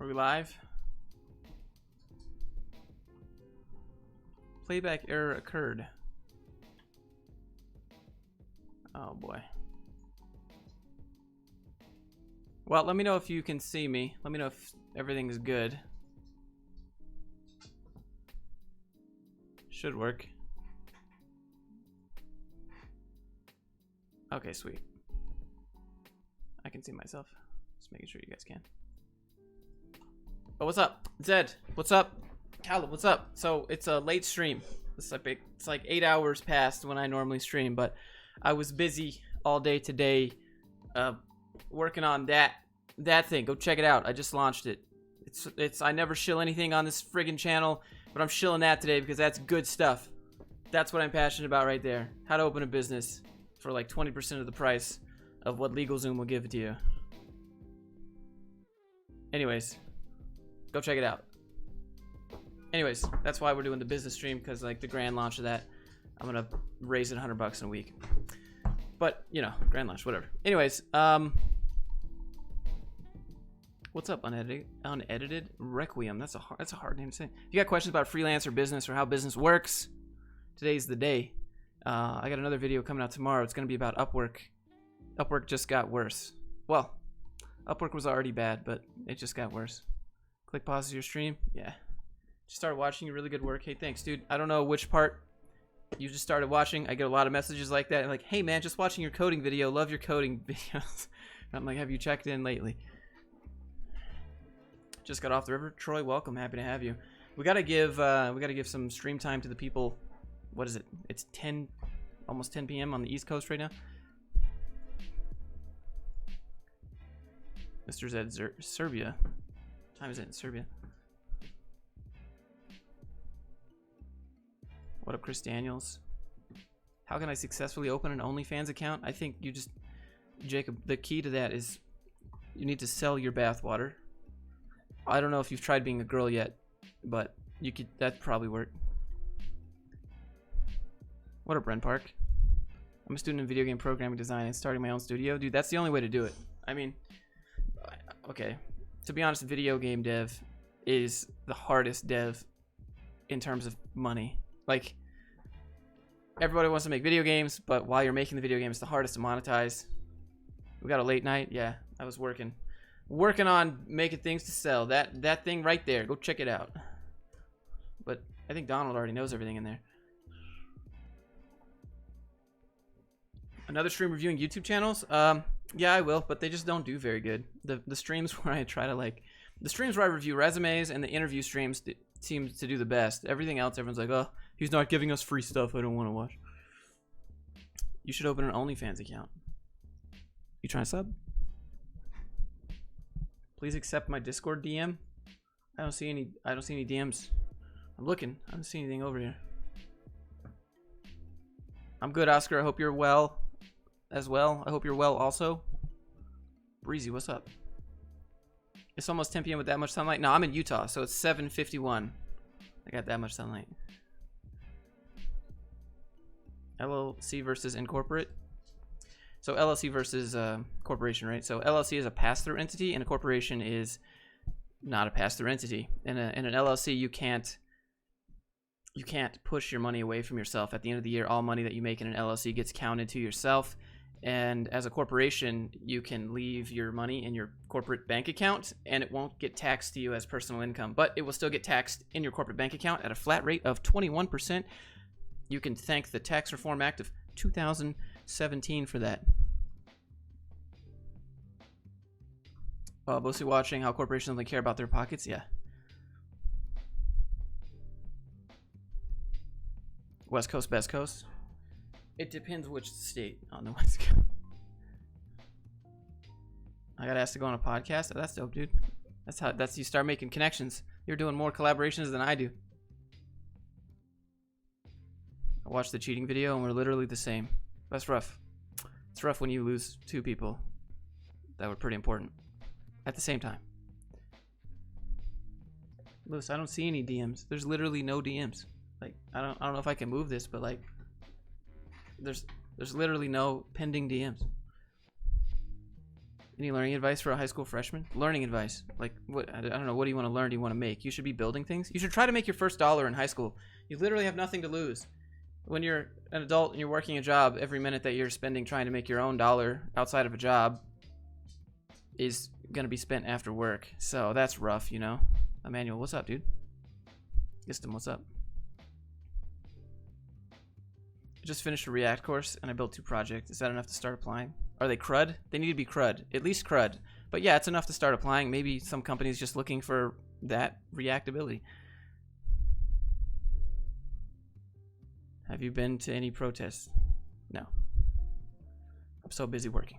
Are we live? Playback error occurred. Oh boy. Well, let me know if you can see me. Let me know if everything is good. Should work. Okay, sweet. I can see myself. Just making sure you guys can. Oh, what's up? Zed, what's up? Caleb, what's up? So it's a late stream. It's like 8 hours past when I normally stream, but I was busy all day today working on that thing. Go check it out. I just launched it. It's I never shill anything on this friggin' channel, but I'm shilling that today because that's good stuff. That's what I'm passionate about right there. How to open a business for like 20% of the price of what LegalZoom will give it to you. Anyways, go check it out. Anyways, that's why we're doing the business stream, because like the grand launch of that, I'm gonna raise it $100 in a week. But you know, grand launch, whatever. Anyways, what's up, unedited Requiem? That's a hard name to say. If you got questions about freelance or business or how business works, today's the day. I got another video coming out tomorrow. It's gonna be about Upwork. Upwork just got worse. Well, Upwork was already bad, but it just got worse. Click pause your stream. Yeah. Just started watching. Really good work. Hey, thanks, dude. I don't know which part you just started watching. I get a lot of messages like that. Like, hey, man, just watching your coding video. Love your coding videos. I'm like, have you checked in lately? Just got off the river. Troy, welcome. Happy to have you. We gotta give some stream time to the people. What is it? It's almost 10 p.m. on the East Coast right now. Mr. Zed, Serbia. What time is it in Serbia? What up, Chris Daniels? How can I successfully open an OnlyFans account? I think you just, Jacob, the key to that is you need to sell your bathwater. I don't know if you've tried being a girl yet, but you could, that'd probably work. What up, Ren Park? I'm a student in video game programming design and starting my own studio. Dude, that's the only way to do it. I mean, okay, to be honest, video game dev is the hardest dev in terms of money. Like, everybody wants to make video games, but while you're making the video game, it's the hardest to monetize. We got a late night. Yeah, I was working on making things to sell. That thing right there. Go check it out. But I think Donald already knows everything in there. Another stream reviewing YouTube channels? Yeah, I will, but they just don't do very good. The streams where I try to the streams where I review resumes and the interview streams seem to do the best. Everything else, everyone's like, oh, he's not giving us free stuff I don't want to watch. You should open an OnlyFans account. You trying to sub? Please accept my Discord DM. I don't see any DMs. I'm looking. I don't see anything over here. I'm good, Oscar. I hope you're well as well. I hope you're well also. Breezy, what's up? It's almost 10 p.m. with that much sunlight. No, I'm in Utah, so it's 7:51. I got that much sunlight. LLC versus incorporate. So LLC versus corporation, right? So LLC is a pass-through entity, and a corporation is not a pass-through entity. In an LLC, you can't push your money away from yourself. At the end of the year, all money that you make in an LLC gets counted to yourself. And as a corporation, you can leave your money in your corporate bank account, and it won't get taxed to you as personal income, but it will still get taxed in your corporate bank account at a flat rate of 21%. You can thank the Tax Reform Act of 2017 for that. Mostly watching how corporations only care about their pockets. Yeah. West Coast, best coast. It depends which state on the West Coast. I got asked to go on a podcast. Oh, that's dope, dude. That's you start making connections. You're doing more collaborations than I do. I watched the cheating video and we're literally the same. That's rough. It's rough when you lose two people that were pretty important at the same time. Lewis, I don't see any DMs. There's literally no DMs. Like, I don't know if I can move this, but like, there's literally no pending DMs. Any learning advice for a high school freshman? Learning advice. Like, what? I don't know. What do you want to learn? Do you want to make? You should be building things. You should try to make your first dollar in high school. You literally have nothing to lose. When you're an adult and you're working a job, every minute that you're spending trying to make your own dollar outside of a job is going to be spent after work. So that's rough, you know? Emmanuel, what's up, dude? Gistum, what's up? I just finished a React course and I built 2 projects. Is that enough to start applying? Are they crud? They need to be crud. At least crud. But yeah, it's enough to start applying. Maybe some company's just looking for that reactability. Have you been to any protests? No. I'm so busy working.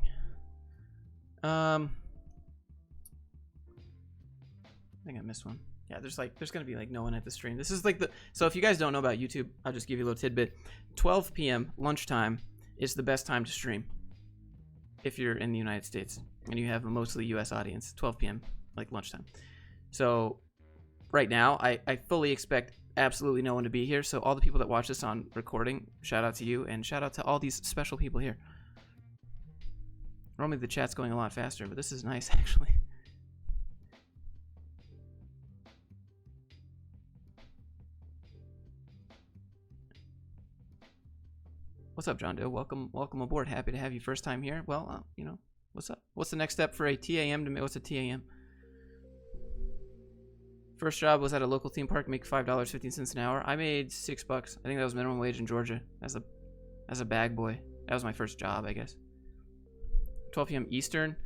I think I missed one. Yeah, there's gonna be like no one at the stream. This is like so if you guys don't know about YouTube, I'll just give you a little tidbit. 12 p.m. lunchtime is the best time to stream if you're in the United States and you have a mostly US audience. 12 p.m. like lunchtime. So right now I fully expect absolutely no one to be here. So all the people that watch this on recording, shout out to you and shout out to all these special people here. Normally the chat's going a lot faster, but this is nice actually. What's up, John Doe? Welcome aboard. Happy to have you first time here. Well, you know, what's up? What's the next step for a TAM to make? What's a TAM? First job was at a local theme park, make $5.15 an hour. I made $6. I think that was minimum wage in Georgia as a bag boy. That was my first job, I guess. 12 p.m. Eastern,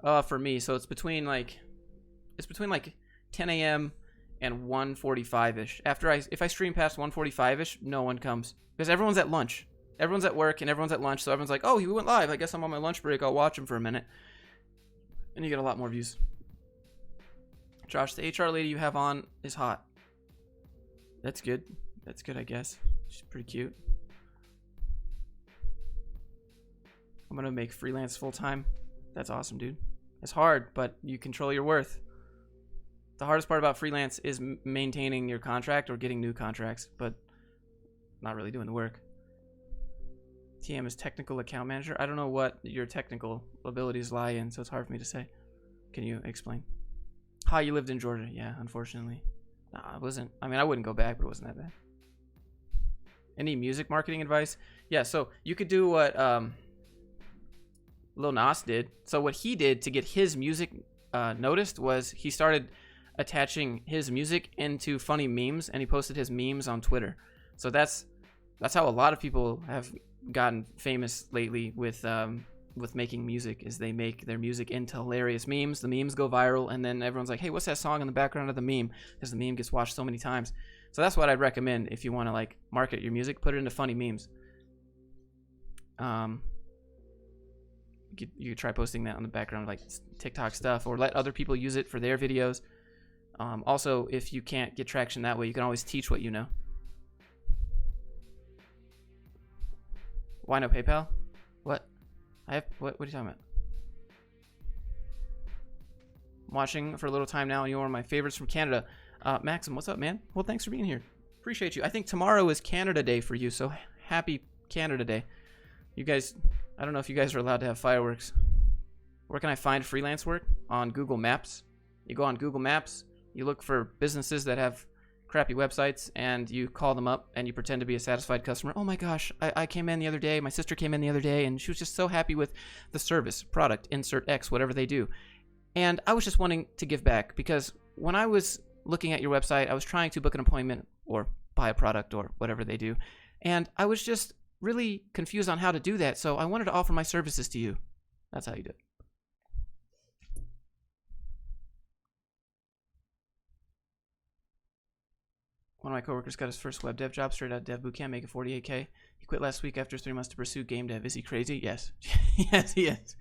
for me. So it's between like 10 a.m. and 1:45ish. If I stream past 1:45ish, no one comes because everyone's at lunch. Everyone's at work and everyone's at lunch, so everyone's like, oh, he went live. I guess I'm on my lunch break. I'll watch him for a minute. And you get a lot more views. Josh, the HR lady you have on is hot. That's good. That's good, I guess. She's pretty cute. I'm going to make freelance full-time. That's awesome, dude. It's hard, but you control your worth. The hardest part about freelance is maintaining your contract or getting new contracts, but not really doing the work. TM is technical account manager. I don't know what your technical abilities lie in, so it's hard for me to say. Can you explain? Hi, you lived in Georgia. Yeah, unfortunately. Nah, it wasn't. I mean, I wouldn't go back, but it wasn't that bad. Any music marketing advice? Yeah, so you could do what Lil Nas did. So what he did to get his music noticed was he started attaching his music into funny memes, and he posted his memes on Twitter. So that's how a lot of people have gotten famous lately with making music, is they make their music into hilarious memes. The memes go viral, and then everyone's like, hey, what's that song in the background of the meme? Because the meme gets watched so many times. So that's what I'd recommend if you want to like market your music. Put it into funny memes. You could try posting that on the background of like TikTok stuff, or let other people use it for their videos. Also, if you can't get traction that way, you can always teach what you know. Why no PayPal? What? What are you talking about? I'm watching for a little time now, and you're one of my favorites from Canada. Maxim, what's up, man? Well, thanks for being here. Appreciate you. I think tomorrow is Canada Day for you, so happy Canada Day. You guys, I don't know if you guys are allowed to have fireworks. Where can I find freelance work? On Google Maps. You go on Google Maps, you look for businesses that have crappy websites, and you call them up and you pretend to be a satisfied customer. Oh my gosh, I came in the other day, my sister came in the other day, and she was just so happy with the service, product, insert X, whatever they do. And I was just wanting to give back, because when I was looking at your website, I was trying to book an appointment or buy a product or whatever they do, and I was just really confused on how to do that, so I wanted to offer my services to you. That's how you do it. One of my coworkers got his first web dev job straight out of dev bootcamp, making $48K. He quit last week after 3 months to pursue game dev. Is he crazy? Yes. Yes, he is.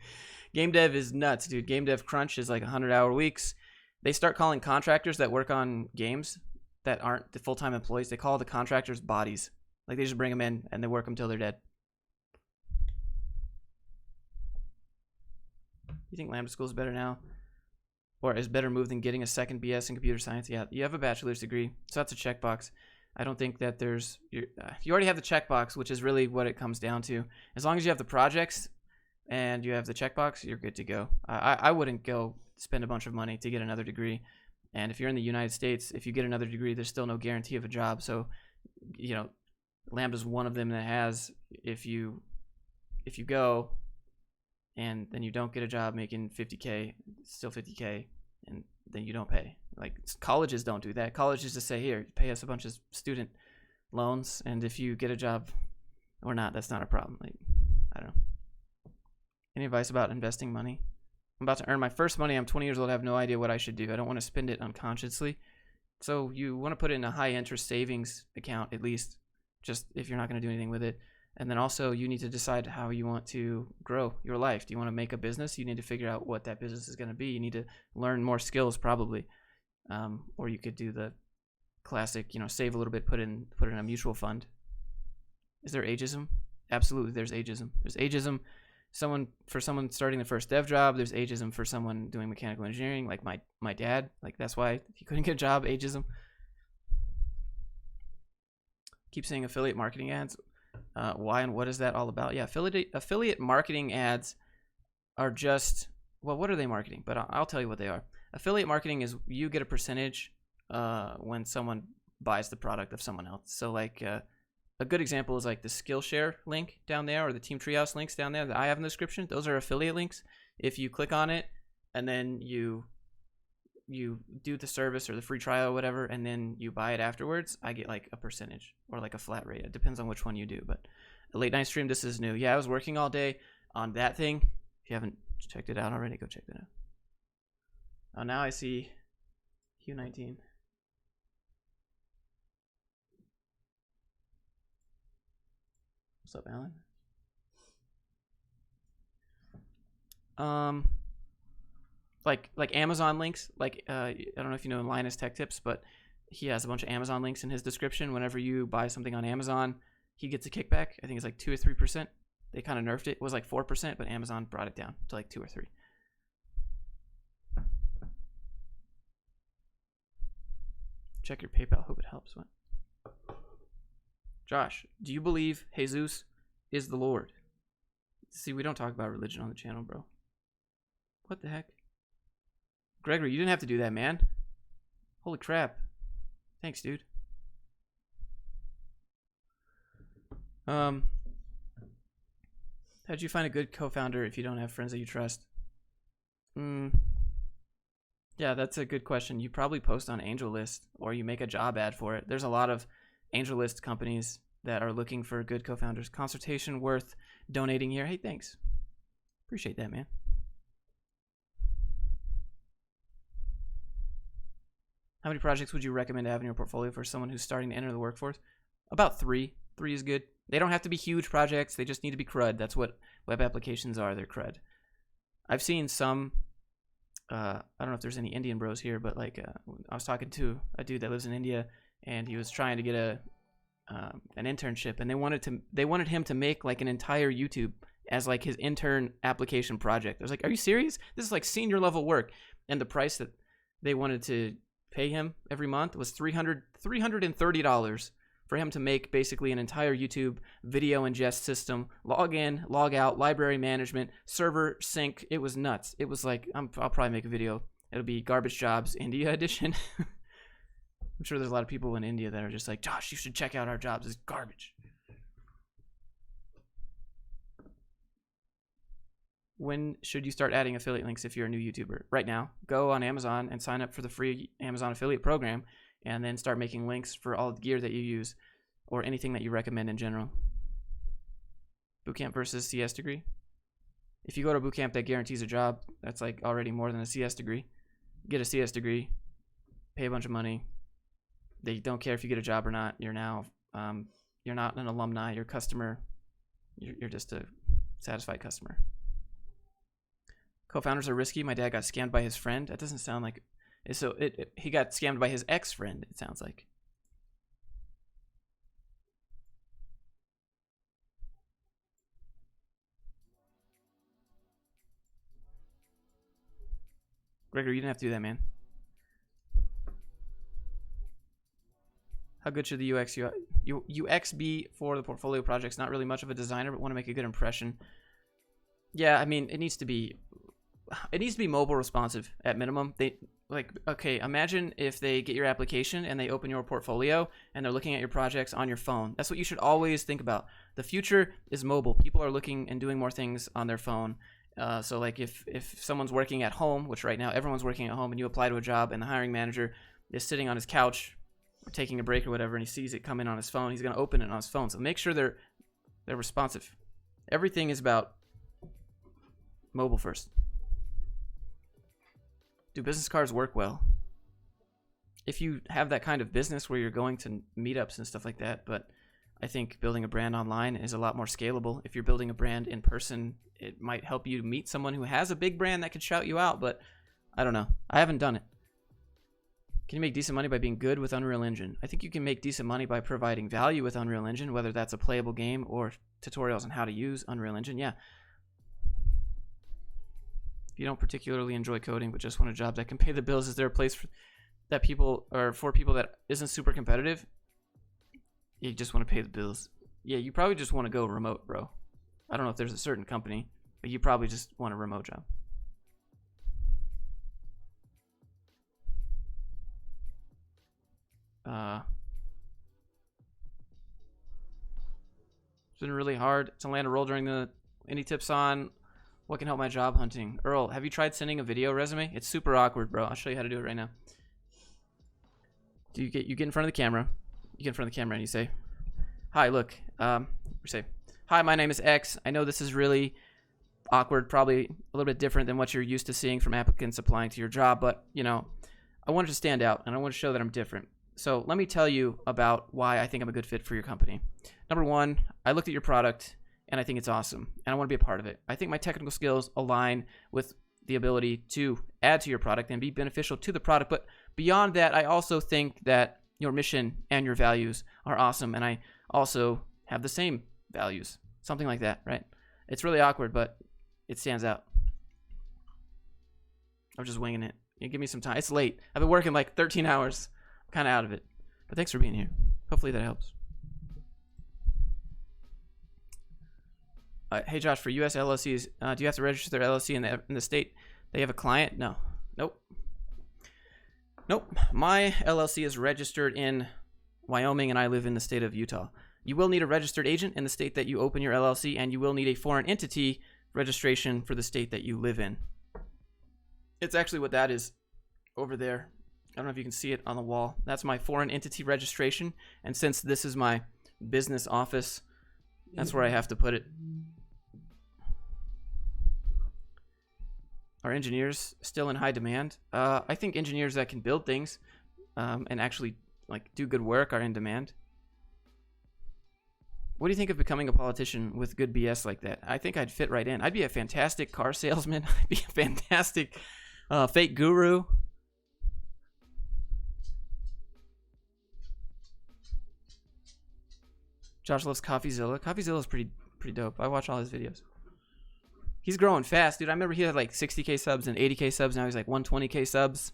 Game dev is nuts, dude. Game dev crunch is like 100-hour weeks. They start calling contractors that work on games that aren't the full-time employees, they call the contractors bodies. Like, they just bring them in and they work them till they're dead. You think Lambda School is better now? Or is better move than getting a second BS in computer science? Yeah, you have a bachelor's degree, so that's a checkbox. I don't think that there's... you already have the checkbox, which is really what it comes down to. As long as you have the projects and you have the checkbox, you're good to go. I wouldn't go spend a bunch of money to get another degree. And if you're in the United States, if you get another degree, there's still no guarantee of a job. So, you know, Lambda's one of them that has, if you go and then you don't get a job making 50K, still 50K, and then you don't pay. Like, colleges don't do that. Colleges just say, here, pay us a bunch of student loans, and if you get a job or not, that's not a problem. Like, I don't know. Any advice about investing money? I'm about to earn my first money. I'm 20 years old. I have no idea what I should do. I don't want to spend it unconsciously. So you want to put it in a high interest savings account, at least, just if you're not going to do anything with it. And then also you need to decide how you want to grow your life. Do you want to make a business? You need to figure out what that business is going to be. You need to learn more skills probably. Or you could do the classic, save a little bit, put in a mutual fund. Is there ageism? Absolutely, there's ageism. There's ageism. For someone starting the first dev job, there's ageism for someone doing mechanical engineering, like my dad. Like, that's why he couldn't get a job, ageism. Keep saying affiliate marketing ads. Why and what is that all about? Yeah, affiliate marketing ads are just, well, what are they marketing? But I'll tell you what they are. Affiliate marketing is you get a percentage when someone buys the product of someone else. So like a good example is like the Skillshare link down there, or the Team Treehouse links down there that I have in the description. Those are affiliate links. If you click on it and then you do the service or the free trial or whatever, and then you buy it afterwards, I get like a percentage or like a flat rate. It depends on which one you do. But a late night stream, this is new. Yeah, I was working all day on that thing. If you haven't checked it out already, go check that out. Oh, now I see Q19. What's up, Alan? Like Amazon links. Like I don't know if you know Linus Tech Tips, but he has a bunch of Amazon links in his description. Whenever you buy something on Amazon, he gets a kickback. I think it's like 2 or 3%. They kind of nerfed it. It was like 4%, but Amazon brought it down to like 2 or 3. Check your PayPal. Hope it helps. What? Josh, do you believe Jesus is the Lord? See, we don't talk about religion on the channel, bro. What the heck? Gregory, you didn't have to do that, man. Holy crap. Thanks, dude. How'd you find a good co-founder if you don't have friends that you trust? Yeah, that's a good question. You probably post on AngelList, or you make a job ad for it. There's a lot of AngelList companies that are looking for good co-founders. Consultation worth donating here. Hey, thanks. Appreciate that, man. How many projects would you recommend to have in your portfolio for someone who's starting to enter the workforce? About 3. 3 is good. They don't have to be huge projects. They just need to be crud. That's what web applications are. They're crud. I've seen some, I don't know if there's any Indian bros here, but like I was talking to a dude that lives in India, and he was trying to get an internship, and they wanted him to make like an entire YouTube as like his intern application project. I was like, are you serious? This is like senior level work. And the price that they wanted to pay him every month was $330 for him to make basically an entire YouTube video ingest system, log in, log out, library management, server sync. It was nuts. It was like, I'll probably make a video. It'll be Garbage Jobs India edition. I'm sure there's a lot of people in India that are just like, Josh, you should check out our jobs. It's garbage. When should you start adding affiliate links if you're a new YouTuber? Right now. Go on Amazon and sign up for the free Amazon affiliate program, and then start making links for all the gear that you use or anything that you recommend in general. Bootcamp versus CS degree. If you go to bootcamp that guarantees a job, that's like already more than a CS degree. Get a CS degree, pay a bunch of money. They don't care if you get a job or not. You're now, you're not an alumni. You're a customer. You're just a satisfied customer. Co-founders are risky. My dad got scammed by his friend. That doesn't sound like... So he got scammed by his ex-friend, it sounds like. Gregory, you didn't have to do that, man. How good should the UX be for the portfolio projects? Not really much of a designer, but want to make a good impression. Yeah, I mean, it needs to be mobile responsive at minimum. Okay, imagine if they get your application and they open your portfolio and they're looking at your projects on your phone. That's what you should always think about. The future is mobile. People are looking and doing more things on their phone. So like if someone's working at home, which right now everyone's working at home, and you apply to a job and the hiring manager is sitting on his couch or taking a break or whatever, and he sees it come in on his phone, he's going to open it on his phone. So make sure they're responsive. Everything is about mobile first. Do business cards work well? If you have that kind of business where you're going to meetups and stuff like that, but I think building a brand online is a lot more scalable. If you're building a brand in person, it might help you meet someone who has a big brand that could shout you out, but I don't know. I haven't done it. Can you make decent money by being good with Unreal Engine? I think you can make decent money by providing value with Unreal Engine, whether that's a playable game or tutorials on how to use Unreal Engine. Yeah. If you don't particularly enjoy coding but just want a job that can pay the bills, is there a place for people that isn't super competitive? You just want to pay the bills. Yeah, you probably just want to go remote, bro. I don't know if there's a certain company, but you probably just want a remote job. It's been really hard to land a role during the. Any tips on what can help my job hunting? Earl, have you tried sending a video resume? It's super awkward, bro. I'll show you how to do it right now. You get in front of the camera. You get in front of the camera and you say, "Hi, look." We say, "Hi, my name is X. I know this is really awkward, probably a little bit different than what you're used to seeing from applicants applying to your job, but I wanted to stand out and I want to show that I'm different. So let me tell you about why I think I'm a good fit for your company. Number one, I looked at your product and I think it's awesome and I want to be a part of it. I think my technical skills align with the ability to add to your product and be beneficial to the product. But beyond that, I also think that your mission and your values are awesome. And I also have the same values, something like that, right? It's really awkward, but it stands out. I'm just winging it. You give me some time. It's late. I've been working like 13 hours. I'm kind of out of it. But thanks for being here. Hopefully that helps. Hey Josh, for U.S. LLCs, do you have to register their LLC in the state they have a client? No. Nope. My LLC is registered in Wyoming and I live in the state of Utah. You will need a registered agent in the state that you open your LLC, and you will need a foreign entity registration for the state that you live in. It's actually what that is over there. I don't know if you can see it on the wall. That's my foreign entity registration, and since this is my business office, that's where I have to put it. Are engineers still in high demand? I think engineers that can build things and actually do good work are in demand. What do you think of becoming a politician with good BS like that? I think I'd fit right in. I'd be a fantastic car salesman. I'd be a fantastic fake guru. Josh loves CoffeeZilla. CoffeeZilla is pretty dope. I watch all his videos. He's growing fast, dude. I remember he had like 60K subs and 80K subs. Now he's like 120K subs.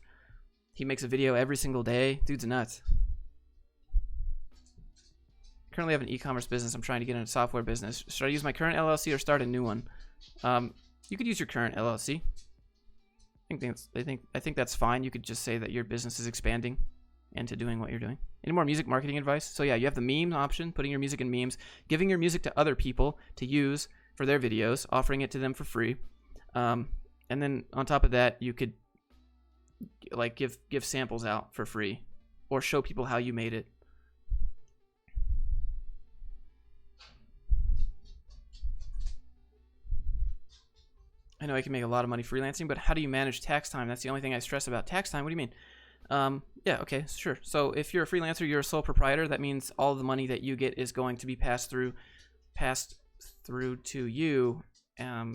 He makes a video every single day. Dude's nuts. Currently have an e-commerce business. I'm trying to get into a software business. Should I use my current LLC or start a new one? You could use your current LLC. I think that's fine. You could just say that your business is expanding into doing what you're doing. Any more music marketing advice? So yeah, you have the meme option, putting your music in memes, giving your music to other people to use for their videos, offering it to them for free. And then on top of that, you could give samples out for free or show people how you made it. I know I can make a lot of money freelancing, but how do you manage tax time? That's the only thing I stress about. Tax time? What do you mean? Yeah, okay, sure. So if you're a freelancer, you're a sole proprietor. That means all the money that you get is going to be passed through to you.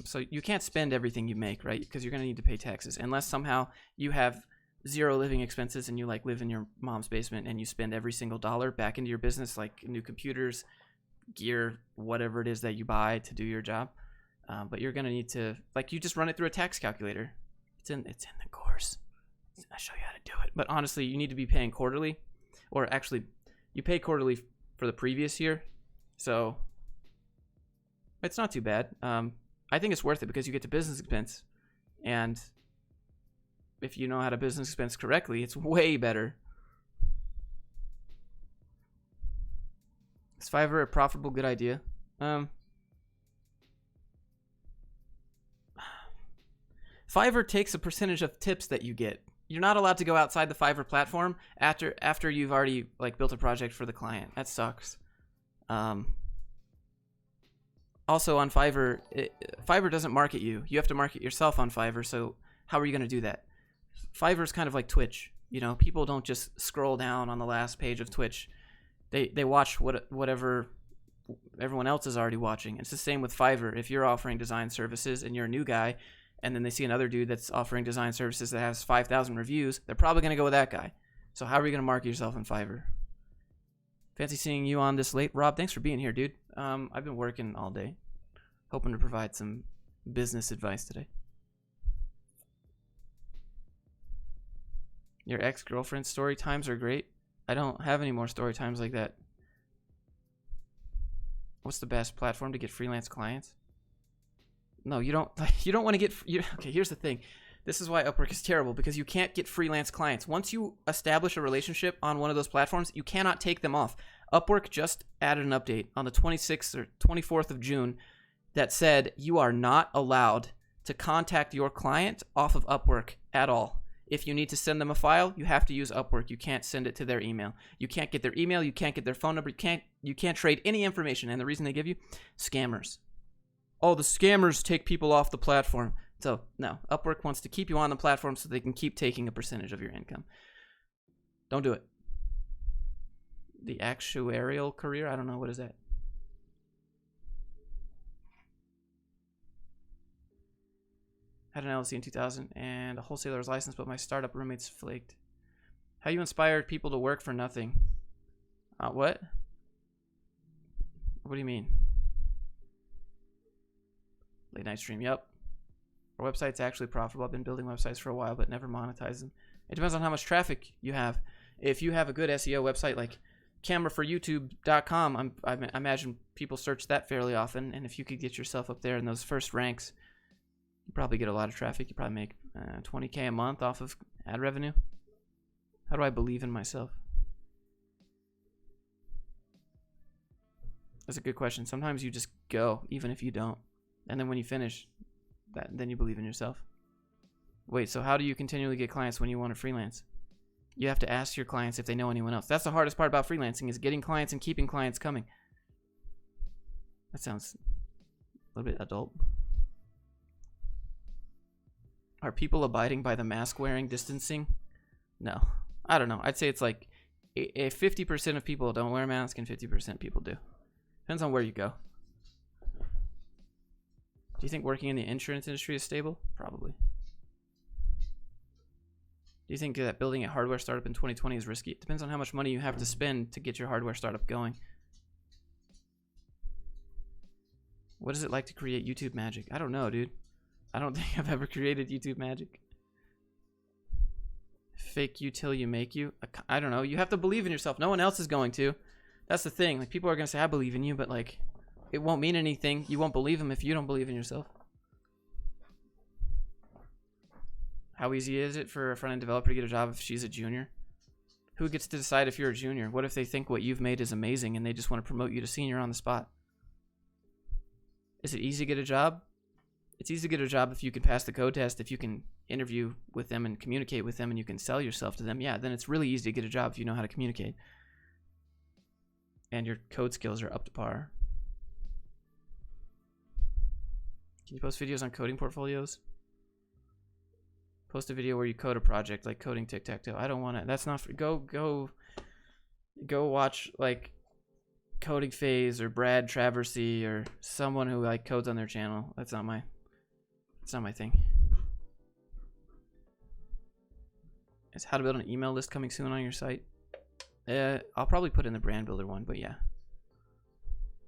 So you can't spend everything you make, right? Because you're going to need to pay taxes. Unless somehow you have zero living expenses and you live in your mom's basement and you spend every single dollar back into your business, like new computers, gear, whatever it is that you buy to do your job. But you're going to need to, you just run it through a tax calculator. It's in the course. I'll show you how to do it. But honestly, you need to be paying quarterly. Or actually, you pay quarterly for the previous year. So it's not too bad. I think it's worth it because you get to business expense, and if you know how to business expense correctly, it's way better. Is Fiverr a profitable good idea? Fiverr takes a percentage of tips that you get. You're not allowed to go outside the Fiverr platform after you've already like built a project for the client. That sucks. Also on Fiverr, Fiverr doesn't market you. You have to market yourself on Fiverr. So how are you going to do that? Fiverr is kind of like Twitch. You know, people don't just scroll down on the last page of Twitch. They watch whatever everyone else is already watching. It's the same with Fiverr. If you're offering design services and you're a new guy, and then they see another dude that's offering design services that has 5,000 reviews, they're probably going to go with that guy. So how are you going to market yourself on Fiverr? Fancy seeing you on this late. Rob, thanks for being here, dude. I've been working all day, hoping to provide some business advice today. Your ex-girlfriend's story times are great. I don't have any more story times like that. What's the best platform to get freelance clients? No, you don't want to get... Okay, here's the thing. This is why Upwork is terrible, because you can't get freelance clients. Once you establish a relationship on one of those platforms, you cannot take them off. Upwork just added an update on the 26th or 24th of June that said you are not allowed to contact your client off of Upwork at all. If you need to send them a file, you have to use Upwork. You can't send it to their email. You can't get their email. You can't get their phone number. You can't trade any information. And the reason they give you? Scammers. Oh, the scammers take people off the platform. So, no. Upwork wants to keep you on the platform so they can keep taking a percentage of your income. Don't do it. The actuarial career? I don't know. What is that? Had an LLC in 2000 and a wholesaler's license, but my startup roommates flaked. How you inspired people to work for nothing? What? What do you mean? Late night stream, yep. Our website's actually profitable. I've been building websites for a while, but never monetize them. It depends on how much traffic you have. If you have a good SEO website like cameraforyoutube.com, I imagine people search that fairly often, and if you could get yourself up there in those first ranks, you probably get a lot of traffic. You probably make $20K a month off of ad revenue. How do I believe in myself? That's a good question. Sometimes you just go, even if you don't. And then when you finish, then you believe in yourself. Wait, so how do you continually get clients when you want to freelance? You have to ask your clients if they know anyone else. That's the hardest part about freelancing, is getting clients and keeping clients coming. That sounds a little bit adult. Are people abiding by the mask wearing distancing? No. I don't know. I'd say it's like if 50% of people don't wear a mask and 50% people do. Depends on where you go. Do you think working in the insurance industry is stable? Probably. Do you think that building a hardware startup in 2020 is risky? It depends on how much money you have to spend to get your hardware startup going. What is it like to create YouTube magic? I don't know, dude. I don't think I've ever created YouTube magic. Fake you till you make you. I don't know. You have to believe in yourself. No one else is going to. That's the thing. Like, people are going to say, I believe in you, but like, it won't mean anything. You won't believe them if you don't believe in yourself. How easy is it for a front-end developer to get a job if she's a junior? Who gets to decide if you're a junior? What if they think what you've made is amazing and they just want to promote you to senior on the spot? Is it easy to get a job? It's easy to get a job if you can pass the code test, if you can interview with them and communicate with them and you can sell yourself to them. Yeah, then it's really easy to get a job if you know how to communicate. And your code skills are up to par. Can you post videos on coding portfolios? Post a video where you code a project, like coding tic-tac-toe. I don't want to. That's not for, go watch like Coding Phase or Brad Traversy or someone who like codes on their channel. That's not my thing. Is how to build an email list coming soon on your site? I'll probably put in the brand builder one, but yeah.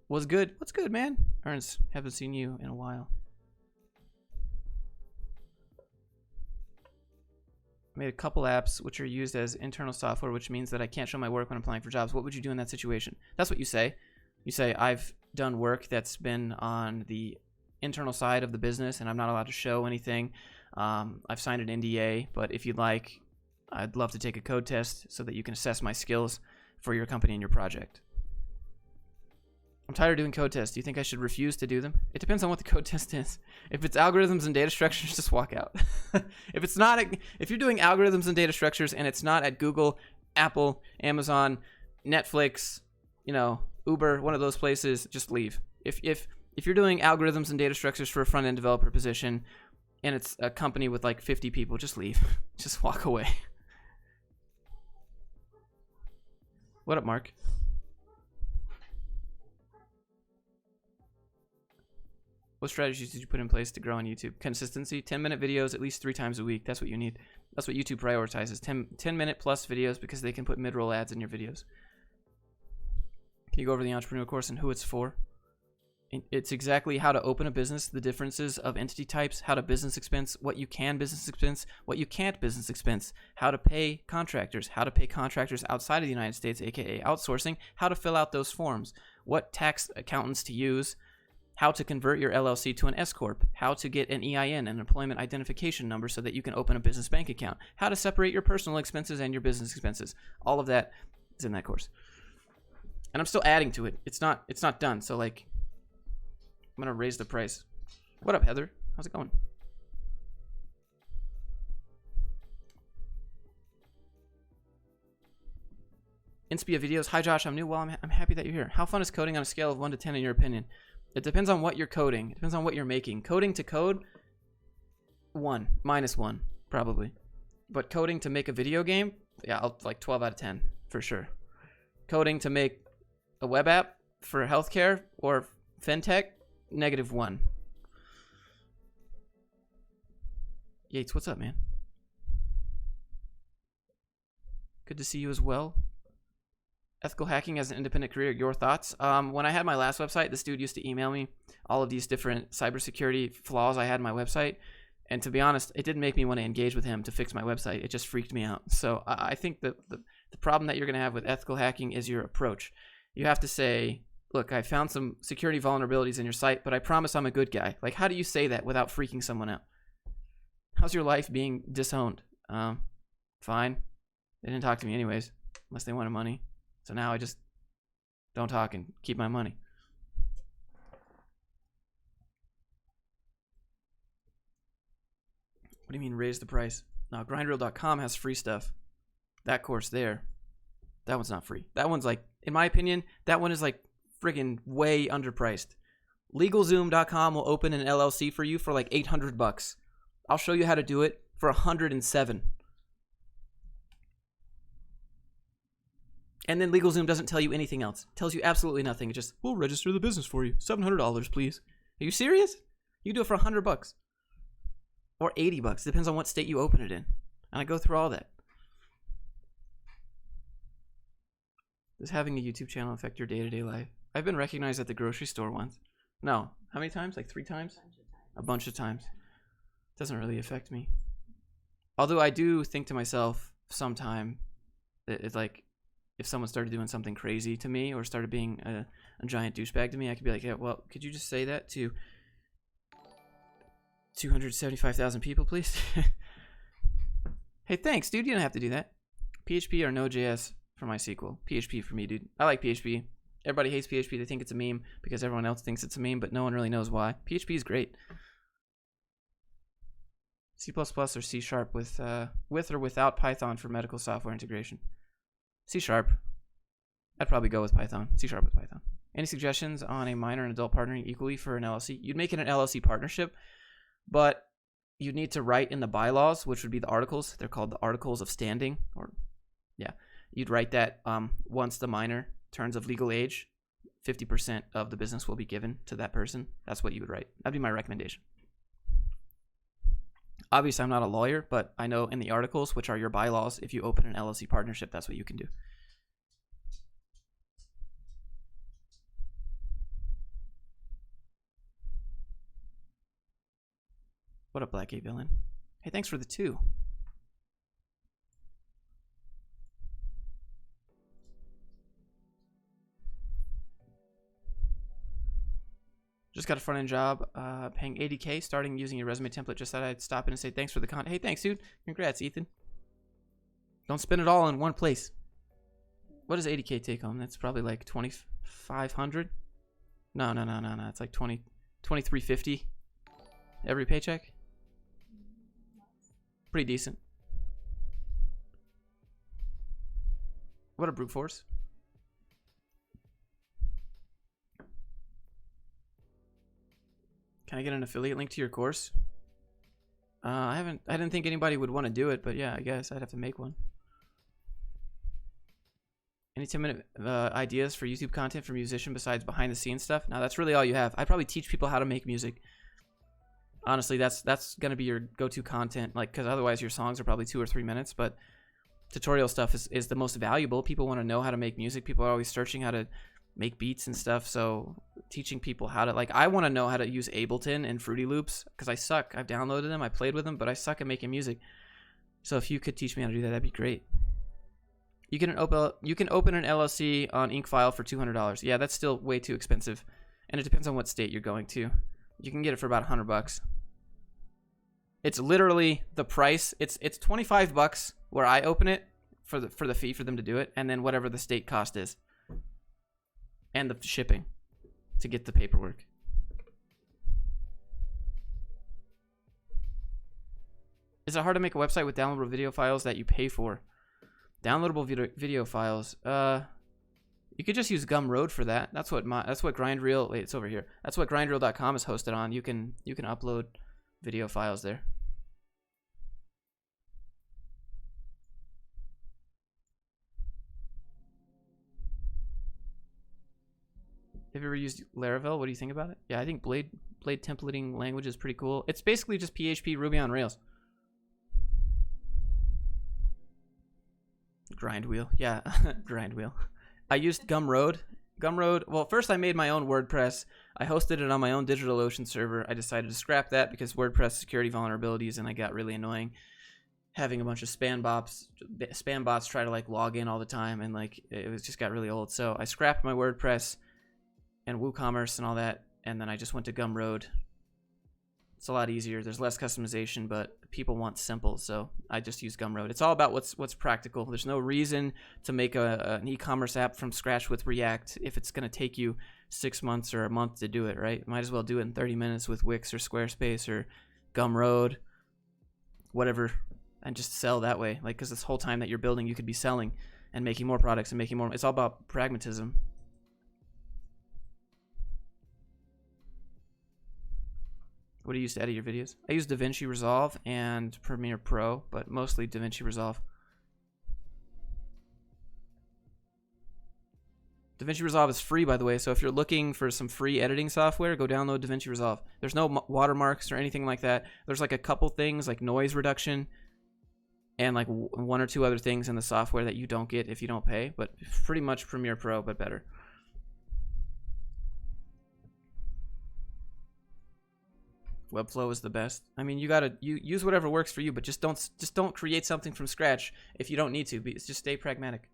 What's good? What's good, man? Ernst, haven't seen you in a while. I made a couple apps which are used as internal software, which means that I can't show my work when I'm applying for jobs. What would you do in that situation? That's what you say. You say, I've done work that's been on the internal side of the business, and I'm not allowed to show anything. I've signed an NDA, but if you'd like, I'd love to take a code test so that you can assess my skills for your company and your project. I'm tired of doing code tests. Do you think I should refuse to do them? It depends on what the code test is. If it's algorithms and data structures, just walk out. If you're doing algorithms and data structures and it's not at Google, Apple, Amazon, Netflix, Uber, one of those places, just leave. If you're doing algorithms and data structures for a front-end developer position and it's a company with like 50 people, just leave. Just walk away. What up, Mark? What strategies did you put in place to grow on YouTube? Consistency, 10-minute videos at least 3 times a week. That's what you need. That's what YouTube prioritizes. 10-minute plus videos because they can put mid-roll ads in your videos. Can you go over the entrepreneur course and who it's for? It's exactly how to open a business, the differences of entity types, how to business expense, what you can business expense, what you can't business expense, how to pay contractors outside of the United States, aka outsourcing, how to fill out those forms, what tax accountants to use, how to convert your LLC to an S Corp, how to get an EIN, an employment identification number so that you can open a business bank account, how to separate your personal expenses and your business expenses. All of that is in that course. And I'm still adding to it. It's not done. So like, I'm going to raise the price. What up, Heather? How's it going? Inspia videos. Hi, Josh. I'm new. Well, I'm happy that you're here. How fun is coding on a scale of 1 to 10 in your opinion? It depends on what you're coding. It depends on what you're making. Coding to code, -1, probably. But coding to make a video game, yeah, I'll like 12 out of 10 for sure. Coding to make a web app for healthcare or fintech, -1. Yates, what's up, man? Good to see you as well. Ethical hacking as an independent career, your thoughts? When I had my last website, this dude used to email me all of these different cybersecurity flaws I had in my website. And to be honest, it didn't make me want to engage with him to fix my website. It just freaked me out. So I think that the problem that you're going to have with ethical hacking is your approach. You have to say, look, I found some security vulnerabilities in your site, but I promise I'm a good guy. Like, how do you say that without freaking someone out? How's your life being disowned? Fine. They didn't talk to me anyways, unless they wanted money. So now I just don't talk and keep my money. What do you mean raise the price? No, grindreel.com has free stuff. That course there, that one's not free. That one's like, in my opinion, that one is like friggin' way underpriced. LegalZoom.com will open an LLC for you for like $800. I'll show you how to do it for $107. And then LegalZoom doesn't tell you anything else. It tells you absolutely nothing. It just, we'll register the business for you. $700, please. Are you serious? You do it for $100 or $80. Depends on what state you open it in. And I go through all that. Does having a YouTube channel affect your day-to-day life? I've been recognized at the grocery store once. No. How many times? Like 3 times? A bunch of times. Doesn't really affect me. Although I do think to myself sometime that it's like, if someone started doing something crazy to me or started being a giant douchebag to me, I could be like, yeah, well, could you just say that to 275,000 people, please? Hey, thanks, dude. You don't have to do that. PHP or Node.js for MySQL. PHP for me, dude. I like PHP. Everybody hates PHP. They think it's a meme because everyone else thinks it's a meme, but no one really knows why. PHP is great. C++ or C# with or without Python for medical software integration. C#. I'd probably go with Python. C# with Python. Any suggestions on a minor and adult partnering equally for an LLC? You'd make it an LLC partnership, but you'd need to write in the bylaws, which would be the articles. They're called the Articles of Standing. Or, yeah, you'd write that once the minor turns of legal age, 50% of the business will be given to that person. That's what you would write. That'd be my recommendation. Obviously, I'm not a lawyer, but I know in the articles, which are your bylaws, if you open an LLC partnership, that's what you can do. What up, Black 8 Villain? Hey, thanks for the 2. Just got a front-end job, paying $80K, starting using your resume template. Just thought I'd stop in and say thanks for the content. Hey, thanks, dude. Congrats, Ethan. Don't spend it all in one place. What does 80K take home? That's probably like 2,500. No. It's like 2,350 every paycheck. Pretty decent. What a brute force. Can I get an affiliate link to your course? I didn't think anybody would want to do it, but yeah, I guess I'd have to make one. Any 10-minute ideas for YouTube content for musician besides behind the scenes stuff? Now that's really all you have. I'd probably teach people how to make music. Honestly, that's gonna be your go-to content, like, because otherwise your songs are probably 2 or 3 minutes. But tutorial stuff is the most valuable. People want to know how to make music. People are always searching how to make beats and stuff. So teaching people how to, like, I want to know how to use Ableton and Fruity Loops because I suck. I've downloaded them, I played with them, but I suck at making music. So if you could teach me how to do that, that'd be great. You can open an LLC on Inkfile for $200. Yeah, that's still way too expensive, and it depends on what state you're going to. You can get it for about $100. It's literally the price. It's $25 where I open it for the fee for them to do it, and then whatever the state cost is, and the shipping to get the paperwork. Is it hard to make a website with downloadable video files that you pay for? Downloadable video files. You could just use Gumroad for that. That's what GrindReel. Wait, it's over here. That's what GrindReel.com is hosted on. You can upload video files there. Have you ever used Laravel? What do you think about it? Yeah, I think Blade templating language is pretty cool. It's basically just PHP Ruby on Rails. Grindwheel. Yeah, Grindwheel. I used Gumroad. Well, first I made my own WordPress. I hosted it on my own DigitalOcean server. I decided to scrap that because WordPress security vulnerabilities, and I got really annoying having a bunch of spam bots try to like log in all the time, and like it just got really old. So I scrapped my WordPress and WooCommerce and all that, and then I just went to Gumroad. It's a lot easier. There's less customization, but people want simple, so I just use Gumroad. It's all about what's practical. There's no reason to make an e-commerce app from scratch with React if it's going to take you 6 months or a month to do it, right? Might as well do it in 30 minutes with Wix or Squarespace or Gumroad, whatever, and just sell that way. Like, because this whole time that you're building, you could be selling and making more products and making more. It's all about pragmatism. What do you use to edit your videos? I use Davinci Resolve and Premiere Pro, but mostly Davinci Resolve. Davinci Resolve is free, by the way, so if you're looking for some free editing software, go download Davinci Resolve. There's no watermarks or anything like that. There's like a couple things like noise reduction and like 1 or 2 other things in the software that you don't get if you don't pay, but pretty much Premiere Pro, but better. Webflow is the best. I mean, you use whatever works for you, but just don't create something from scratch if you don't need to. Just stay pragmatic.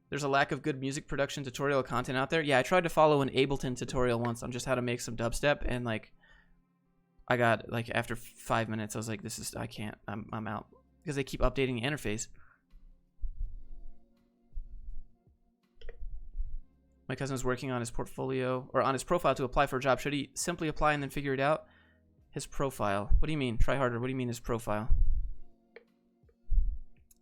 There's a lack of good music production tutorial content out there. Yeah, I tried to follow an Ableton tutorial once on just how to make some dubstep, and like I got like after 5 minutes I was like, I can't. I'm out because they keep updating the interface. My cousin is working on his portfolio or on his profile to apply for a job. Should he simply apply and then figure it out? His profile. What do you mean? Try harder. What do you mean his profile?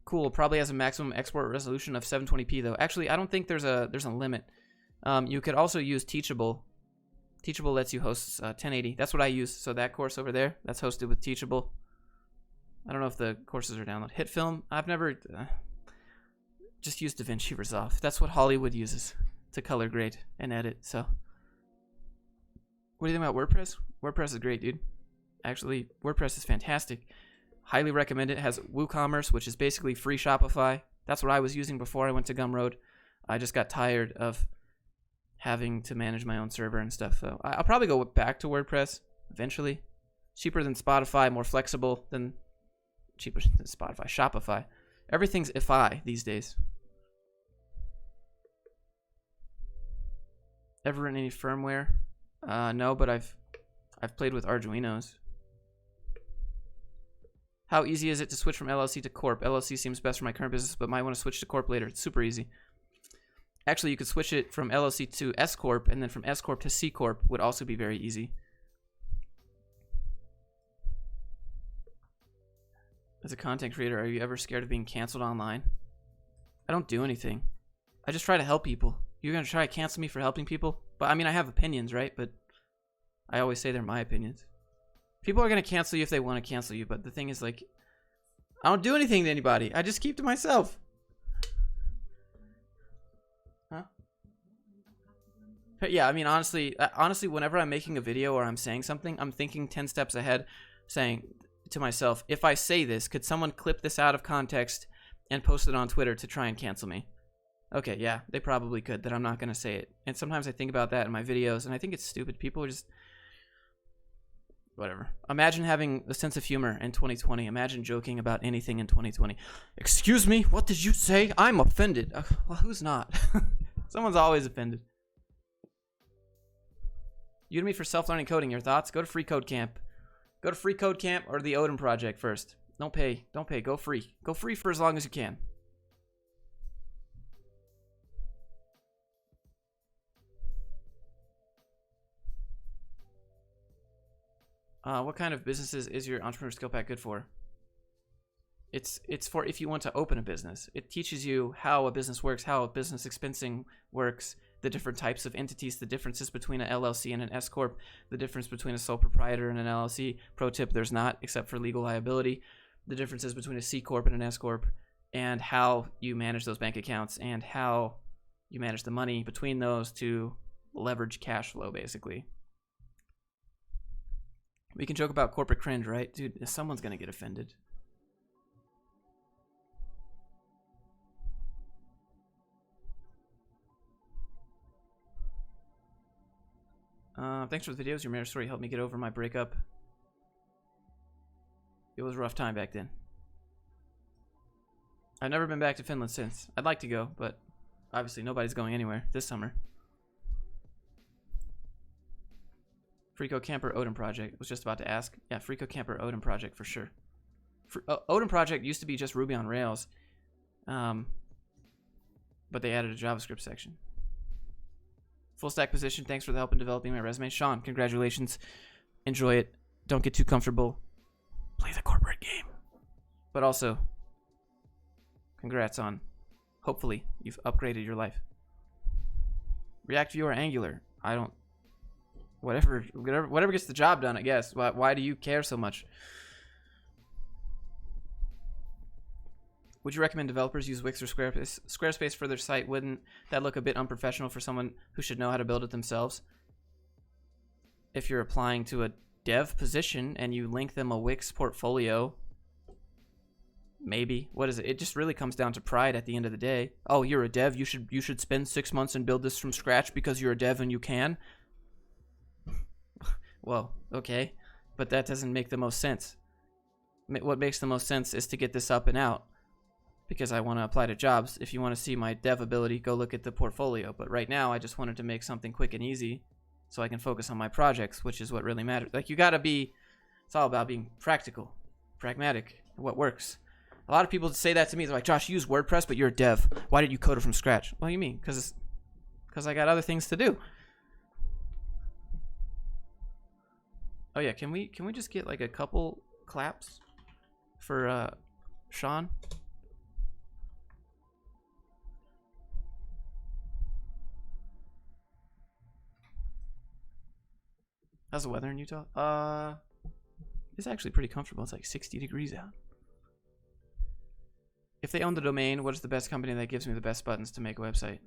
Cool. Probably has a maximum export resolution of 720p though. Actually, I don't think there's a limit. You could also use Teachable. Teachable lets you host 1080. That's what I use. So that course over there, that's hosted with Teachable. I don't know if the courses are downloaded. HitFilm. I've never just used Davinci Resolve. That's what Hollywood uses to color grade and edit. So what do you think about WordPress? WordPress is great, dude. Actually, WordPress is fantastic. Highly recommend it. It has WooCommerce, which is basically free Shopify. That's what I was using before I went to Gumroad. I just got tired of having to manage my own server and stuff. So I'll probably go back to WordPress eventually. Cheaper than Spotify, more flexible than Spotify. Shopify. Everything's IFI these days. Ever written any firmware? No, but I've played with Arduinos. How easy is it to switch from LLC to Corp? LLC seems best for my current business, but might want to switch to Corp later. It's super easy. Actually, you could switch it from LLC to S Corp, and then from S Corp to C Corp would also be very easy. As a content creator, are you ever scared of being canceled online? I don't do anything. I just try to help people. You're going to try to cancel me for helping people? But I mean, I have opinions, right? But I always say they're my opinions. People are going to cancel you if they want to cancel you. But the thing is, like, I don't do anything to anybody. I just keep to myself. Huh? But yeah, I mean, honestly, whenever I'm making a video or I'm saying something, I'm thinking 10 steps ahead, saying to myself, if I say this, could someone clip this out of context and post it on Twitter to try and cancel me? Okay, yeah, they probably could, that I'm not going to say it. And sometimes I think about that in my videos, and I think it's stupid. People are just... whatever. Imagine having a sense of humor in 2020. Imagine joking about anything in 2020. Excuse me, what did you say? I'm offended. Well, who's not? Someone's always offended. Udemy for self-learning coding. Your thoughts? Go to Free Code Camp. Go to Free Code Camp or the Odin Project first. Don't pay. Don't pay. Go free. Go free for as long as you can. What kind of businesses is your entrepreneur skill pack good for? It's for if you want to open a business. It teaches you how a business works, how a business expensing works, the different types of entities, the differences between an LLC and an S Corp, the difference between a sole proprietor and an LLC. Pro tip, there's not, except for legal liability. The differences between a C Corp and an S Corp, and how you manage those bank accounts, and how you manage the money between those to leverage cash flow, basically. We can joke about corporate cringe, right? Dude, someone's going to get offended. Thanks for the videos. Your marriage story helped me get over my breakup. It was a rough time back then. I've never been back to Finland since. I'd like to go, but obviously nobody's going anywhere this summer. Freako Camper Odin Project. I was just about to ask. Yeah, Freako Camper Odin Project for sure. Odin Project used to be just Ruby on Rails, but they added a JavaScript section. Full stack position. Thanks for the help in developing my resume. Sean, congratulations. Enjoy it. Don't get too comfortable. Play the corporate game. But also, congrats on, hopefully, you've upgraded your life. React View or Angular? I don't... Whatever gets the job done, I guess. Why do you care so much? Would you recommend developers use Wix or Squarespace? Squarespace for their site, wouldn't that look a bit unprofessional for someone who should know how to build it themselves? If you're applying to a dev position and you link them a Wix portfolio, maybe. What is it? It just really comes down to pride at the end of the day. Oh, you're a dev. You should spend 6 months and build this from scratch because you're a dev and you can. Well, okay, but that doesn't make the most sense. What makes the most sense is to get this up and out because I want to apply to jobs. If you want to see my dev ability, go look at the portfolio. But right now, I just wanted to make something quick and easy so I can focus on my projects, which is what really matters. Like, you got to be, it's all about being practical, pragmatic, what works. A lot of people say that to me. They're like, Josh, you use WordPress, but you're a dev. Why did you code it from scratch? What do you mean? Because I got other things to do. Oh yeah, can we just get like a couple claps for Sean? How's the weather in Utah? It's actually pretty comfortable. It's like 60 degrees out. If they own the domain, what is the best company that gives me the best buttons to make a website?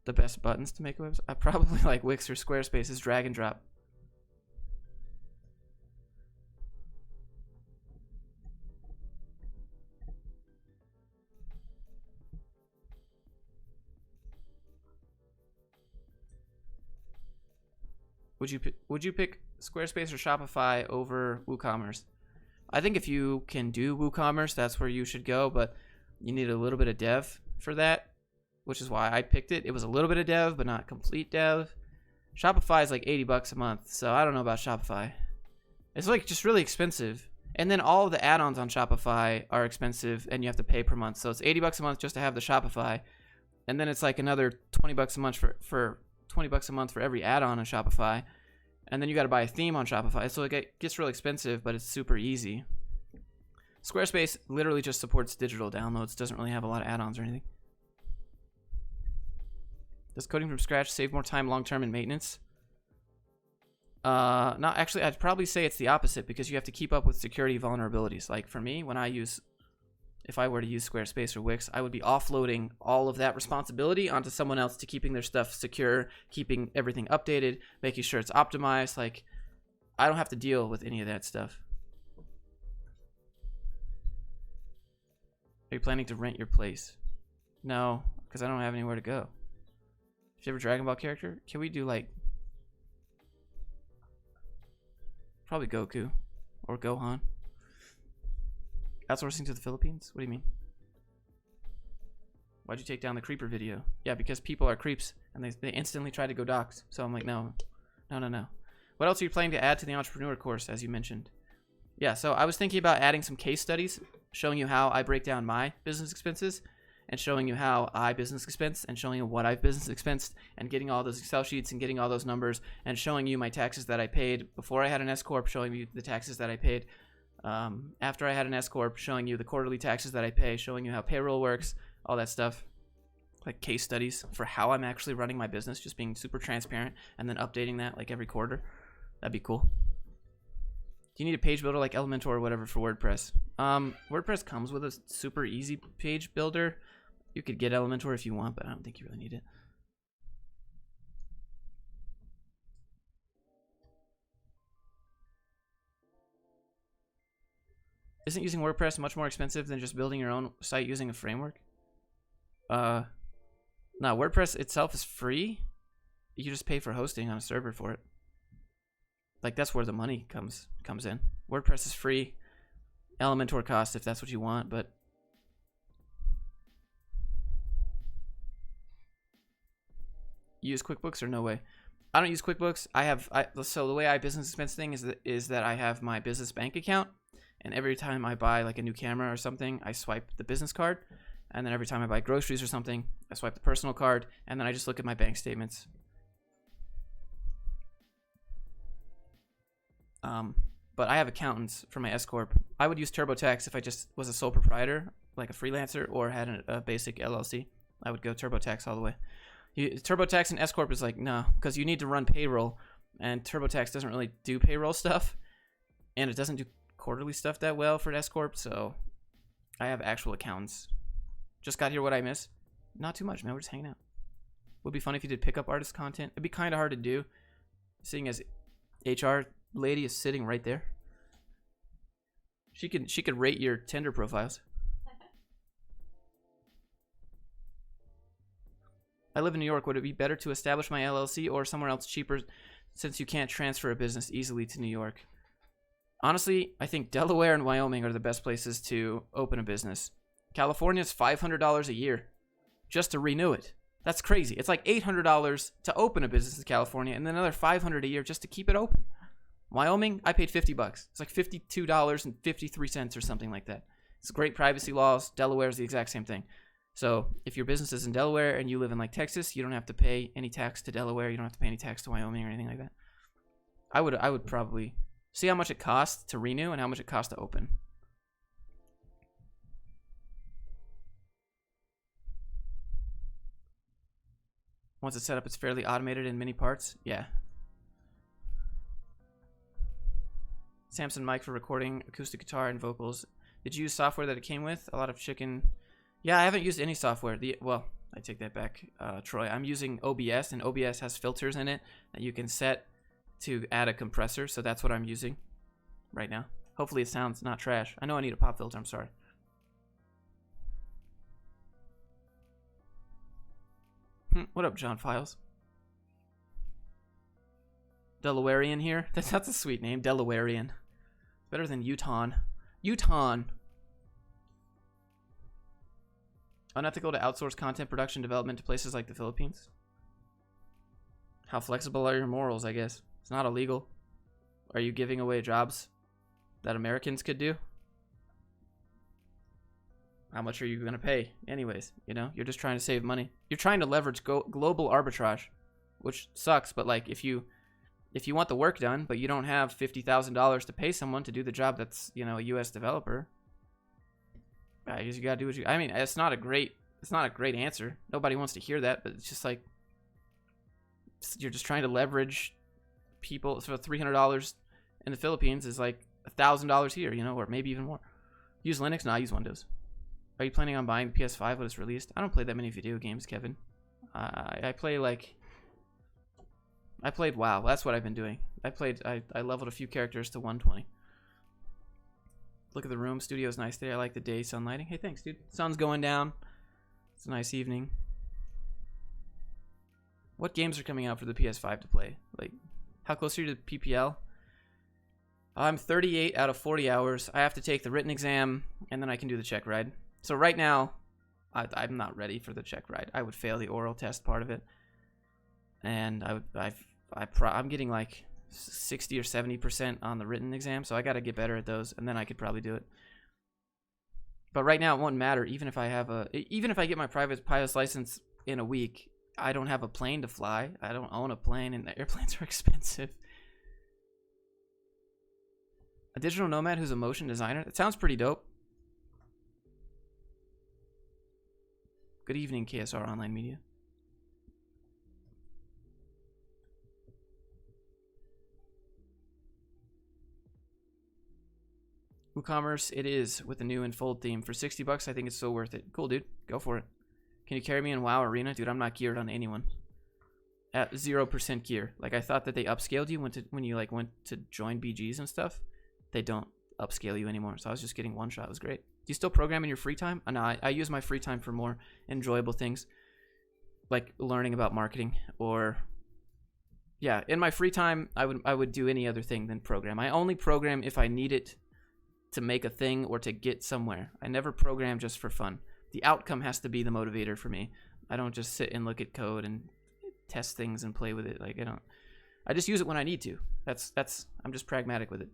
The best buttons to make a website? I probably like Wix or Squarespace's drag and drop. Would you pick Squarespace or Shopify over WooCommerce? I think if you can do WooCommerce, that's where you should go, but you need a little bit of dev for that. which is why I picked it. It was a little bit of dev, but not complete dev. Shopify is like $80 a month, so I don't know about Shopify. It's like just really expensive. And then all of the add-ons on Shopify are expensive, and you have to pay per month. So it's $80 a month just to have the Shopify, and then it's like another $20 a month for $20 a month for every add-on on Shopify, and then you got to buy a theme on Shopify. So it gets really expensive, but it's super easy. Squarespace literally just supports digital downloads. Doesn't really have a lot of add-ons or anything. Does coding from scratch save more time long-term in maintenance? No, actually, I'd probably say it's the opposite, because you have to keep up with security vulnerabilities. Like for me, if I were to use Squarespace or Wix, I would be offloading all of that responsibility onto someone else to keeping their stuff secure, keeping everything updated, making sure it's optimized. Like, I don't have to deal with any of that stuff. Are you planning to rent your place? No, because I don't have anywhere to go. If you have a Dragon Ball character, can we do like probably Goku or Gohan? Outsourcing to the Philippines? What do you mean? Why'd you take down the creeper video? Yeah, because people are creeps and they instantly try to go dox. So I'm like, no. What else are you planning to add to the entrepreneur course, as you mentioned? Yeah, so I was thinking about adding some case studies, showing you how I break down my business expenses, and showing you how I business expense, and showing you what I've business expensed, and getting all those Excel sheets and getting all those numbers, and showing you my taxes that I paid before I had an S Corp, showing you the taxes that I paid after I had an S Corp, showing you the quarterly taxes that I pay, showing you how payroll works, all that stuff. Like case studies for how I'm actually running my business, just being super transparent, and then updating that like every quarter. That'd be cool. Do you need a page builder like Elementor or whatever for WordPress? WordPress comes with a super easy page builder. You could get Elementor if you want, but I don't think you really need it. Isn't using WordPress much more expensive than just building your own site using a framework? No, WordPress itself is free. You just pay for hosting on a server for it. Like, that's where the money comes in. WordPress is free. Elementor costs if that's what you want, but you use QuickBooks or no way? I don't use QuickBooks. So the way I business expense thing is that I have my business bank account, and every time I buy like a new camera or something, I swipe the business card, and then every time I buy groceries or something, I swipe the personal card, and then I just look at my bank statements. But I have accountants for my S Corp. I would use TurboTax if I just was a sole proprietor, like a freelancer, or had a basic LLC. I would go TurboTax all the way. TurboTax and S Corp is like, no, because you need to run payroll, and TurboTax doesn't really do payroll stuff, and it doesn't do quarterly stuff that well for an S Corp, so I have actual accountants. Just got here. What I miss? Not too much, man. We're just hanging out. Would be fun if you did pickup artist content. It'd be kind of hard to do, seeing as HR lady is sitting right there. She could rate your Tinder profiles. I live in New York. Would it be better to establish my LLC or somewhere else cheaper, since you can't transfer a business easily to New York? Honestly, I think Delaware and Wyoming are the best places to open a business. California's $500 a year just to renew it. That's crazy. It's like $800 to open a business in California, and then another $500 a year just to keep it open. Wyoming, I paid $50. It's like $52.53 or something like that. It's great privacy laws. Delaware is the exact same thing. So if your business is in Delaware and you live in like Texas, you don't have to pay any tax to Delaware. You don't have to pay any tax to Wyoming or anything like that. I would probably see how much it costs to renew and how much it costs to open. Once it's set up, it's fairly automated in many parts. Yeah. Samson mic for recording acoustic guitar and vocals. Did you use software that it came with? A lot of chicken. Yeah, I haven't used any software. Well, I take that back, Troy. I'm using OBS, and OBS has filters in it that you can set to add a compressor, so that's what I'm using right now. Hopefully it sounds not trash. I know I need a pop filter. I'm sorry. What up, John Files? Delawarean here? That's a sweet name, Delawarean. Better than Utah. Utah. Unethical to outsource content production development to places like the Philippines. How flexible are your morals, I guess? It's not illegal. Are you giving away jobs that Americans could do? How much are you going to pay? Anyways, you know, you're just trying to save money. You're trying to leverage global arbitrage, which sucks. But like, if you want the work done, but you don't have $50,000 to pay someone to do the job that's, you know, a U.S. developer, I guess you gotta do what you. I mean, it's not a great answer. Nobody wants to hear that, but it's just like you're just trying to leverage people. So $300 in the Philippines is like $1,000 here, you know, or maybe even more. Use Linux? No, I use Windows. Are you planning on buying the PS5 when it's released? I don't play that many video games, Kevin. I played WoW. That's what I've been doing. I leveled a few characters to 120. Look at the room. Studio's nice today. I like the day sun lighting. Hey, thanks, dude. Sun's going down. It's a nice evening. What games are coming out for the PS5 to play? Like, how close are you to PPL? I'm 38 out of 40 hours. I have to take the written exam, and then I can do the check ride. So right now, I'm not ready for the check ride. I would fail the oral test part of it, and I'm getting like 60 or 70% on the written exam, so I got to get better at those, and then I could probably do it. But right now, it won't matter. Even if I get my private pilot's license in a week, I don't have a plane to fly. I don't own a plane, and the airplanes are expensive. A digital nomad who's a motion designer? That sounds pretty dope. Good evening, KSR Online Media. WooCommerce, it is with the new Enfold theme. For $60, I think it's so worth it. Cool, dude. Go for it. Can you carry me in WoW Arena? Dude, I'm not geared on anyone. At 0% gear. Like, I thought that they upscaled you when you like went to join BGs and stuff. They don't upscale you anymore. So I was just getting one shot. It was great. Do you still program in your free time? No, I use my free time for more enjoyable things, like learning about marketing, or yeah, in my free time I would do any other thing than program. I only program if I need it to make a thing or to get somewhere. I never program just for fun. The outcome has to be the motivator for me. I don't just sit and look at code and test things and play with it. Like, I just use it when I need to. I'm just pragmatic with it.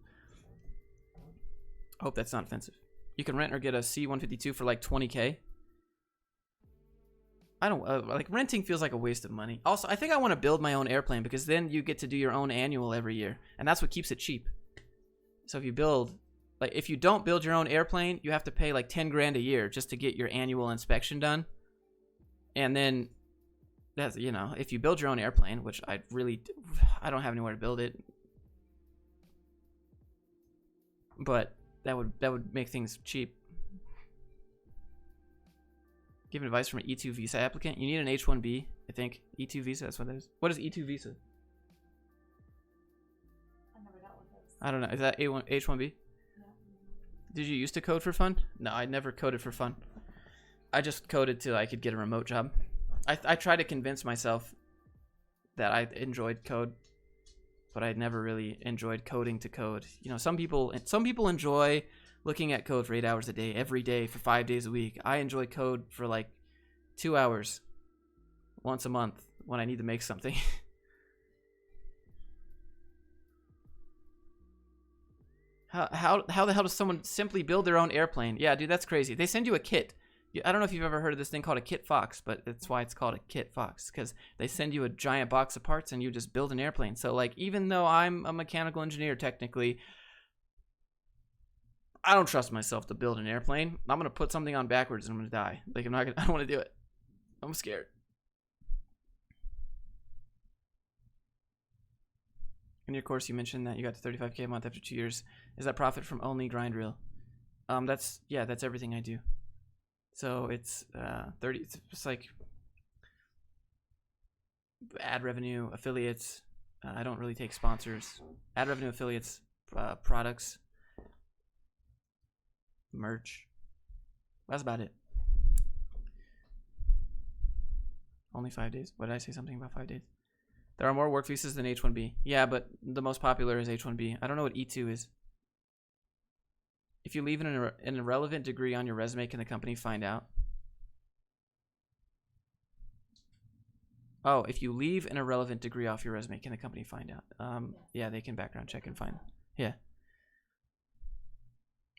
I hope that's not offensive. You can rent or get a C152 for like $20K. I don't like renting. Feels like a waste of money. Also, I think I want to build my own airplane, because then you get to do your own annual every year, and that's what keeps it cheap. So if you don't build your own airplane, you have to pay like 10 grand a year just to get your annual inspection done. And then that's, you know, if you build your own airplane, which I don't have anywhere to build it, but that would make things cheap. Give advice from an E2 visa applicant. You need an H1B, I think. E2 visa, that's what that is. What is E2 visa? I never dealt with this. I don't know. Is that H1B? Yeah. Did you used to code for fun? No, I never coded for fun. I just coded till I could get a remote job. I tried to convince myself that I enjoyed code, but I never really enjoyed coding to code. You know, some people enjoy looking at code for 8 hours a day, every day for 5 days a week. I enjoy code for like 2 hours once a month when I need to make something. How the hell does someone simply build their own airplane? Yeah, dude, that's crazy. They send you a kit. I don't know if you've ever heard of this thing called a kit fox, but that's why it's called a kit fox, because they send you a giant box of parts and you just build an airplane. So like, even though I'm a mechanical engineer technically, I don't trust myself to build an airplane. I'm gonna put something on backwards and I'm gonna die. Like, I don't want to do it. I'm scared. In your course, you mentioned that you got to 35K a month after 2 years. Is that profit from only grind reel? That's everything I do. So it's 30. It's like ad revenue, affiliates. I don't really take sponsors. Ad revenue, affiliates, products, merch. That's about it. Only 5 days. What did I say? Something about 5 days? There are more work visas than H1B. Yeah, but the most popular is H1B. I don't know what E2 is. If you leave an irrelevant degree on your resume, can the company find out? Oh, if you leave an irrelevant degree off your resume, can the company find out? Yeah, they can background check and find. Yeah.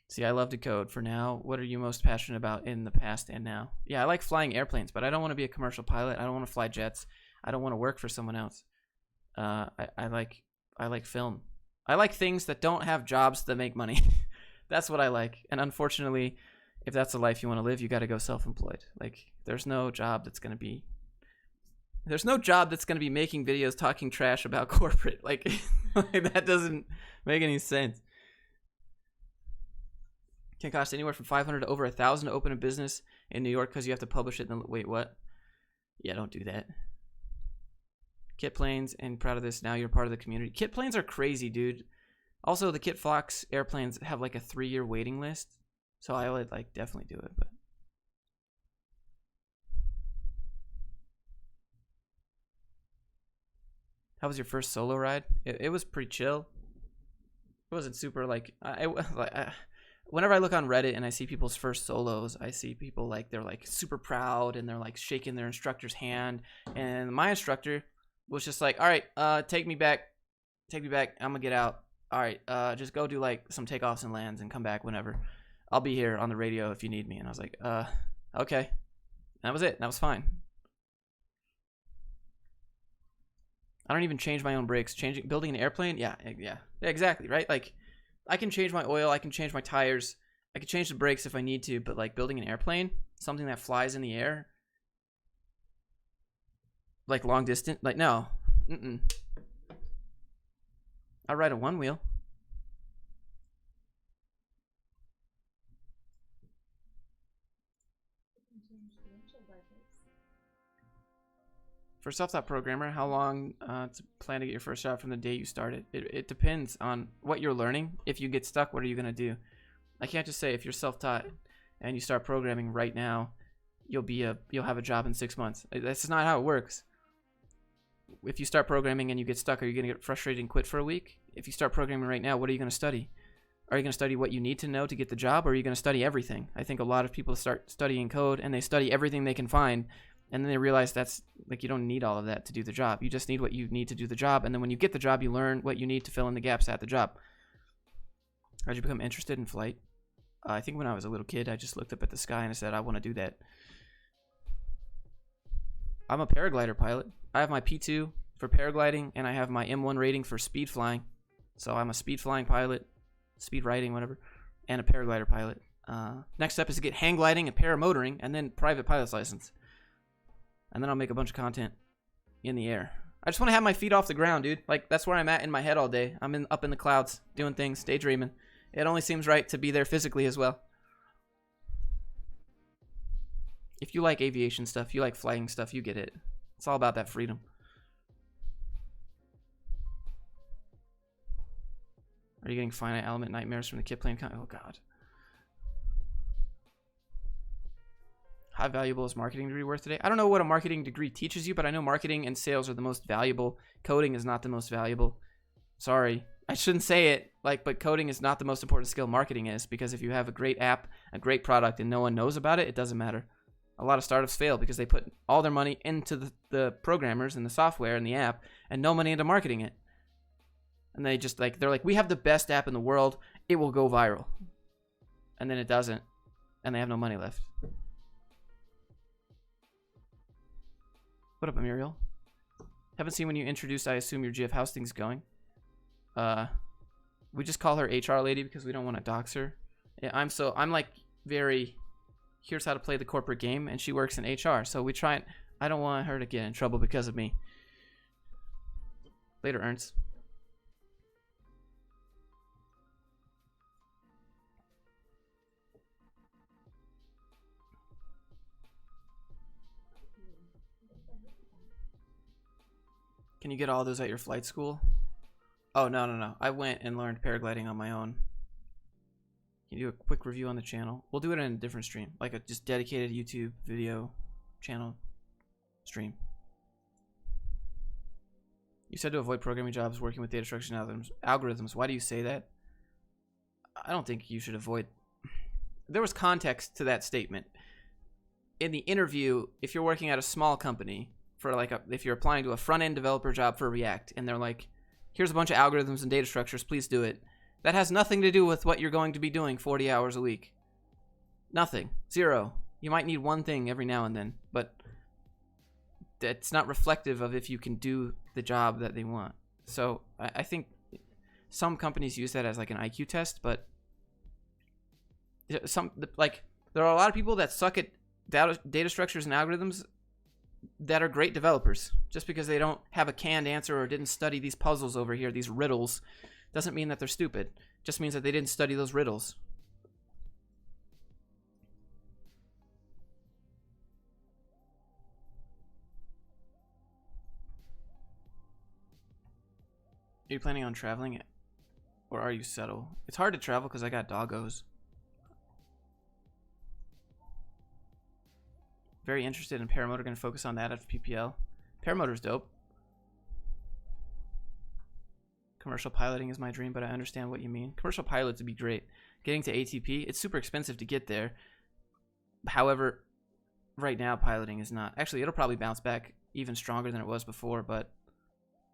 See, I love to code. For now, what are you most passionate about in the past and now? Yeah, I like flying airplanes, but I don't want to be a commercial pilot. I don't want to fly jets. I don't want to work for someone else. I like film. I like things that don't have jobs that make money. That's what I like. And unfortunately, if that's the life you want to live, you got to go self-employed. Like, there's no job that's going to be making videos talking trash about corporate. Like that doesn't make any sense. Can cost anywhere from $500 to over $1,000 to open a business in New York because you have to publish it. Wait, what? Yeah, don't do that. Kit planes, and proud of this. Now you're part of the community. Kit planes are crazy, dude. Also, the Kit Fox airplanes have like a 3-year waiting list, so I would like definitely do it. But how was your first solo ride? It was pretty chill. It wasn't super like whenever I look on Reddit and I see people's first solos, I see people like they're like super proud and they're like shaking their instructor's hand, and my instructor was just like, all right, take me back, I'm gonna get out. All right, just go do like some takeoffs and lands and come back whenever. I'll be here on the radio if you need me. And I was like, okay. And that was it. That was fine. I don't even change my own brakes. Building an airplane, yeah, exactly, right? Like, I can change my oil, I can change my tires, I can change the brakes if I need to, but like building an airplane, something that flies in the air, like long distance, like no, I ride a one wheel. For self-taught programmer, how long to plan to get your first job from the day you started? It depends on what you're learning. If you get stuck, what are you going to do? I can't just say if you're self-taught and you start programming right now, you'll have a job in 6 months. That's not how it works. If you start programming and you get stuck, are you going to get frustrated and quit for a week? If you start programming right now, what are you going to study? Are you going to study what you need to know to get the job, or are you going to study everything? I think a lot of people start studying code and they study everything they can find, and then they realize that's like, you don't need all of that to do the job. You just need what you need to do the job. And then when you get the job, you learn what you need to fill in the gaps at the job. How'd you become interested in flight? I think when I was a little kid, I just looked up at the sky and I said, I want to do that. I'm a paraglider pilot. I have my P2 for paragliding, and I have my M1 rating for speed flying. So I'm a speed flying pilot, speed riding, whatever, and a paraglider pilot. Next step is to get hang gliding and paramotoring, and then private pilot's license. And then I'll make a bunch of content in the air. I just want to have my feet off the ground, dude. Like, that's where I'm at in my head all day. I'm up in the clouds, doing things, daydreaming. It only seems right to be there physically as well. If you like aviation stuff, you like flying stuff, you get it. It's all about that freedom. Are you getting finite element nightmares from the kit plane? Oh, God. How valuable is marketing degree worth today? I don't know what a marketing degree teaches you, but I know marketing and sales are the most valuable. Coding is not the most valuable. Sorry. I shouldn't say it, but coding is not the most important skill. Marketing is, because if you have a great app, a great product, and no one knows about it, it doesn't matter. A lot of startups fail because they put all their money into the programmers and the software and the app, and no money into marketing it. And they just they're like, we have the best app in the world. It will go viral. And then it doesn't. And they have no money left. What up, Muriel? Haven't seen when you introduced, I assume, your GF. How's things going? We just call her HR lady because we don't want to dox her. Yeah, I'm like very, here's how to play the corporate game, and she works in HR. So we try and, I don't want her to get in trouble because of me. Later, Ernst. Can you get all those at your flight school? Oh, no. I went and learned paragliding on my own. Can you do a quick review on the channel? We'll do it in a different stream, like a just dedicated YouTube video channel stream. You said to avoid programming jobs working with data structures and algorithms. Why do you say that? I don't think you should avoid. There was context to that statement. In the interview, if you're working at a small company, for like if you're applying to a front-end developer job for React, and they're like, here's a bunch of algorithms and data structures, please do it. That has nothing to do with what you're going to be doing 40 hours a week. Nothing. Zero. You might need one thing every now and then, but that's not reflective of if you can do the job that they want. So I think some companies use that as like an IQ test, but there are a lot of people that suck at data structures and algorithms that are great developers. Just because they don't have a canned answer or didn't study these puzzles over here, these riddles, doesn't mean that they're stupid. It just means that they didn't study those riddles. Are you planning on traveling, or are you settled? It's hard to travel because I got doggos. Very interested in paramotor. Going to focus on that after PPL. Paramotor's dope. Commercial piloting is my dream, but I understand what you mean. Commercial pilots would be great. Getting to ATP, it's super expensive to get there. However, right now piloting is not. Actually, it'll probably bounce back even stronger than it was before, but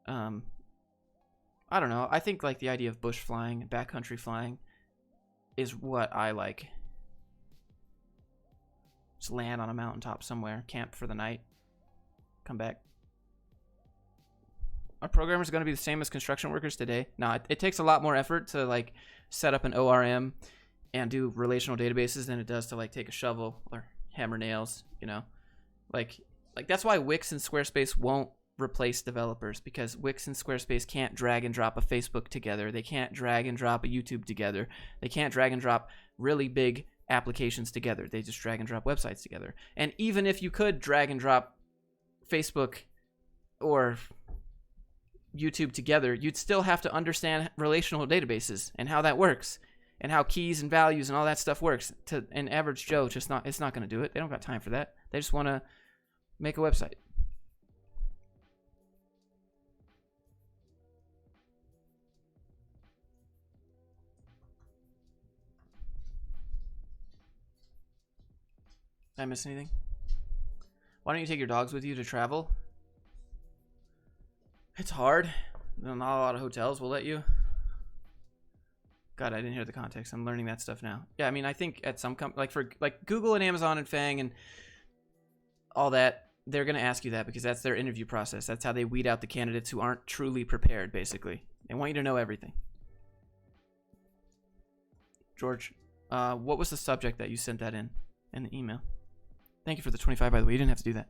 I don't know. I think like the idea of bush flying, backcountry flying is what I like. Just land on a mountaintop somewhere, camp for the night, come back. Are programmers going to be the same as construction workers today? No, it takes a lot more effort to like set up an ORM and do relational databases than it does to like take a shovel or hammer nails, you know? Like that's why Wix and Squarespace won't replace developers, because Wix and Squarespace can't drag and drop a Facebook together. They can't drag and drop a YouTube together. They can't drag and drop really big applications together. They just drag and drop websites together. And even if you could drag and drop Facebook or YouTube together, you'd still have to understand relational databases and how that works and how keys and values and all that stuff works. To an average Joe, it's not going to do it. They don't got time for that. They just want to make a website. Did I miss anything? Why don't you take your dogs with you to travel? It's hard. Not a lot of hotels will let you. God, I didn't hear the context. I'm learning that stuff now. Yeah, I mean, I think at some like Google and Amazon and Fang and all that, they're going to ask you that because that's their interview process. That's how they weed out the candidates who aren't truly prepared, basically. They want you to know everything. George, what was the subject that you sent that in the email? Thank you for the 25, by the way. You didn't have to do that.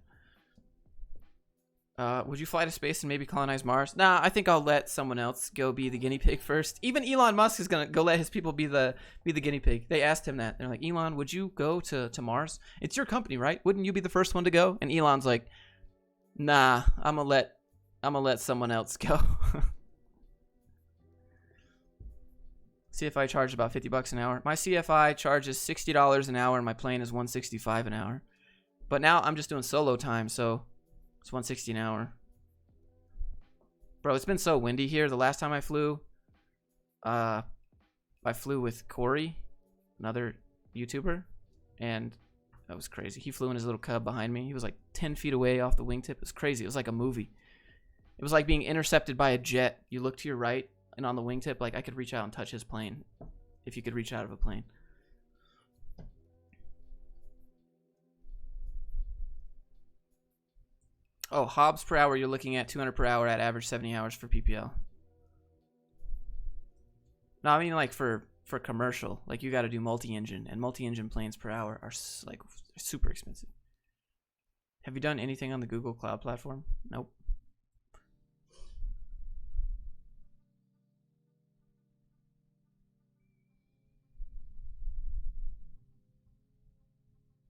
Would you fly to space and maybe colonize Mars? Nah, I think I'll let someone else go be the guinea pig first. Even Elon Musk is gonna go let his people be the guinea pig. They asked him that. They're like, Elon, would you go to Mars? It's your company, right? Wouldn't you be the first one to go? And Elon's like, nah, I'm gonna let someone else go. CFI charged about $50 an hour. My CFI charges $60 an hour, and my plane is $165 an hour. But now I'm just doing solo time, so it's $160 an hour. Bro, it's been so windy here. The last time I flew with Corey, another YouTuber, and that was crazy. He flew in his little Cub behind me. He was like 10 feet away off the wingtip. It was crazy. It was like a movie. It was like being intercepted by a jet. You look to your right, and on the wingtip, like I could reach out and touch his plane if you could reach out of a plane. Oh, Hobbs per hour, you're looking at 200 per hour at average 70 hours for PPL. No, I mean like for commercial, like you got to do multi-engine, and multi-engine planes per hour are like super expensive. Have you done anything on the Google Cloud platform? Nope.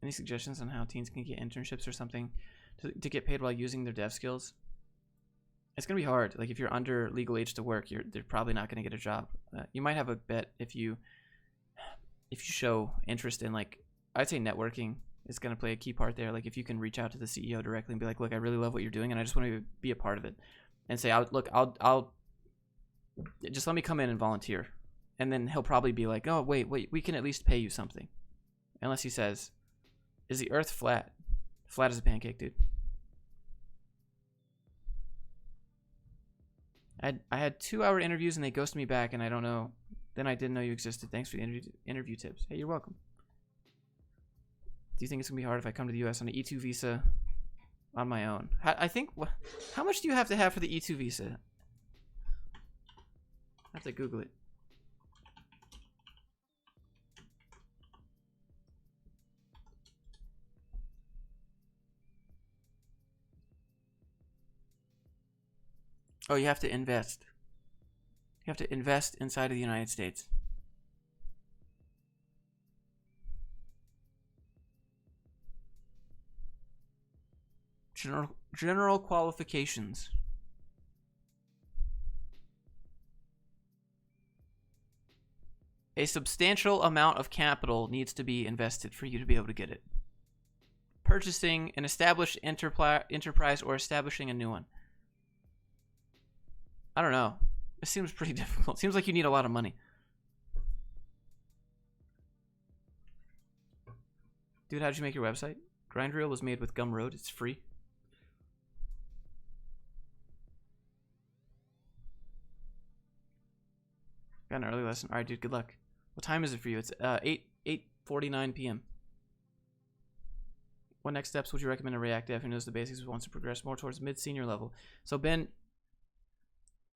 Any suggestions on how teens can get internships or something to get paid while using their dev skills? It's gonna be hard. Like if you're under legal age to work, they're probably not gonna get a job. You might have a bet if you show interest in, like, I'd say networking is gonna play a key part there. Like if you can reach out to the CEO directly and be like, look, I really love what you're doing, and I just want to be a part of it, and say, I'll just let me come in and volunteer, and then he'll probably be like, oh wait, we can at least pay you something, unless he says, is the Earth flat? Flat as a pancake, dude. I had 2-hour interviews and they ghosted me back, and I don't know. Then I didn't know you existed. Thanks for the interview tips. Hey, you're welcome. Do you think it's gonna be hard if I come to the U.S. on an E2 visa on my own? I think. How much do you have to have for the E2 visa? I have to Google it. Oh, you have to invest. You have to invest inside of the United States. General qualifications. A substantial amount of capital needs to be invested for you to be able to get it. Purchasing an established enterprise or establishing a new one. I don't know. It seems pretty difficult. It seems like you need a lot of money. Dude, how'd you make your website? Grindreel was made with Gumroad. It's free. Got an early lesson. All right, dude, good luck. What time is it for you? It's 8:49 p.m. What next steps would you recommend a React dev who knows the basics but wants to progress more towards mid-senior level? So, Ben,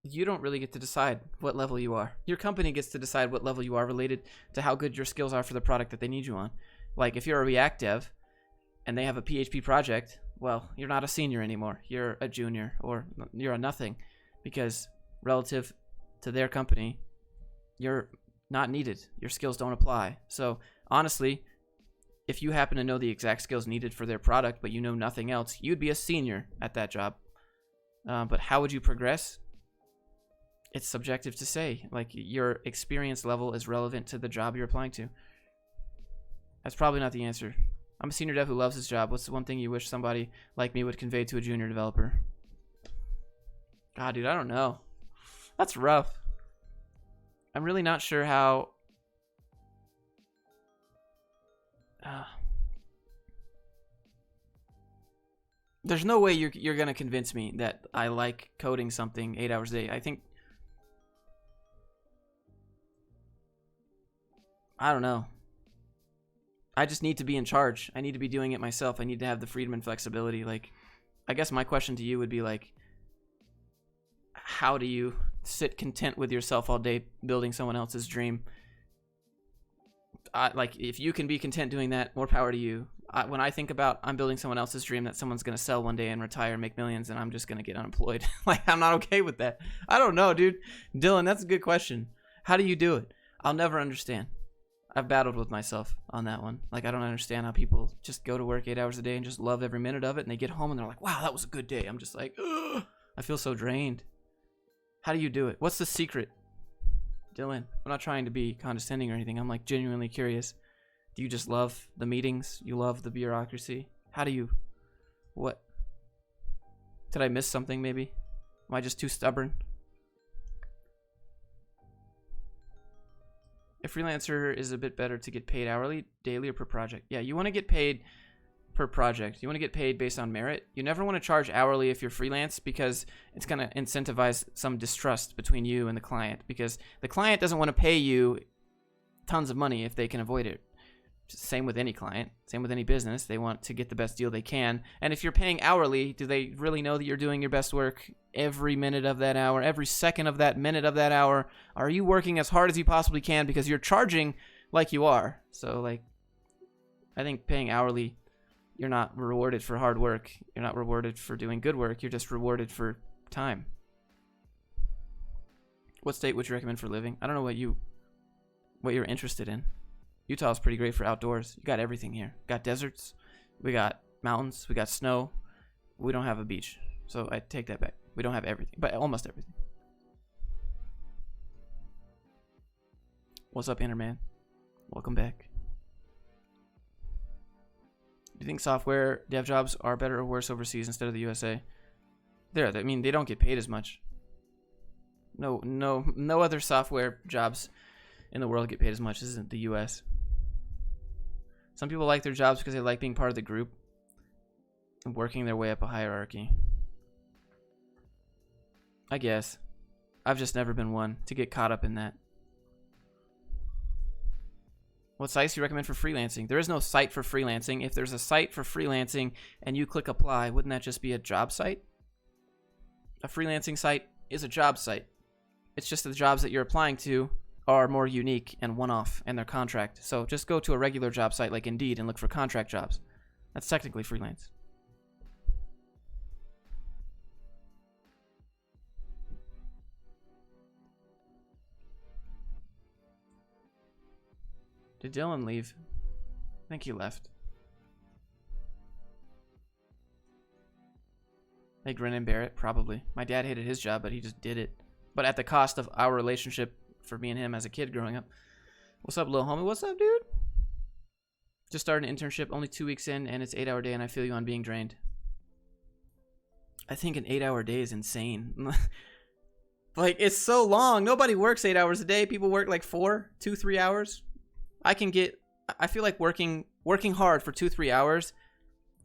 you don't really get to decide what level you are. Your company gets to decide what level you are related to how good your skills are for the product that they need you on. Like, if you're a React dev and they have a PHP project, well, you're not a senior anymore. You're a junior, or you're a nothing, because relative to their company, you're not needed. Your skills don't apply. So, honestly, if you happen to know the exact skills needed for their product, but you know nothing else, you'd be a senior at that job. But how would you progress? It's subjective to say. Like, your experience level is relevant to the job you're applying to. That's probably not the answer. I'm a senior dev who loves his job. What's the one thing you wish somebody like me would convey to a junior developer? God, dude, I don't know. That's rough. I'm really not sure how... There's no way you're going to convince me that I like coding something 8 hours a day. I think... I don't know. I just need to be in charge. I need to be doing it myself. I need to have the freedom and flexibility. Like, I guess my question to you would be like, how do you sit content with yourself all day building someone else's dream? Like, if you can be content doing that, more power to you. When I think about I'm building someone else's dream that someone's going to sell one day and retire and make millions, and I'm just going to get unemployed. Like, I'm not okay with that. I don't know, dude. Dylan, that's a good question. How do you do it? I'll never understand. I've battled with myself on that one. Like, I don't understand how people just go to work 8 hours a day and just love every minute of it, and they get home and they're like, wow, that was a good day. I'm just like, ugh, I feel so drained. How do you do it? What's the secret? Dylan, I'm not trying to be condescending or anything. I'm like genuinely curious. Do you just love the meetings? You love the bureaucracy? How do you... What? Did I miss something maybe? Am I just too stubborn? A freelancer is a bit better to get paid hourly, daily, or per project. Yeah, you want to get paid per project. You want to get paid based on merit. You never want to charge hourly if you're freelance, because it's going to incentivize some distrust between you and the client, because the client doesn't want to pay you tons of money if they can avoid it. Same with any client, same with any business. They want to get the best deal they can. And if you're paying hourly, do they really know that you're doing your best work every minute of that hour, every second of that minute of that hour? Are you working as hard as you possibly can because you're charging like you are? So, like, I think paying hourly, you're not rewarded for hard work. You're not rewarded for doing good work. You're just rewarded for time. What state would you recommend for living? I don't know what you're interested in. Utah is pretty great for outdoors. You got everything here. Got deserts. We got mountains. We got snow. We don't have a beach. So I take that back. We don't have everything, but almost everything. What's up, Interman? Welcome back. Do you think software dev jobs are better or worse overseas instead of the USA? I mean, they don't get paid as much. No other software jobs in the world get paid as much as in the US. Some people like their jobs because they like being part of the group and working their way up a hierarchy. I guess. I've just never been one to get caught up in that. What sites do you recommend for freelancing? There is no site for freelancing. If there's a site for freelancing and you click apply, wouldn't that just be a job site? A freelancing site is a job site. It's just the jobs that you're applying to are more unique and one-off and they're contract. So just go to a regular job site like Indeed and look for contract jobs. That's technically freelance. Did Dylan leave? I think he left. They grin and bear it? Probably. My dad hated his job, but he just did it. But at the cost of our relationship for me and him as a kid growing up. What's up, little homie? What's up, dude? Just started an internship, only 2 weeks in, and it's 8-hour day, and I feel you on being drained. I think an 8-hour day is insane. Like, it's so long. Nobody works 8 hours a day. People work like 4, 2, 3 hours. I feel like working hard for 2-3 hours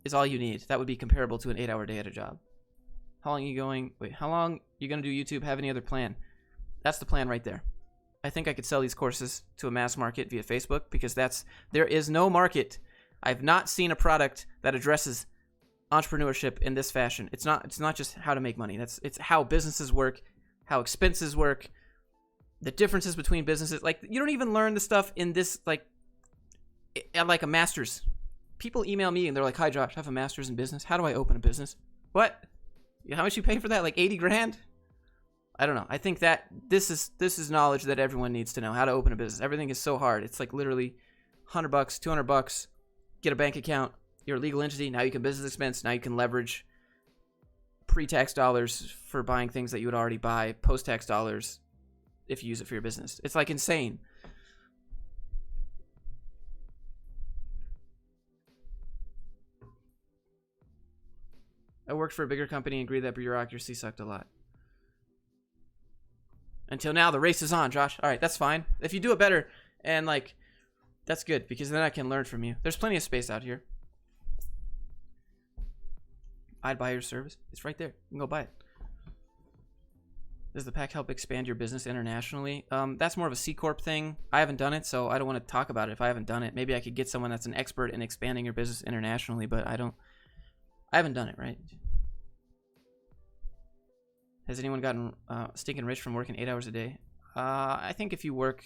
is all you need. That would be comparable to an 8-hour day at a job. How long you gonna do YouTube? Have any other plan? That's the plan right there. I think I could sell these courses to a mass market via Facebook because there is no market. I've not seen a product that addresses entrepreneurship in this fashion. It's not just how to make money. It's how businesses work, how expenses work, the differences between businesses. Like, you don't even learn the stuff in this, like, at like a master's. People email me and they're like, "Hi Josh, I have a master's in business. How do I open a business?" What? How much you pay for that? Like 80 grand? I don't know. I think that this is knowledge that everyone needs to know, how to open a business. Everything is so hard. It's like literally $100, $200, get a bank account, you're a legal entity, now you can business expense, now you can leverage pre-tax dollars for buying things that you would already buy, post-tax dollars if you use it for your business. It's like insane. I worked for a bigger company and agreed that bureaucracy sucked a lot. Until now, the race is on, Josh. All right, that's fine. If you do it better, and like, that's good, because then I can learn from you. There's plenty of space out here. I'd buy your service. It's right there. You can go buy it. Does the pack help expand your business internationally? That's more of a C Corp thing. I haven't done it, so I don't want to talk about it if I haven't done it. Maybe I could get someone that's an expert in expanding your business internationally, but I haven't done it, right? Has anyone gotten stinking rich from working 8 hours a day? I think if you work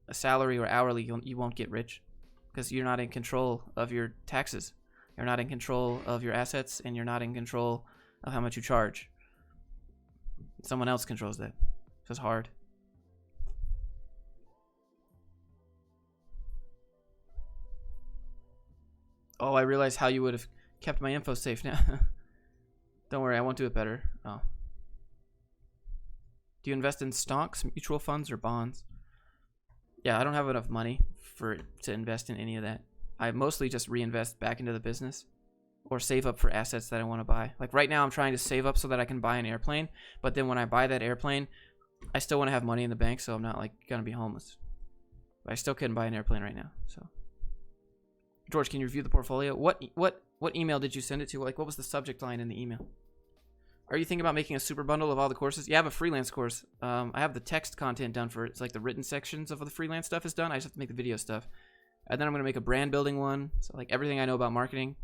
a salary or hourly, you won't get rich because you're not in control of your taxes. You're not in control of your assets, and you're not in control of how much you charge. Someone else controls that. So it's hard. Oh, I realize how you would have kept my info safe now. Don't worry, I won't do it better. Oh. Do you invest in stocks, mutual funds, or bonds? Yeah, I don't have enough money to invest in any of that. I mostly just reinvest back into the business or save up for assets that I want to buy. Like right now, I'm trying to save up so that I can buy an airplane. But then when I buy that airplane, I still want to have money in the bank, so I'm not like gonna be homeless. But I still couldn't buy an airplane right now. So, George, can you review the portfolio? What email did you send it to? Like, what was the subject line in the email? Are you thinking about making a super bundle of all the courses? Yeah, I have a freelance course. I have the text content done for it. It's like the written sections of the freelance stuff is done. I just have to make the video stuff. And then I'm going to make a brand building one. So like everything I know about marketing,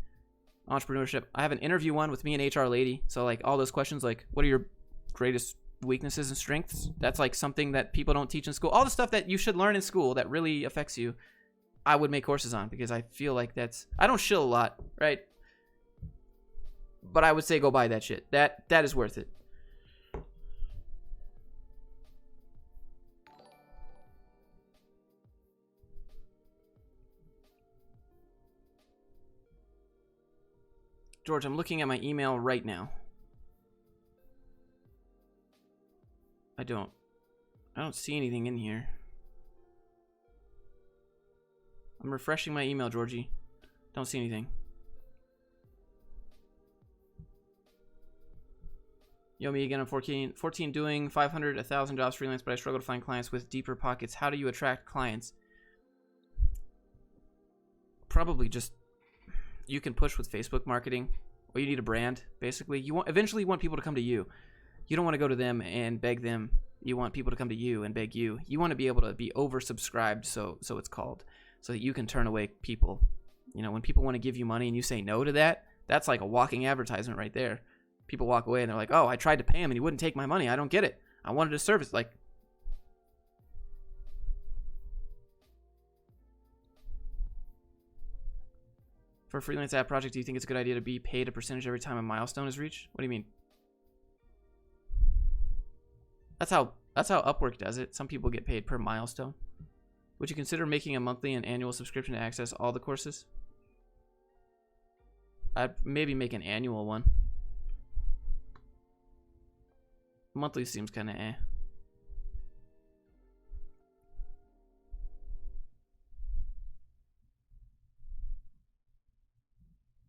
entrepreneurship. I have an interview one with me and HR lady. So like all those questions like, what are your greatest weaknesses and strengths? That's like something that people don't teach in school. All the stuff that you should learn in school that really affects you, I would make courses on because I feel like I don't shill a lot, right? But I would say go buy that shit. That is worth it. George, I'm looking at my email right now. I don't see anything in here. I'm refreshing my email, Georgie. Don't see anything. Yo, me again. I'm 14 doing 500, 1,000 jobs freelance, but I struggle to find clients with deeper pockets. How do you attract clients? Probably just, you can push with Facebook marketing, or you need a brand, basically. Eventually you want people to come to you. You don't want to go to them and beg them. You want people to come to you and beg you. You want to be able to be oversubscribed, so it's called, so that you can turn away people. You know, when people want to give you money and you say no to that, that's like a walking advertisement right there. People walk away and they're like, oh, I tried to pay him and he wouldn't take my money. I don't get it. I wanted a service. Like, for a freelance app project, do you think it's a good idea to be paid a percentage every time a milestone is reached? What do you mean? That's how Upwork does it. Some people get paid per milestone. Would you consider making a monthly and annual subscription to access all the courses? I'd maybe make an annual one. Monthly seems kind of eh.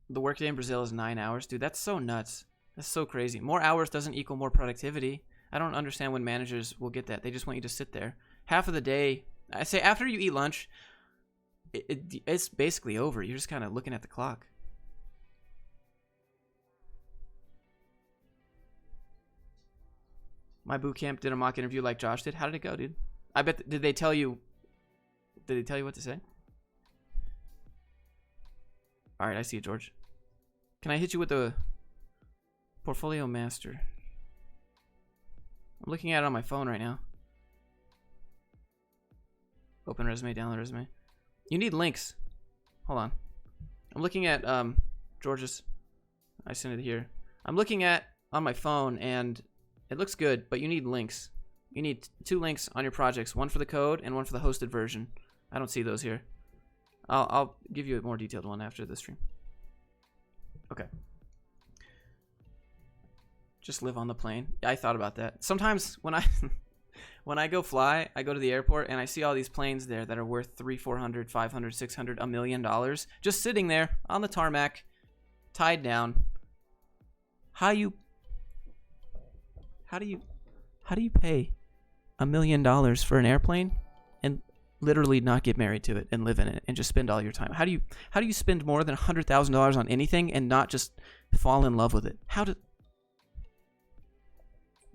The workday in Brazil is 9 hours. Dude, that's so nuts. That's so crazy. More hours doesn't equal more productivity. I don't understand when managers will get that. They just want you to sit there. Half of the day, I say after you eat lunch, it's basically over. You're just kind of looking at the clock. My boot camp did a mock interview like Josh did. How did it go, dude? I bet. Did they tell you what to say? All right, I see you, George. Can I hit you with the portfolio master? I'm looking at it on my phone right now. Open resume, download resume. You need links. Hold on. I'm looking at George's. I sent it here. I'm looking at on my phone and it looks good, but you need links. You need 2 links on your projects, one for the code and one for the hosted version. I don't see those here. I'll give you a more detailed one after the stream. Okay. Just live on the plane. I thought about that. Sometimes when I go fly, I go to the airport and I see all these planes there that are worth $300, $400, $500, $600, $1 million, just sitting there on the tarmac, tied down. How do you pay $1 million for an airplane and literally not get married to it and live in it and just spend all your time? How do you spend more than $100,000 on anything and not just fall in love with it?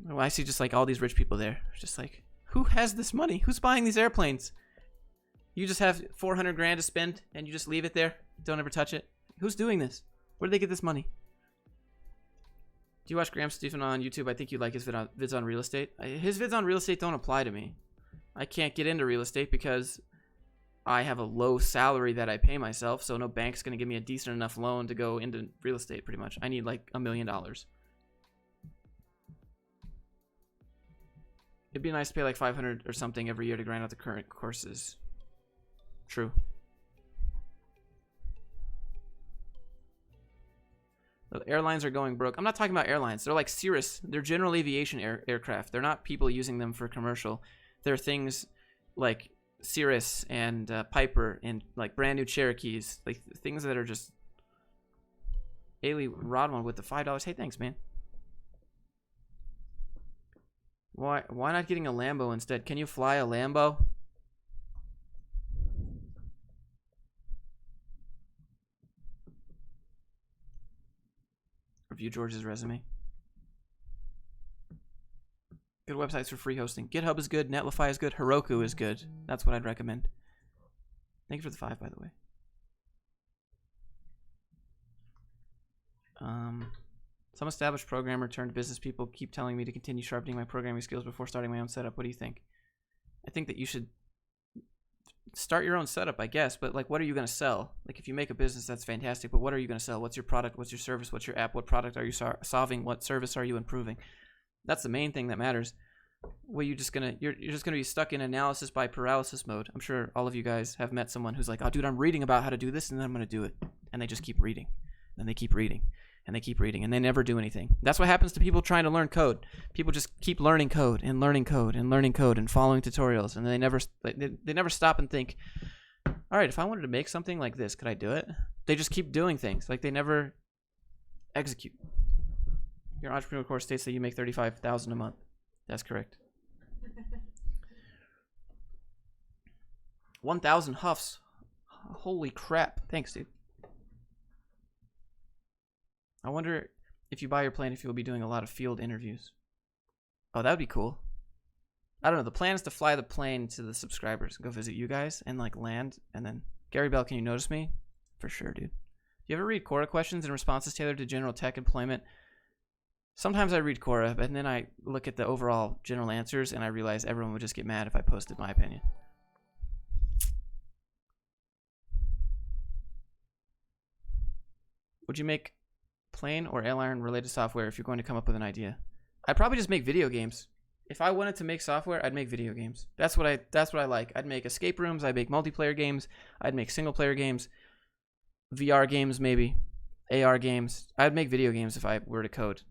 Well, I see just like all these rich people there. Just like, who has this money? Who's buying these airplanes? You just have 400 grand to spend and you just leave it there. Don't ever touch it. Who's doing this? Where do they get this money? Do you watch Graham Stephan on YouTube? I think you like his vids on real estate. His vids on real estate don't apply to me. I can't get into real estate because I have a low salary that I pay myself, so no bank's going to give me a decent enough loan to go into real estate pretty much. I need like $1 million. It'd be nice to pay like $500 or something every year to grind out the current courses. True. The airlines are going broke. I'm not talking about airlines. They're like Cirrus. They're general aviation aircraft. They're not people using them for commercial. They're things like Cirrus and Piper and like brand new Cherokees. Like things that are just... Ailey Rodman with the $5. Hey, thanks, man. Why not getting a Lambo instead? Can you fly a Lambo? Review George's resume. Good websites for free hosting. GitHub is good. Netlify is good. Heroku is good. That's what I'd recommend. Thank you for the 5, by the way. Some established programmer turned business people keep telling me to continue sharpening my programming skills before starting my own setup. What do you think? I think that you should start your own setup, I guess, but like, what are you going to sell? Like, if you make a business, that's fantastic, but what are you going to sell? What's your product? What's your service? What's your app? What product are you solving? What service are you improving? That's the main thing that matters. Well, you're just gonna be stuck in analysis by paralysis mode. I'm sure all of you guys have met someone who's like, oh, dude, I'm reading about how to do this, and then I'm going to do it. And they just keep reading. And they keep reading. And they keep reading. And they never do anything. That's what happens to people trying to learn code. People just keep learning code and learning code and learning code and following tutorials. And they never stop and think, all right, if I wanted to make something like this, could I do it? They just keep doing things. Like, they never execute. Your entrepreneur course states that you make $35,000 a month. That's correct. 1,000 huffs. Holy crap. Thanks, dude. I wonder if you buy your plane, if you'll be doing a lot of field interviews. Oh, that would be cool. I don't know. The plan is to fly the plane to the subscribers and go visit you guys and like land. And then, Gary Bell, can you notice me? For sure, dude. Do you ever read Quora questions and responses tailored to general tech employment? Sometimes I read Quora, but then I look at the overall general answers and I realize everyone would just get mad if I posted my opinion. Would you make plane or airline related software if you're going to come up with an idea? I'd probably just make video games. If I wanted to make software, I'd make video games. That's what I like. I'd make escape rooms, I'd make multiplayer games, I'd make single player games, VR games maybe, AR games. I'd make video games if I were to code.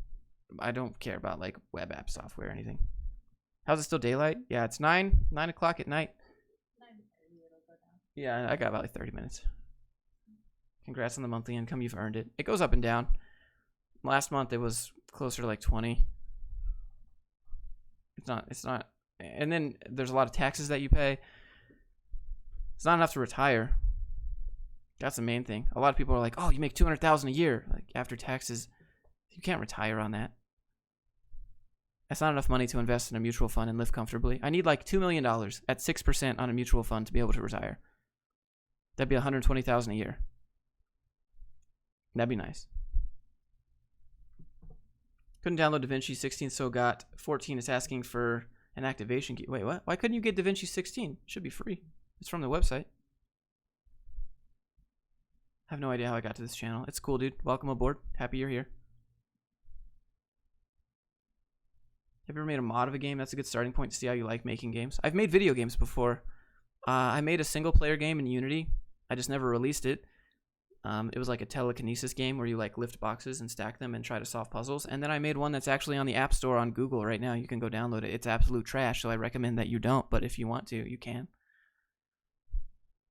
I don't care about like web app software or anything. How's it still daylight? Yeah, it's 9 o'clock at night. 9:30 it'll go down. Yeah, I got about like 30 minutes. Congrats on the monthly income. You've earned it. It goes up and down. Last month it was closer to like 20. It's not. And then there's a lot of taxes that you pay. It's not enough to retire. That's the main thing. A lot of people are like, "Oh, you make $200,000 a year like after taxes. You can't retire on that." That's not enough money to invest in a mutual fund and live comfortably. I need like $2 million at 6% on a mutual fund to be able to retire. That'd be $120,000 a year. That'd be nice. Couldn't download Davinci 16, so got 14. It's asking for an activation key. Wait, what? Why couldn't you get Davinci 16? It should be free. It's from the website. I have no idea how I got to this channel. It's cool, dude. Welcome aboard. Happy you're here. Have you ever made a mod of a game? That's a good starting point to see how you like making games. I've made video games before. I made a single player game in Unity. I just never released it. It was like a telekinesis game where you like lift boxes and stack them and try to solve puzzles. And then I made one that's actually on the App Store on Google right now. You can go download it. It's absolute trash, so I recommend that you don't. But if you want to, you can.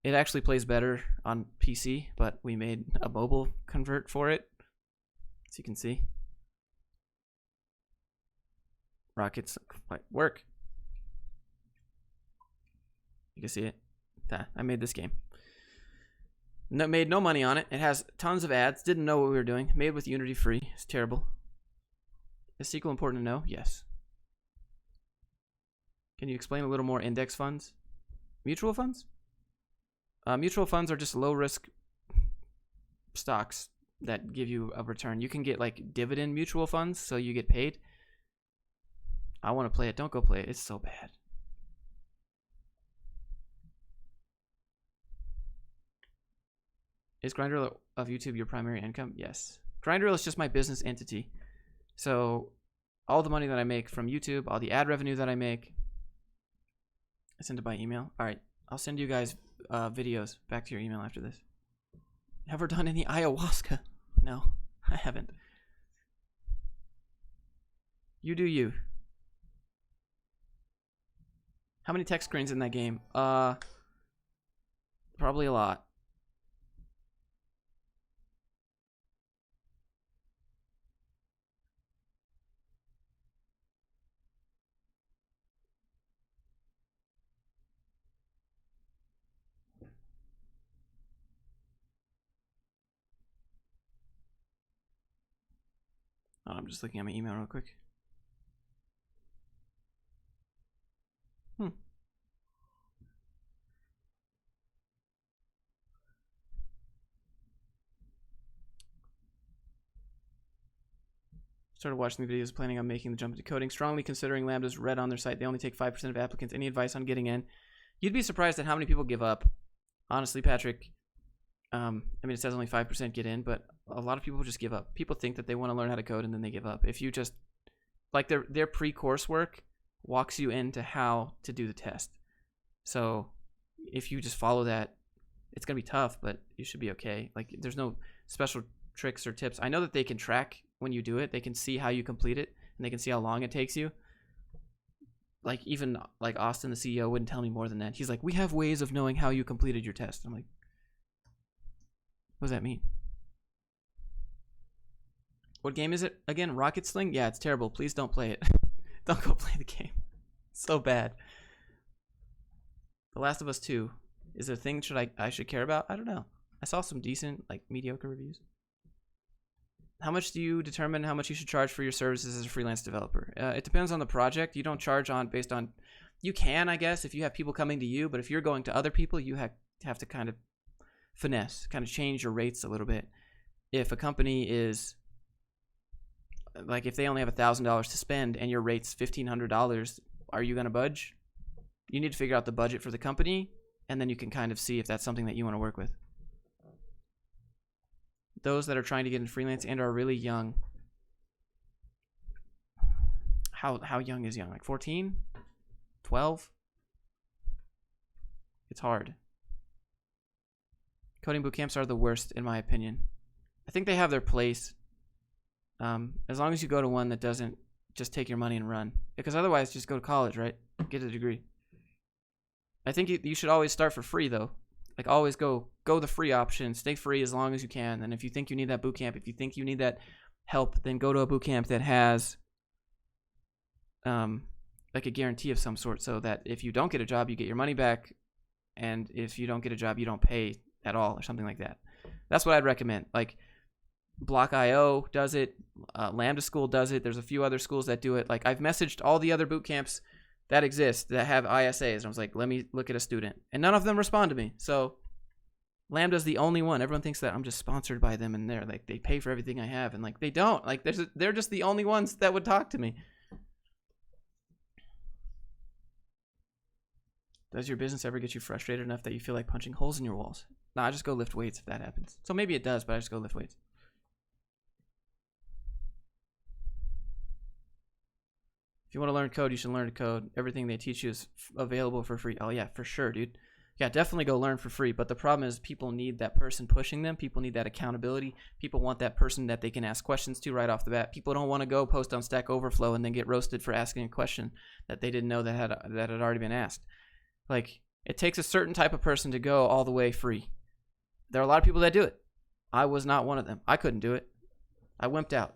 It actually plays better on PC, but we made a mobile convert for it, as you can see. Rockets work. You can see it. I made this game. Made no money on it. It has tons of ads. Didn't know what we were doing. Made with Unity free. It's terrible. Is SQL important to know? Yes. Can you explain a little more index funds? Mutual funds? Mutual funds are just low risk stocks that give you a return. You can get like dividend mutual funds, so you get paid. I want to play it. Don't go play it. It's so bad. Is Grindreel of YouTube your primary income? Yes. Grindreel is just my business entity. So all the money that I make from YouTube, all the ad revenue that I make, I send it by email. All right. I'll send you guys videos back to your email after this. Ever done any ayahuasca? No, I haven't. You do you. How many tech screens in that game? Probably a lot. Oh, I'm just looking at my email real quick. Started watching the videos, planning on making the jump into coding. Strongly considering Lambda's read on their site. They only take 5% of applicants. Any advice on getting in? You'd be surprised at how many people give up. Honestly, Patrick, I mean, it says only 5% get in, but a lot of people just give up. People think that they want to learn how to code and then they give up. If you just, like their pre-coursework walks you into how to do the test. So if you just follow that, it's going to be tough, but you should be okay. Like there's no special tricks or tips. I know that they can track when you do it. They can see how you complete it and they can see how long it takes you. Like even like Austin, the CEO, wouldn't tell me more than that. He's like, we have ways of knowing how you completed your test. I'm like, what does that mean? What game is it again? Rocket Sling? Yeah, it's terrible. Please don't play it. Don't go play the game. It's so bad. The Last of Us 2. Is there a thing I should care about? I don't know. I saw some decent, like mediocre reviews. How much do you determine how much you should charge for your services as a freelance developer? It depends on the project. You don't charge based on You can, I guess, if you have people coming to you, but if you're going to other people, you have to kind of finesse, kind of change your rates a little bit. If a company is like, if they only have $1,000 to spend and your rate's $1,500, are you going to budge? You need to figure out the budget for the company, and then you can kind of see if that's something that you want to work with. Those that are trying to get into freelance and are really young. How young is young? Like 14? 12? It's hard. Coding bootcamps are the worst, in my opinion. I think they have their place. As long as you go to one that doesn't just take your money and run. Because otherwise, just go to college, right? Get a degree. I think you should always start for free, though. Like, always go the free option. Stay free as long as you can. And if you think you need that bootcamp, if you think you need that help, then go to a bootcamp that has like a guarantee of some sort, so that if you don't get a job, you get your money back. And if you don't get a job, you don't pay at all or something like that. That's what I'd recommend. Like, Block.io does it. Lambda School does it. There's a few other schools that do it. Like, I've messaged all the other boot camps that exist that have ISAs, and I was like, let me look at a student, and none of them respond to me. So Lambda's the only one. Everyone thinks that I'm just sponsored by them, and they're like, they pay for everything I have, and like, they don't. Like, they're just the only ones that would talk to me. Does your business ever get you frustrated enough that you feel like punching holes in your walls? No, I just go lift weights if that happens. So maybe it does, but I just go lift weights. If you want to learn code, you should learn to code. Everything they teach you is available for free. Oh yeah, for sure, dude. Yeah, definitely go learn for free. But the problem is people need that person pushing them. People need that accountability. People want that person that they can ask questions to right off the bat. People don't want to go post on Stack Overflow and then get roasted for asking a question that they didn't know that had already been asked. Like, it takes a certain type of person to go all the way free. There are a lot of people that do it. I was not one of them. I couldn't do it. I wimped out.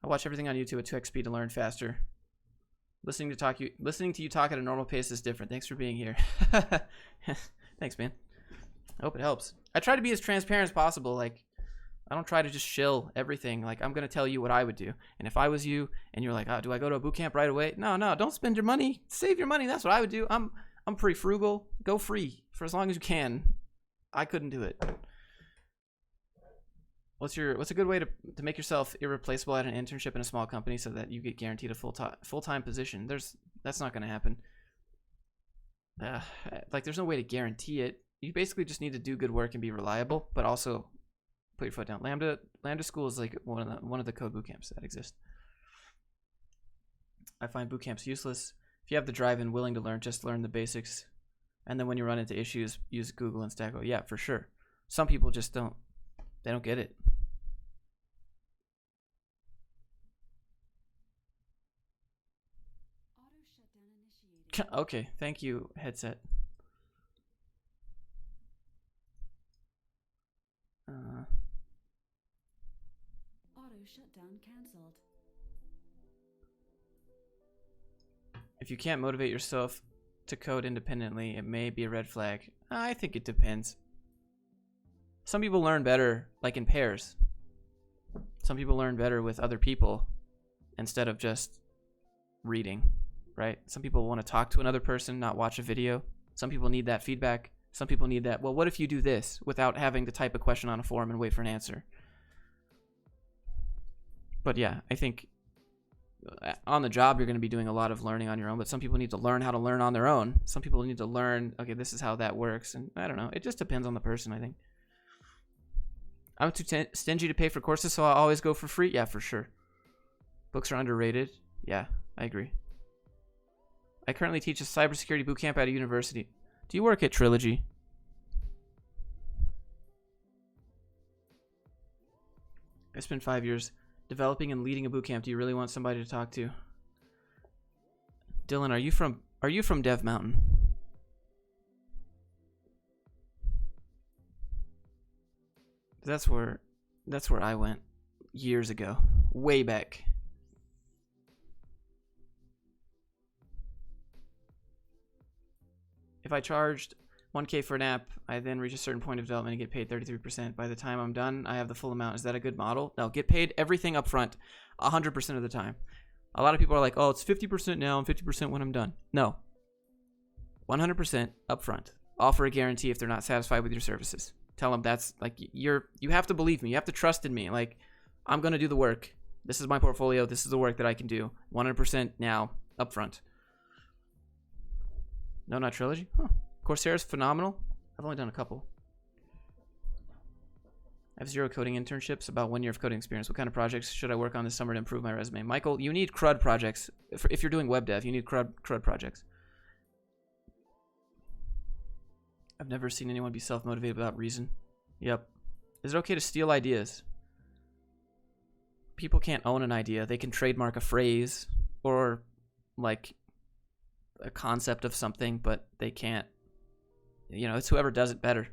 I watch everything on YouTube at 2x speed to learn faster. Listening to you talk at a normal pace is different. Thanks for being here. Thanks, man. I hope it helps. I try to be as transparent as possible. Like, I don't try to just shill everything. Like, I'm going to tell you what I would do. And if I was you and you're like, oh, do I go to a boot camp right away? No, don't spend your money. Save your money. That's what I would do. I'm pretty frugal. Go free for as long as you can. I couldn't do it. What's a good way to make yourself irreplaceable at an internship in a small company so that you get guaranteed a full-time position? That's not going to happen. Like, there's no way to guarantee it. You basically just need to do good work and be reliable, but also put your foot down. Lambda School is like one of the code boot camps that exist. I find boot camps useless. If you have the drive and willing to learn, just learn the basics, and then when you run into issues, use Google and Stack. Yeah, for sure. Some people just don't. They don't get it. Auto shutdown initiated. Okay, thank you, headset. Auto shutdown canceled. If you can't motivate yourself to code independently, it may be a red flag. I think it depends. Some people learn better like in pairs. Some people learn better with other people instead of just reading, right? Some people want to talk to another person, not watch a video. Some people need that feedback. Some people need that, well, what if you do this, without having to type a question on a forum and wait for an answer. But yeah, I think on the job, you're going to be doing a lot of learning on your own, but some people need to learn how to learn on their own. Some people need to learn, okay, this is how that works. And I don't know. It just depends on the person, I think. I'm too stingy to pay for courses, so I'll always go for free. Yeah, for sure. Books are underrated. Yeah, I agree. I currently teach a cybersecurity bootcamp at a university. Do you work at Trilogy? I spent 5 years developing and leading a bootcamp. Do you really want somebody to talk to? Dylan, are you from Dev Mountain? That's where I went years ago, way back. If I charged 1K for an app. I then reach a certain point of development and get paid 33%. By the time I'm done, I have the full amount. Is that a good model? No, get paid everything up front 100% of the time. A lot of people are like, oh, it's 50% now and 50% when I'm done. No. 100% up front. Offer a guarantee if they're not satisfied with your services. Tell them that's like, you have to believe me. You have to trust in me. Like, I'm going to do the work. This is my portfolio. This is the work that I can do. 100% now, up front. No, not trilogy? Huh. Coursera's phenomenal. I've only done a couple. I have 0 coding internships, about 1 year of coding experience. What kind of projects should I work on this summer to improve my resume? Michael, you need CRUD projects. If you're doing web dev, you need CRUD projects. I've never seen anyone be self-motivated without reason. Yep. Is it okay to steal ideas? People can't own an idea. They can trademark a phrase or like a concept of something, but they can't. You know, it's whoever does it better.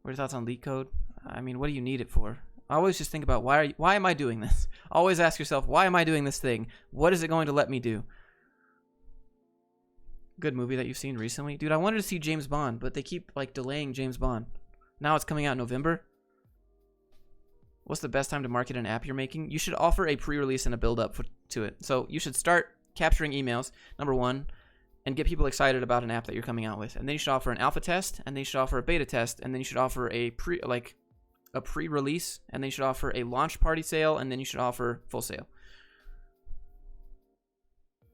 What are your thoughts on leak code? I mean, what do you need it for? I always just think about why am I doing this? Always ask yourself, why am I doing this thing? What is it going to let me do? Good movie that you've seen recently? Dude, I wanted to see James Bond, but they keep like delaying James Bond. Now it's coming out in November. What's the best time to market an app you're making? You should offer a pre-release and a build-up to it. So you should start capturing emails, number 1, and get people excited about an app that you're coming out with. And then you should offer an alpha test, and then you should offer a beta test, and then you should offer a pre-release, and then you should offer a launch party sale, and then you should offer full sale.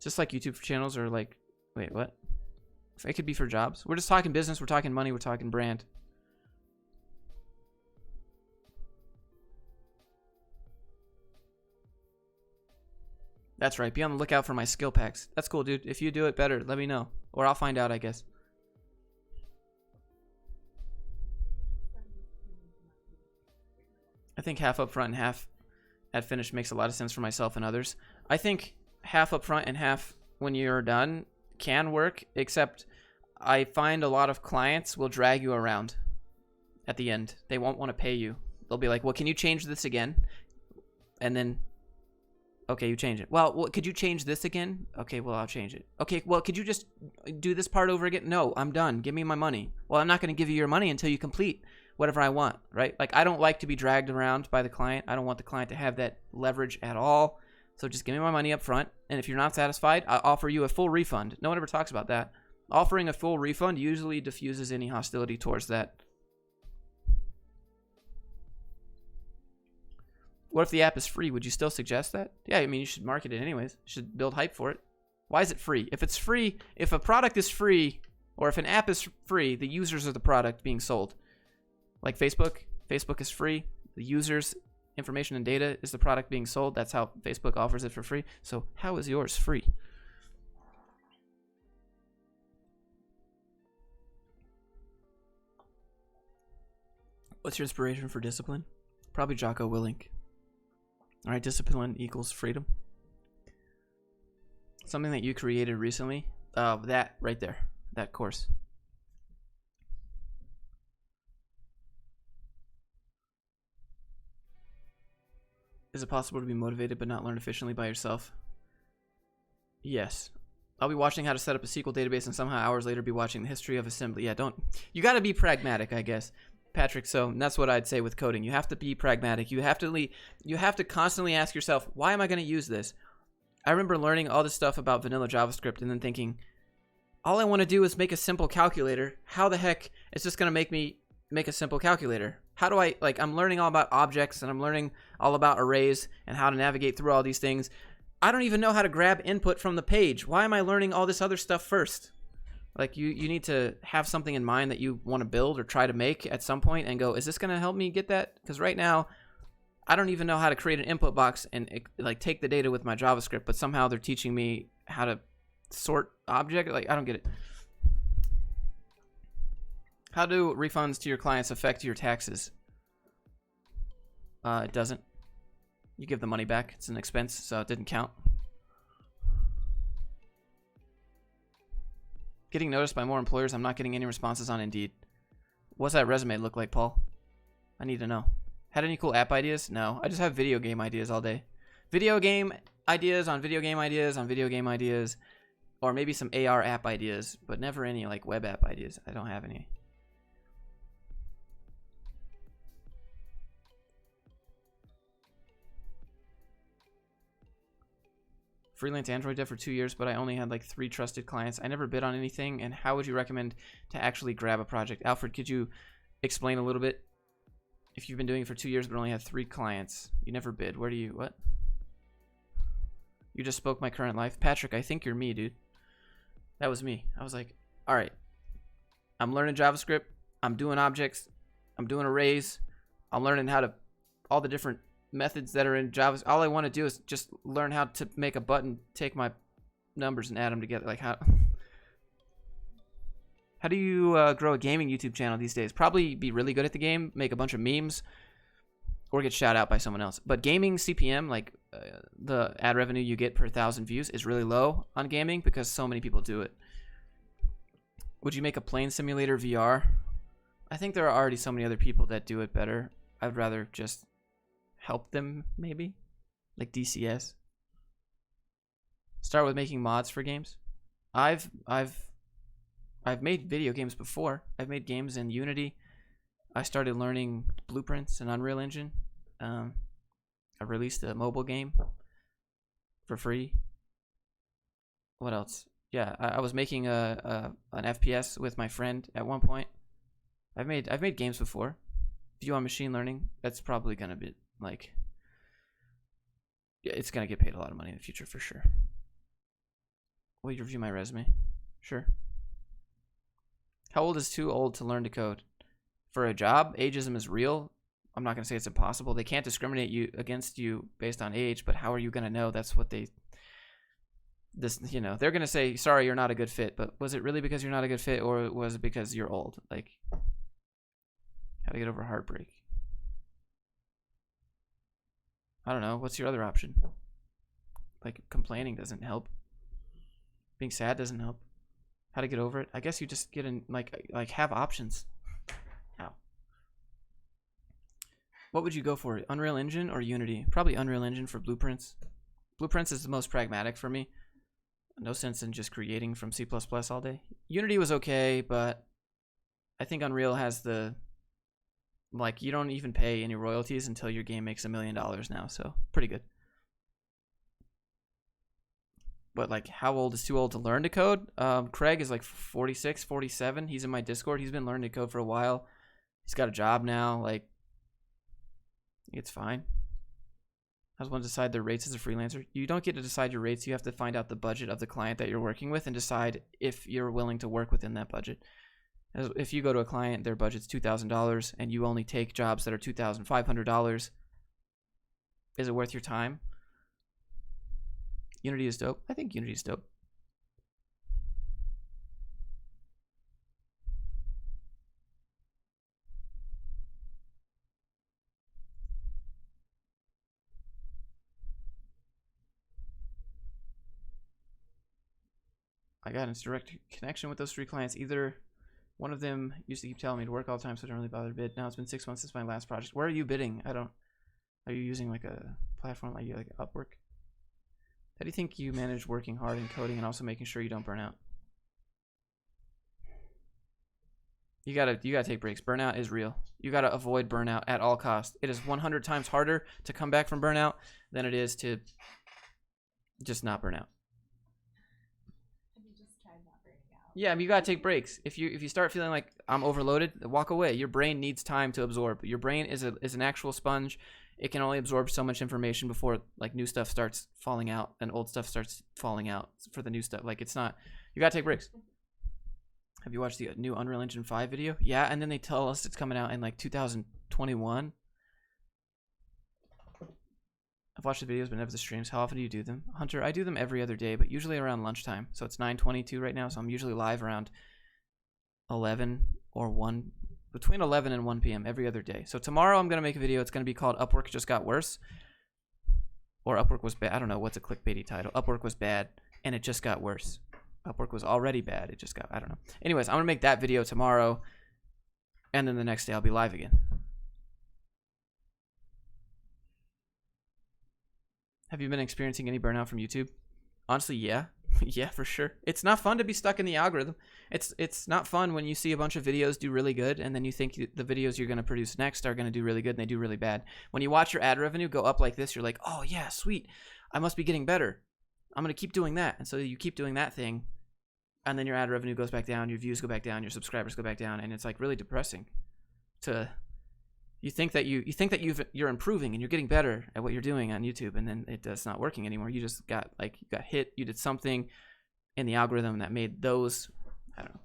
Just like YouTube channels are like, wait, what? It could be for jobs. We're just talking business, we're talking money, we're talking brand. That's right. Be on the lookout for my skill packs. That's cool, dude. If you do it better, let me know. Or I'll find out, I guess. I think half up front and half at finish makes a lot of sense for myself and others. I think half up front and half when you're done can work, except I find a lot of clients will drag you around at the end. They won't want to pay you. They'll be like, well, can you change this again? And then... okay, you change it. Well, could you change this again? Okay, well, I'll change it. Okay, well, could you just do this part over again? No, I'm done. Give me my money. Well, I'm not going to give you your money until you complete whatever I want, right? Like, I don't like to be dragged around by the client. I don't want the client to have that leverage at all. So just give me my money up front. And if you're not satisfied, I'll offer you a full refund. No one ever talks about that. Offering a full refund usually diffuses any hostility towards that. What if the app is free? Would you still suggest that? Yeah, I mean, you should market it anyways. You should build hype for it. Why is it free? If it's free, if a product is free, or if an app is free, the users are the product being sold. Like Facebook. Facebook is free. The users' information and data is the product being sold. That's how Facebook offers it for free. So how is yours free? What's your inspiration for discipline? Probably Jocko Willink. All right, discipline equals freedom. Something that you created recently. That right there. That course. Is it possible to be motivated but not learn efficiently by yourself? Yes. I'll be watching how to set up a SQL database and somehow hours later be watching the history of assembly. Yeah, you got to be pragmatic, I guess. Patrick, so that's what I'd say with coding. You have to be pragmatic. You have to constantly ask yourself, why am I going to use this? I remember learning all this stuff about vanilla JavaScript and then thinking, all I want to do is make a simple calculator. How the heck is this going to make me make a simple calculator? How do I, like, I'm learning all about objects and I'm learning all about arrays and how to navigate through all these things. I don't even know how to grab input from the page. Why am I learning all this other stuff first? Like, you need to have something in mind that you want to build or try to make at some point and go, is this going to help me get that? Because right now, I don't even know how to create an input box and, like, take the data with my JavaScript, but somehow they're teaching me how to sort object. Like, I don't get it. How do refunds to your clients affect your taxes? It doesn't. You give the money back. It's an expense, so it didn't count. Getting noticed by more employers. I'm not getting any responses on Indeed. What's that resume look like, Paul? I need to know. Had any cool app ideas? No. I just have video game ideas all day. Video game ideas on video game ideas on video game ideas. Or maybe some AR app ideas, but never any like web app ideas. I don't have any. Freelance Android dev for 2 years, but I only had like 3 trusted clients. I never bid on anything. And how would you recommend to actually grab a project? Alfred, could you explain a little bit? If you've been doing it for 2 years but only had 3 clients, you never bid. Where do you, what? You just spoke my current life. Patrick, I think you're me, dude. That was me. I was like, all right, I'm learning JavaScript. I'm doing objects. I'm doing arrays. I'm learning how to, all the different methods that are in Java. All I want to do is just learn how to make a button, take my numbers and add them together. Like how do you grow a gaming YouTube channel these days? Probably be really good at the game, make a bunch of memes, or get shout out by someone else. But gaming CPM, like the ad revenue you get per 1,000 views is really low on gaming because so many people do it. Would you make a plane simulator VR? I think there are already so many other people that do it better. I'd rather just help them, maybe, like DCS. Start with making mods for games. I've made video games before. I've made games in Unity. I started learning blueprints in Unreal Engine. I released a mobile game for free. What else? Yeah, I was making an FPS with my friend at one point. I've made games before. View on machine learning. That's probably gonna be like, yeah, it's gonna get paid a lot of money in the future for sure. Will you review my resume? Sure. How old is too old to learn to code? For a job, ageism is real. I'm not gonna say it's impossible. They can't discriminate against you based on age, but how are you gonna know? That's what they're gonna say, sorry, you're not a good fit. But was it really because you're not a good fit, or was it because you're old? Like, how to get over heartbreak? I don't know. What's your other option? Like, complaining doesn't help. Being sad doesn't help. How to get over it? I guess you just get in, like have options. How? What would you go for? Unreal Engine or Unity? Probably Unreal Engine for blueprints. Blueprints is the most pragmatic for me. No sense in just creating from C++ all day. Unity was okay, but I think Unreal has the, like, you don't even pay any royalties until your game makes $1 million now, so pretty good. But like, how old is too old to learn to code? Craig is like 46, 47. He's in my Discord. He's been learning to code for a while. He's got a job now. Like, it's fine. How does one decide their rates as a freelancer? You don't get to decide your rates. You have to find out the budget of the client that you're working with and decide if you're willing to work within that budget. If you go to a client, their budget's $2,000 and you only take jobs that are $2,500, is it worth your time? Unity is dope. I think Unity is dope. I got in direct connection with those 3 clients. Either one of them used to keep telling me to work all the time, so I don't really bother to bid. Now it's been 6 months since my last project. Where are you bidding? Are you using like a platform like Upwork? How do you think you manage working hard in coding and also making sure you don't burn out? You gotta take breaks. Burnout is real. You gotta avoid burnout at all costs. It is 100 times harder to come back from burnout than it is to just not burn out. Yeah, I mean, you gotta take breaks. If you start feeling like I'm overloaded, walk away. Your brain needs time to absorb. Your brain is an actual sponge. It can only absorb so much information before like new stuff starts falling out and old stuff starts falling out for the new stuff. Like, it's not, you gotta take breaks. Have you watched the new Unreal Engine 5 video? Yeah, and then they tell us it's coming out in like 2021. I've watched the videos but never the streams. How often do you do them? Hunter, I do them every other day, but usually around lunchtime. So it's 9:22 right now, so I'm usually live around 11 or 1, between 11 and 1 p.m. every other day. So tomorrow I'm going to make a video. It's going to be called Upwork Just Got Worse. Or Upwork Was Bad. I don't know what's a clickbaity title. Upwork was bad, and it just got worse. Upwork was already bad. It just got, I don't know. Anyways, I'm going to make that video tomorrow, and then the next day I'll be live again. Have you been experiencing any burnout from YouTube? Honestly, yeah. Yeah, for sure. It's not fun to be stuck in the algorithm. It's not fun when you see a bunch of videos do really good and then you think the videos you're going to produce next are going to do really good and they do really bad. When you watch your ad revenue go up like this, you're like, oh yeah, sweet. I must be getting better. I'm going to keep doing that. And so you keep doing that thing and then your ad revenue goes back down, your views go back down, your subscribers go back down, and it's like really depressing to... You think that you're improving and you're getting better at what you're doing on YouTube, and then it's not working anymore. You just got hit. You did something in the algorithm that made those. I don't know.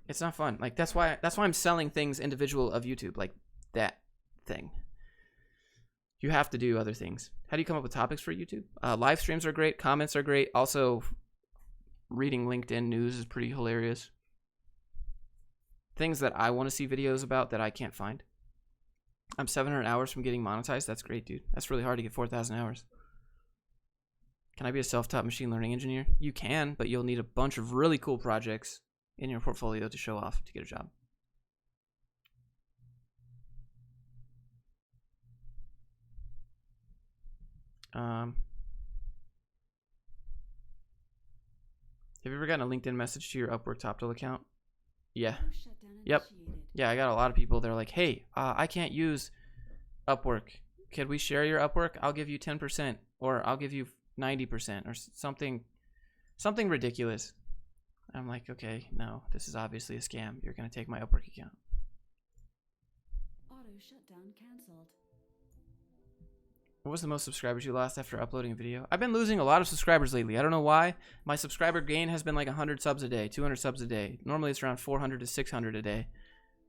It's not fun. Like that's why I'm selling things individual of YouTube, like that thing. You have to do other things. How do you come up with topics for YouTube? Live streams are great. Comments are great. Also, reading LinkedIn news is pretty hilarious. Things that I want to see videos about that I can't find. I'm 700 hours from getting monetized. That's great, dude. That's really hard to get 4,000 hours. Can I be a self-taught machine learning engineer? You can, but you'll need a bunch of really cool projects in your portfolio to show off to get a job. Have you ever gotten a LinkedIn message to your Upwork Toptal account? Yeah. Yep. Yeah, I got a lot of people. They're like, hey, I can't use Upwork. Could we share your Upwork? I'll give you 10%, or I'll give you 90%, or something ridiculous. I'm like, okay, no, this is obviously a scam. You're going to take my Upwork account. Auto shutdown cancelled. What was the most subscribers you lost after uploading a video? I've been losing a lot of subscribers lately. I don't know why. My subscriber gain has been like 100 subs a day, 200 subs a day. Normally it's around 400 to 600 a day.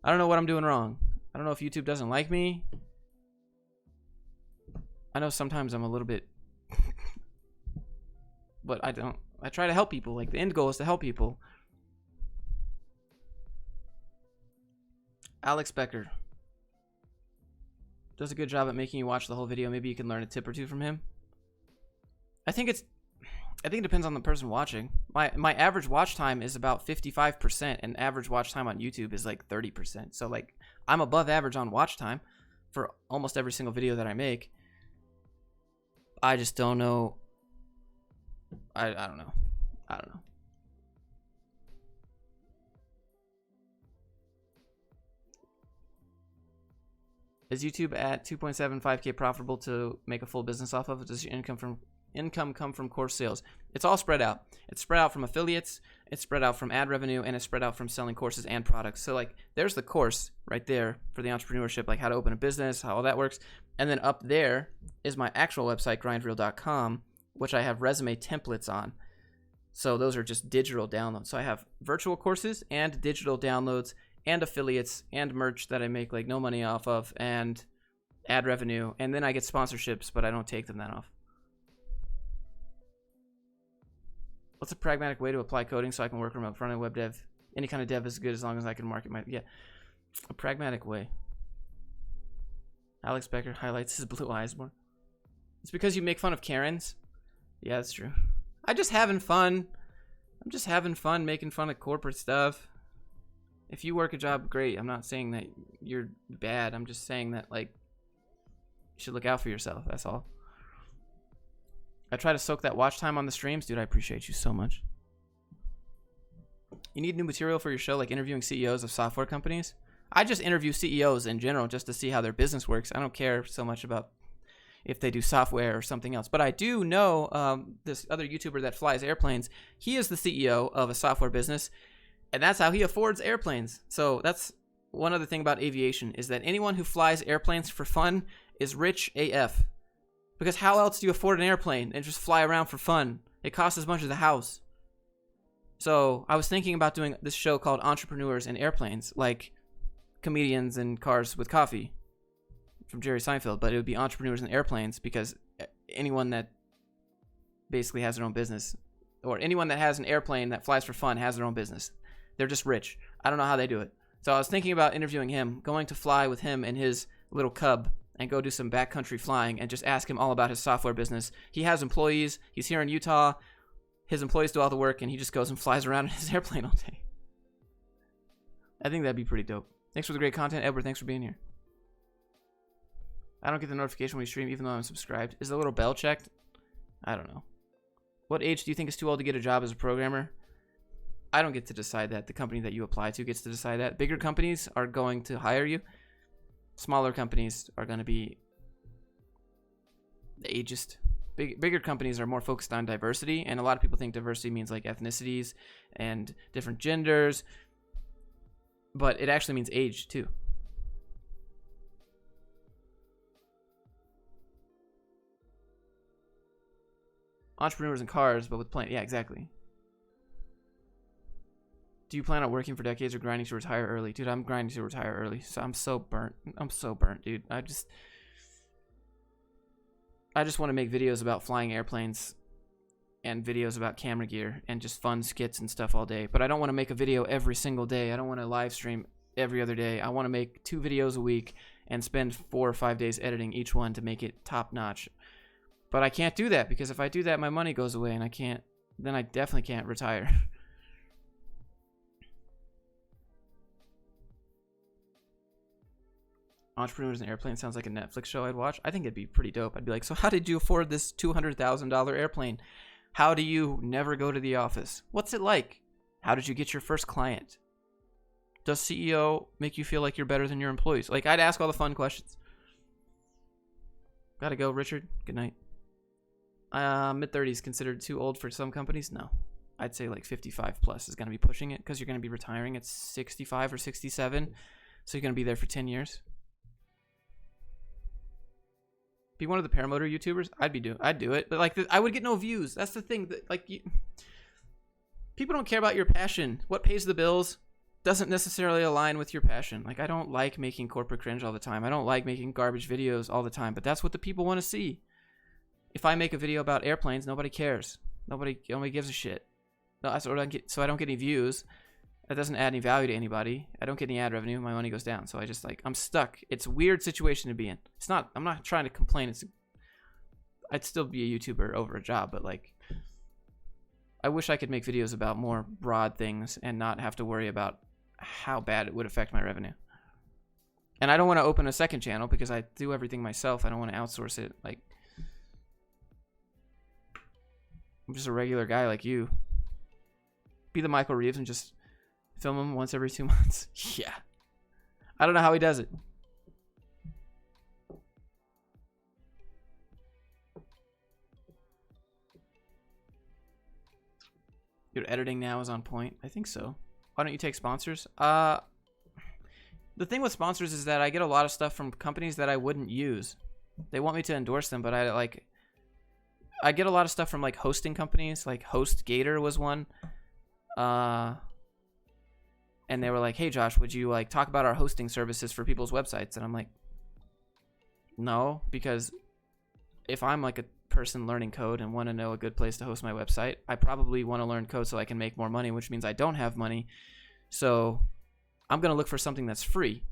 I don't know what I'm doing wrong. I don't know if YouTube doesn't like me. I know sometimes I'm a little bit... but I don't. I try to help people. Like, the end goal is to help people. Alex Becker does a good job at making you watch the whole video. Maybe you can learn a tip or two from him. I think it depends on the person watching. My average watch time is about 55%, and average watch time on YouTube is like 30%. So like I'm above average on watch time for almost every single video that I make. I just don't know. I don't know. I don't know. Is YouTube at 2.75K profitable to make a full business off of? Does your income come from course sales? It's all spread out. It's spread out from affiliates, it's spread out from ad revenue, and it's spread out from selling courses and products. So like there's the course right there for the entrepreneurship, like how to open a business, how all that works. And then up there is my actual website, grindreel.com, which I have resume templates on. So those are just digital downloads. So I have virtual courses and digital downloads and affiliates and merch that I make like no money off of, and ad revenue, and then I get sponsorships, but I don't take them that off. What's a pragmatic way to apply coding so I can work remote? Front-end web dev. Any kind of dev is good as long as I can market my... Yeah. A pragmatic way. Alex Becker highlights his blue eyes more. It's because you make fun of Karens? Yeah, that's true. I'm just having fun. I'm just having fun making fun of corporate stuff. If you work a job, great. I'm not saying that you're bad. I'm just saying that, like, you should look out for yourself. That's all. I try to soak that watch time on the streams. Dude, I appreciate you so much. You need new material for your show, like interviewing CEOs of software companies? I just interview CEOs in general just to see how their business works. I don't care so much about if they do software or something else. But I do know this other YouTuber that flies airplanes. He is the CEO of a software business, and that's how he affords airplanes. So that's one other thing about aviation, is that anyone who flies airplanes for fun is rich AF. Because how else do you afford an airplane and just fly around for fun? It costs as much as a house. So I was thinking about doing this show called Entrepreneurs and Airplanes, like Comedians in Cars with Coffee from Jerry Seinfeld, but it would be Entrepreneurs and Airplanes, because anyone that basically has their own business, or anyone that has an airplane that flies for fun, has their own business. They're just rich. I don't know how they do it. So I was thinking about interviewing him, going to fly with him and his little cub and go do some backcountry flying and just ask him all about his software business. He has employees. He's here in Utah. His employees do all the work, and he just goes and flies around in his airplane all day. I think that'd be pretty dope. Thanks for the great content, Edward. Thanks for being here. I don't get the notification when we stream, even though I'm subscribed. Is the little bell checked? I don't know. What age do you think is too old to get a job as a programmer? I don't get to decide that. The company that you apply to gets to decide that. Bigger companies are going to hire you. Smaller companies are going to be ageist. Bigger companies are more focused on diversity, and a lot of people think diversity means like ethnicities and different genders, but it actually means age too. Entrepreneurs in cars, but with planes. Yeah, exactly. Do you plan on working for decades or grinding to retire early? Dude, I'm grinding to retire early. So I'm so burnt. I'm so burnt, dude. I just want to make videos about flying airplanes and videos about camera gear and just fun skits and stuff all day. But I don't want to make a video every single day. I don't want to live stream every other day. I want to make 2 videos a week and spend 4 or 5 days editing each one to make it top notch. But I can't do that because if I do that, my money goes away and then I definitely can't retire. Entrepreneurs in Airplane sounds like a Netflix show I'd watch. I think it'd be pretty dope. I'd be like, so how did you afford this $200,000 airplane? How do you never go to the office? What's it like? How did you get your first client? Does CEO make you feel like you're better than your employees? Like, I'd ask all the fun questions. Gotta go, Richard. Good night. Mid-30s considered too old for some companies? No. I'd say like 55 plus is going to be pushing it because you're going to be retiring at 65 or 67. So you're going to be there for 10 years. Be one of the paramotor YouTubers? I'd do it. But like, I would get no views. That's the thing. That, like, people don't care about your passion. What pays the bills doesn't necessarily align with your passion. Like, I don't like making corporate cringe all the time. I don't like making garbage videos all the time. But that's what the people want to see. If I make a video about airplanes, nobody cares. Nobody gives a shit. No, so I don't get any views. That doesn't add any value to anybody. I don't get any ad revenue. My money goes down. So I'm stuck. It's a weird situation to be in. I'm not trying to complain. I'd still be a YouTuber over a job, but like, I wish I could make videos about more broad things and not have to worry about how bad it would affect my revenue. And I don't want to open a second channel because I do everything myself. I don't want to outsource it. Like, I'm just a regular guy like you. Be the Michael Reeves and just film him once every 2 months. Yeah. I don't know how he does it. Your editing now is on point. I think so. Why don't you take sponsors? The thing with sponsors is that I get a lot of stuff from companies that I wouldn't use. They want me to endorse them, but I get a lot of stuff from like hosting companies. Like HostGator was one. And they were like, hey Josh, would you like talk about our hosting services for people's websites? And I'm like, no, because if I'm like a person learning code and want to know a good place to host my website, I probably want to learn code so I can make more money, which means I don't have money. So I'm going to look for something that's free.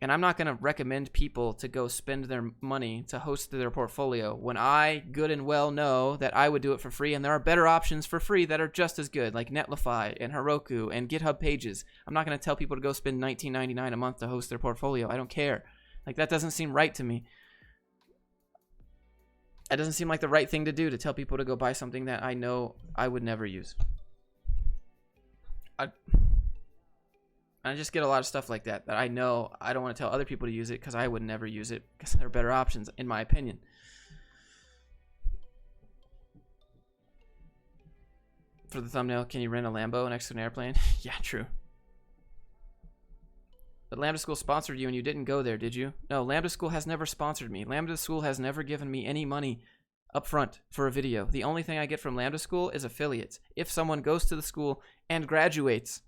And I'm not going to recommend people to go spend their money to host their portfolio when I good and well know that I would do it for free. And there are better options for free that are just as good, like Netlify and Heroku and GitHub Pages. I'm not going to tell people to go spend $19.99 a month to host their portfolio. I don't care. Like, that doesn't seem right to me. It doesn't seem like the right thing to do to tell people to go buy something that I know I would never use. I just get a lot of stuff like that I know I don't want to tell other people to use it because I would never use it because there are better options, in my opinion. For the thumbnail, can you rent a Lambo next to an airplane? Yeah, true. But Lambda School sponsored you and you didn't go there, did you? No, Lambda School has never sponsored me. Lambda School has never given me any money up front for a video. The only thing I get from Lambda School is affiliates. If someone goes to the school and graduates,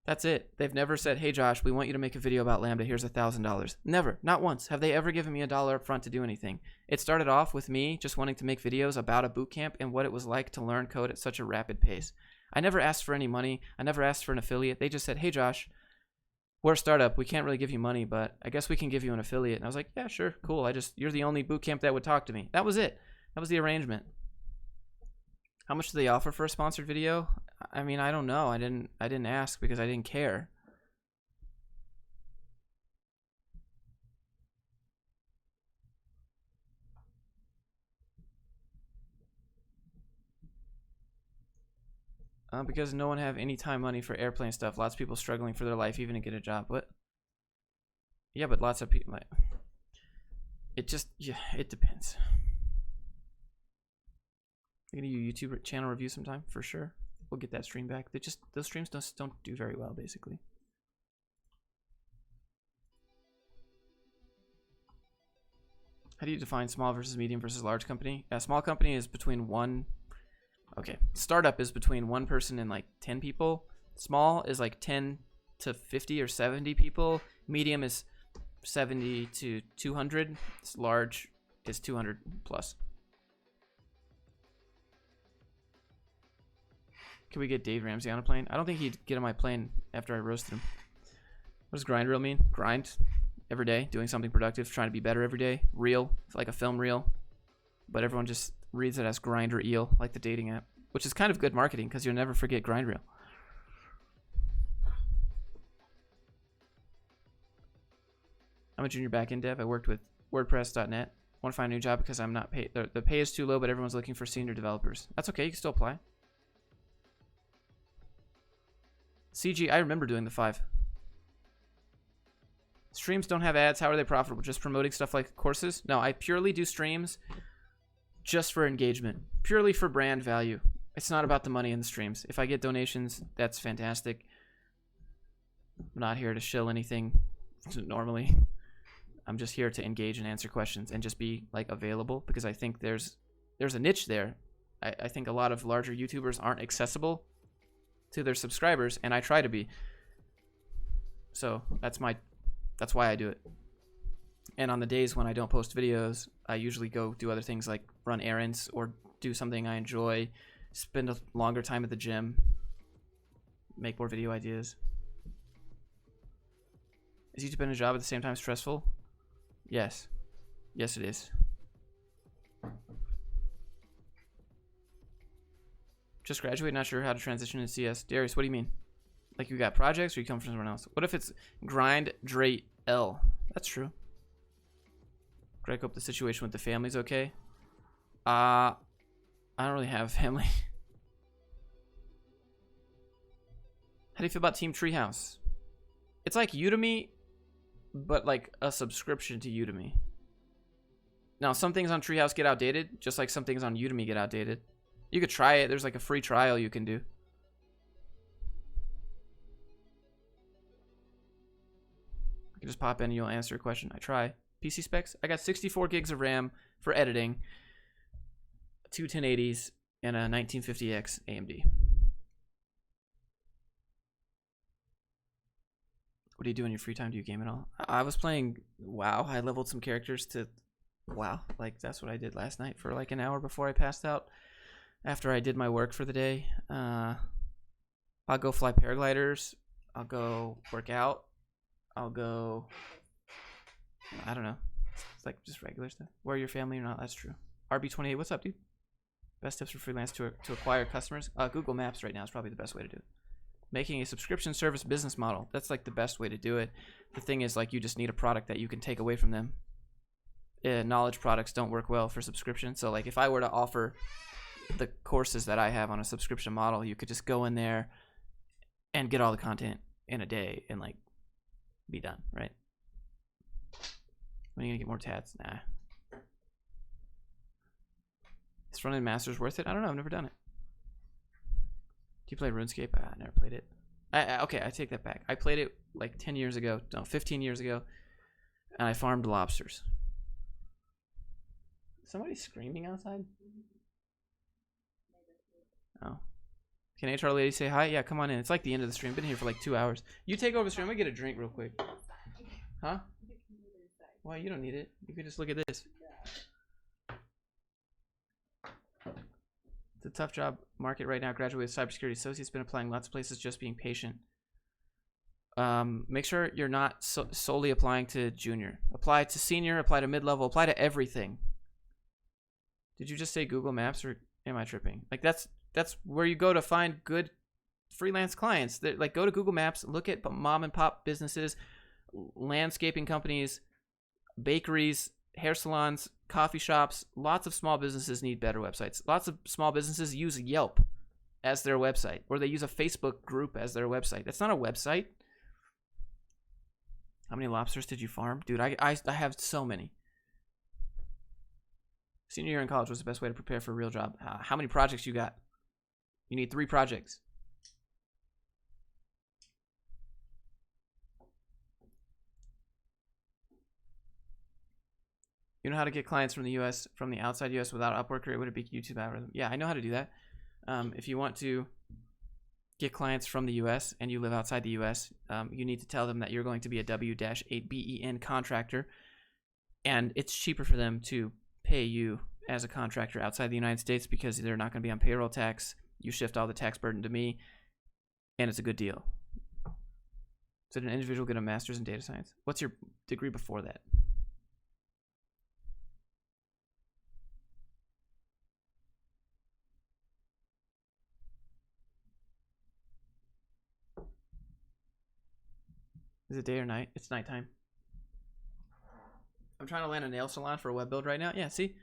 that's it. They've never said, hey Josh, we want you to make a video about Lambda. Here's $1,000. Never. Not once have they ever given me $1 up front to do anything. It started off with me just wanting to make videos about a boot camp and what it was like to learn code at such a rapid pace. I never asked for any money. I never asked for an affiliate. They just said, hey Josh, we're a startup. We can't really give you money, but I guess we can give you an affiliate. And I was like, yeah, sure, cool. You're the only boot camp that would talk to me. That was it. That was the arrangement. How much do they offer for a sponsored video? I mean, I don't know. I didn't ask because I didn't care. Because no one have any time money for airplane stuff. Lots of people struggling for their life even to get a job. What? Yeah, but lots of people like it just it depends. I'm gonna do YouTube channel review sometime for sure. We'll get that stream back. They just those streams don't do very well basically. How do you define small versus medium versus large company? A small company is between one. Okay, startup is between one person and like 10 people. Small is like 10 to 50 or 70 people. Medium is 70 to 200. Large is 200 plus. Can we get Dave Ramsey on a plane? I don't think he'd get on my plane after I roasted him. What does grind reel mean? Grind every day, doing something productive, trying to be better every day. Reel, it's like a film reel, but everyone just reads it as grind or eel, like the dating app, which is kind of good marketing because you'll never forget grind reel. I'm a junior backend dev. I worked with WordPress.net. Want to find a new job because I'm not paid. The pay is too low, but everyone's looking for senior developers. That's okay. You can still apply. CG, I remember doing the 5. Streams don't have ads. How are they profitable? Just promoting stuff like courses? No, I purely do streams just for engagement. Purely for brand value. It's not about the money in the streams. If I get donations, that's fantastic. I'm not here to shill anything normally. I'm just here to engage and answer questions and just be like available because I think there's a niche there. I think a lot of larger YouTubers aren't accessible to their subscribers, and I try to be. So that's why I do it. And on the days when I don't post videos, I usually go do other things like run errands or do something I enjoy, spend a longer time at the gym, make more video ideas. Is YouTube and a job at the same time stressful? Yes. Yes, it is. Just graduate, not sure how to transition to CS. Darius, what do you mean? Like you got projects or you come from someone else? What if it's grind, Drake, L? That's true. Greg, hope the situation with the family's okay. I don't really have a family. How do you feel about Team Treehouse? It's like Udemy, but like a subscription to Udemy. Now, some things on Treehouse get outdated, just like some things on Udemy get outdated. You could try it. There's like a free trial you can do. I can just pop in and you'll answer a question. I try. PC specs. I got 64 gigs of RAM for editing, 2 1080s, and a 1950X AMD. What do you do in your free time? Do you game at all? I was playing WoW. I leveled some characters to WoW. Like, that's what I did last night for like an hour before I passed out. After I did my work for the day. I'll go fly paragliders. I'll go work out. I'll go... I don't know. It's like just regular stuff. Where your family or not, that's true. RB28, what's up, dude? Best tips for freelance to acquire customers? Google Maps right now is probably the best way to do it. Making a subscription service business model. That's like the best way to do it. The thing is, like, you just need a product that you can take away from them. Knowledge products don't work well for subscription. So, like, if I were to offer the courses that I have on a subscription model, you could just go in there and get all the content in a day and, like, be done, right? When are you gonna get more tats? Nah. Is front-end masters worth it? I don't know. I've never done it. Do you play RuneScape? I never played it. Okay, I take that back. I played it like 10 years ago. No, 15 years ago. And I farmed lobsters. Somebody screaming outside? Oh. Can HR lady say hi? Yeah, come on in. It's like the end of the stream. Been here for like 2 hours. You take over the stream. I'm gonna get a drink real quick. Huh? Why? You don't need it. You can just look at this. It's a tough job market right now. Graduate with cybersecurity associates. Been applying lots of places. Just being patient. Make sure you're not solely applying to junior. Apply to senior. Apply to mid-level. Apply to everything. Did you just say Google Maps or am I tripping? Like that's where you go to find good freelance clients. Like go to Google Maps. Look at mom and pop businesses, landscaping companies, bakeries, hair salons, coffee shops. Lots of small businesses need better websites. Lots of small businesses use Yelp. as their website, or they use a Facebook group as their website. That's not a website. How many lobsters did you farm? Dude, I have so many. Senior year in college was the best way to prepare for a real job. How many projects you got? You need 3 projects. You know how to get clients from the U.S., from the outside U.S. without Upwork, or it would it be YouTube algorithm? Yeah, I know how to do that. If you want to get clients from the U.S. and you live outside the U.S., you need to tell them that you're going to be a W-8BEN contractor, and it's cheaper for them to pay you as a contractor outside the United States because they're not going to be on payroll tax. You shift all the tax burden to me, and it's a good deal. Did an individual get a master's in data science? What's your degree before that? Is it day or night? It's nighttime. I'm trying to land a nail salon for a web build right now. Yeah, see?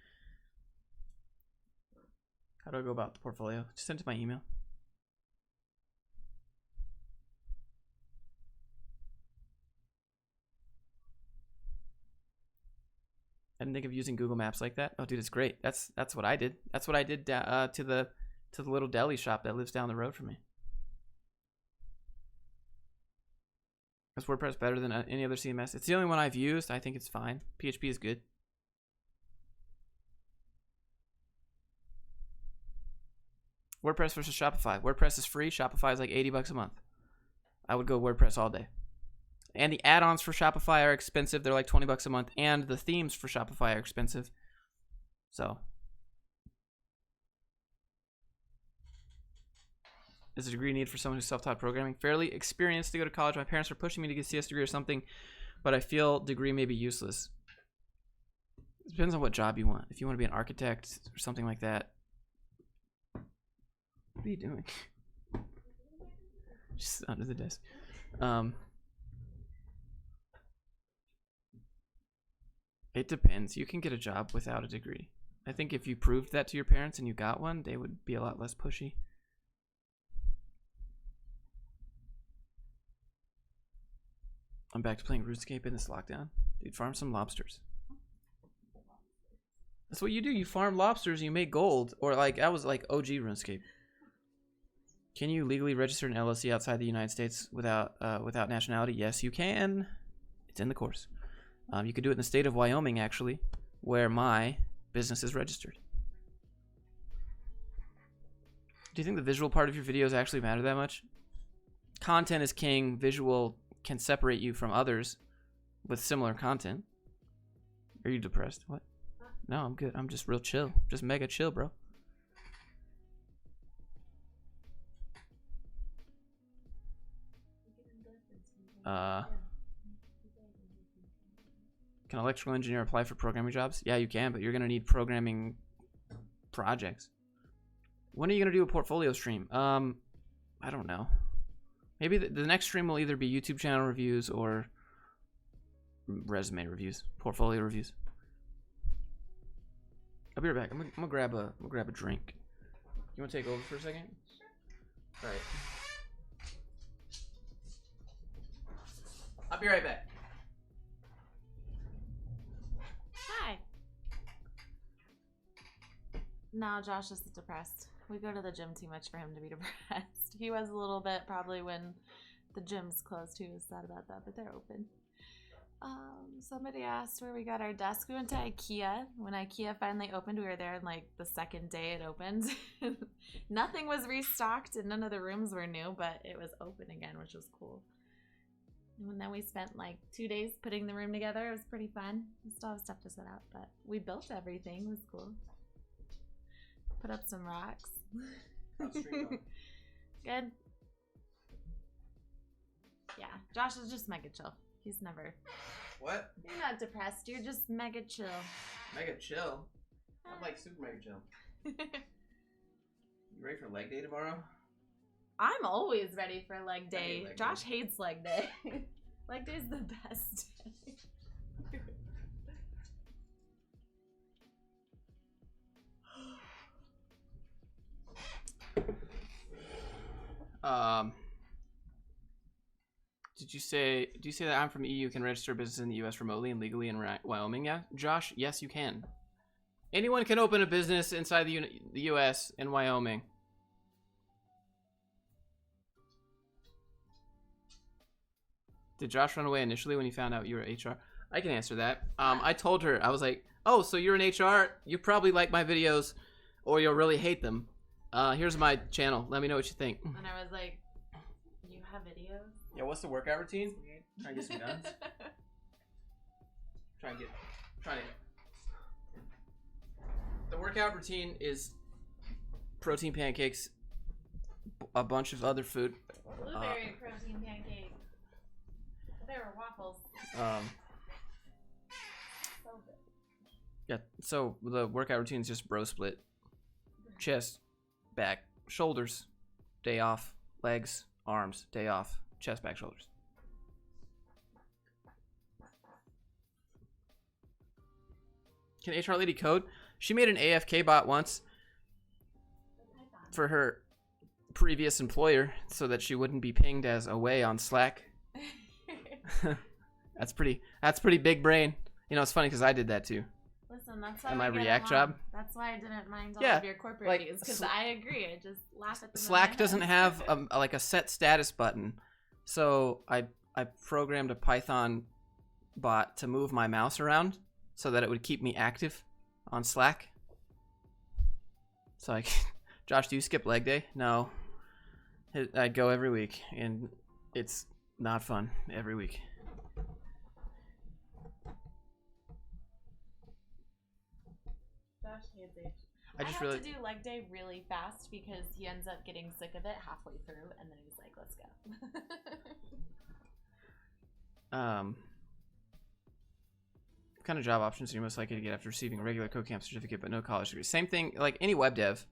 How do I go about the portfolio? Just send it to my email. I didn't think of using Google Maps like that. Oh, dude, it's great. That's what I did. That's what I did to the little deli shop that lives down the road from me. Is WordPress better than any other CMS? It's the only one I've used. I think it's fine. PHP is good. WordPress versus Shopify. WordPress is free. Shopify is like $80 a month. I would go WordPress all day. And the add-ons for Shopify are expensive. They're like $20 a month. And the themes for Shopify are expensive. So. Is a degree needed for someone who's self-taught programming? Fairly experienced to go to college. My parents are pushing me to get a CS degree or something, but I feel degree may be useless. It depends on what job you want. If you want to be an architect or something like that. What are you doing? Just under the desk. It depends. You can get a job without a degree. I think if you proved that to your parents and you got one, they would be a lot less pushy. I'm back to playing RuneScape in this lockdown. Dude, farm some lobsters. That's what you do. You farm lobsters and you make gold. Or like, that was like OG RuneScape. Can you legally register an LLC outside the United States without nationality? Yes, you can. It's in the course. You could do it in the state of Wyoming, actually, where my business is registered. Do you think the visual part of your videos actually matter that much? Content is king. Visual can separate you from others with similar content. Are you depressed? What? No, I'm good. I'm just real chill. Just mega chill, bro. Can an electrical engineer apply for programming jobs? Yeah, you can, but you're going to need programming projects. When are you going to do a portfolio stream? I don't know. Maybe the next stream will either be YouTube channel reviews or resume reviews, portfolio reviews. I'll be right back. I'm gonna grab a drink. You want to take over for a second? Sure. All right. I'll be right back. Hi. No, Josh is depressed. We go to the gym too much for him to be depressed. He was a little bit probably when the gym's closed. He was sad about that, but they're open. Somebody asked where we got our desk. We went to IKEA. When IKEA finally opened, we were there in like the second day it opened. Nothing was restocked and none of the rooms were new, but it was open again, which was cool. And then we spent like 2 days putting the room together. It was pretty fun. We still have stuff to set up, but we built everything. It was cool. Put up some rocks. Good. Yeah, Josh is just mega chill. He's never. What? You're not depressed. You're just mega chill. Mega chill? I'm like super mega chill. You ready for leg day tomorrow? I'm always ready for leg day. Leg Josh day. hates leg day. Leg day is the best day. Did you say? Do you say that I'm from EU can register a business in the U.S. remotely and legally in Wyoming? Yeah, Josh. Yes, you can. Anyone can open a business inside the U.S. in Wyoming. Did Josh run away initially when he found out you were HR? I can answer that. I told her, I was like, oh, so you're in HR? You probably like my videos or you'll really hate them. Here's my channel. Let me know what you think. And I was like, you have videos? Yeah, what's the workout routine? Try and get some guns. Try and get. The workout routine is protein pancakes, a bunch of other food. Blueberry protein pancake. They were waffles. So good. Yeah, so the workout routine is just bro split. Chest, back, shoulders, day off, legs, arms, day off, chest, back, shoulders. Can HR lady code? She made an AFK bot once for her previous employer so that she wouldn't be pinged as away on Slack. That's pretty big brain. You know, it's funny because I did that too. Listen, that's why And my we get React along. job. That's why I didn't mind all Yeah, of your corporate like, views because I agree. I just laugh at them. Slack doesn't have like a set status button, so I programmed a Python bot to move my mouse around so that it would keep me active on Slack. So Josh, do you skip leg day? No, I go every week, and it's not fun every week. Josh hates it. I have to do leg day really fast because he ends up getting sick of it halfway through, and then he's like, "Let's go." What kind of job options are you most likely to get after receiving a regular CodeCamp certificate but no college degree? Same thing, like any web dev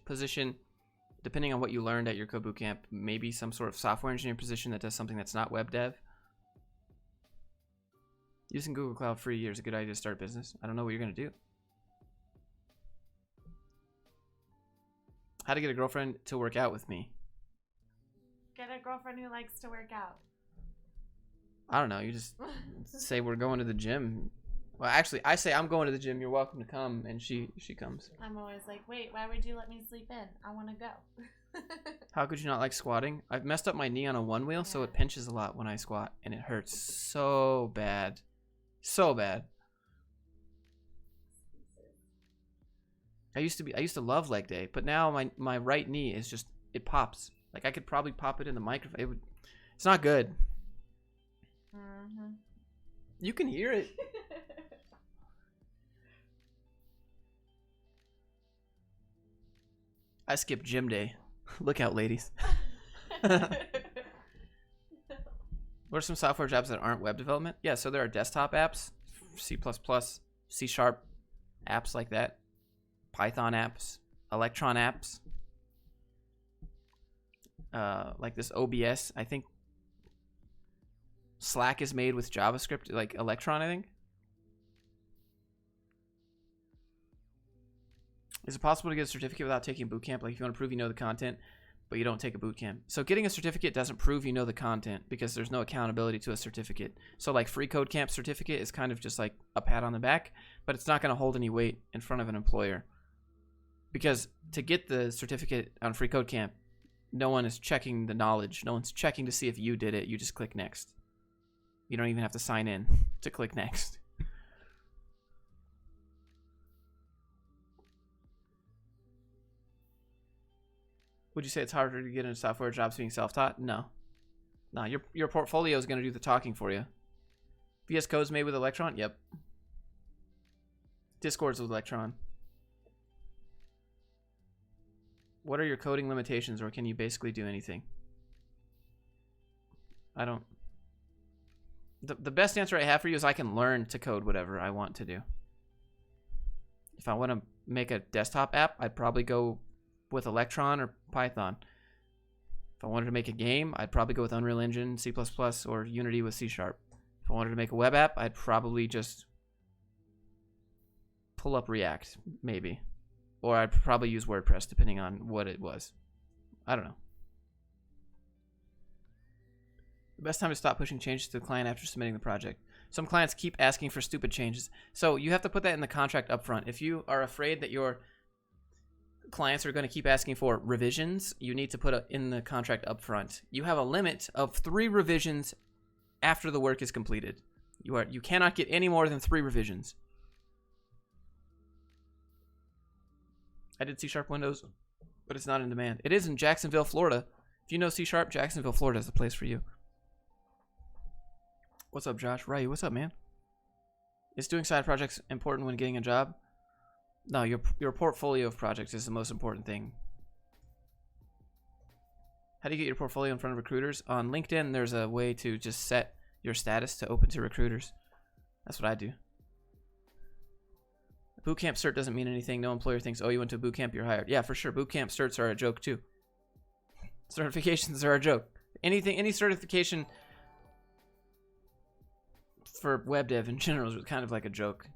position, depending on what you learned at your code bootcamp, maybe some sort of software engineering position that does something that's not web dev. Using Google Cloud for a year is a good idea to start a business. I don't know what you're going to do. How to get a girlfriend to work out with me? Get a girlfriend who likes to work out. I don't know. You just say we're going to the gym. Well, actually, I say I'm going to the gym. You're welcome to come, and she comes. I'm always like, wait, why would you let me sleep in? I want to go. How could you not like squatting? I've messed up my knee on a one wheel, so it pinches a lot when I squat, and it hurts so bad. So bad. I used to love leg day, but now my right knee is just, it pops. Like I could probably pop it in the microphone. It's not good. Mm-hmm. You can hear it. I skipped gym day. Look out, ladies. What are some software jobs that aren't web development? Yeah, so there are desktop apps, C++, C# apps like that, Python apps, Electron apps, like this OBS. I think Slack is made with JavaScript, like Electron, I think. Is it possible to get a certificate without taking boot camp? Like if you want to prove you know the content, but you don't take a boot camp. So getting a certificate doesn't prove you know the content because there's no accountability to a certificate. So like free code camp certificate is kind of just like a pat on the back, but it's not going to hold any weight in front of an employer. Because to get the certificate on free code camp, no one is checking the knowledge. No one's checking to see if you did it. You just click next. You don't even have to sign in to click next. Would you say it's harder to get into software jobs being self-taught? No. No, your portfolio is going to do the talking for you. VS Code's made with Electron? Yep. Discord's with Electron. What are your coding limitations, or can you basically do anything? I don't... The best answer I have for you is I can learn to code whatever I want to do. If I want to make a desktop app, I'd probably go with Electron or Python. If I wanted to make a game, I'd probably go with Unreal Engine, C++, or Unity with C#. If I wanted to make a web app, I'd probably just pull up React, maybe. Or I'd probably use WordPress, depending on what it was. I don't know. The best time to stop pushing changes to the client after submitting the project. Some clients keep asking for stupid changes. So you have to put that in the contract up front. If you are afraid that your clients are going to keep asking for revisions, you need to put it in the contract up front. You have a limit of 3 revisions after the work is completed. You cannot get any more than 3 revisions. I did C# Windows, but it's not in demand. It is in Jacksonville, Florida. If you know C#, Jacksonville, Florida is the place for you. What's up, Josh? Ryu, what's up, man? Is doing side projects important when getting a job? No, your portfolio of projects is the most important thing. How do you get your portfolio in front of recruiters? On LinkedIn, there's a way to just set your status to open to recruiters. That's what I do. Bootcamp cert doesn't mean anything. No employer thinks, oh, you went to a bootcamp, you're hired. Yeah, for sure. Bootcamp certs are a joke too. Certifications are a joke. Any certification for web dev in general is kind of like a joke.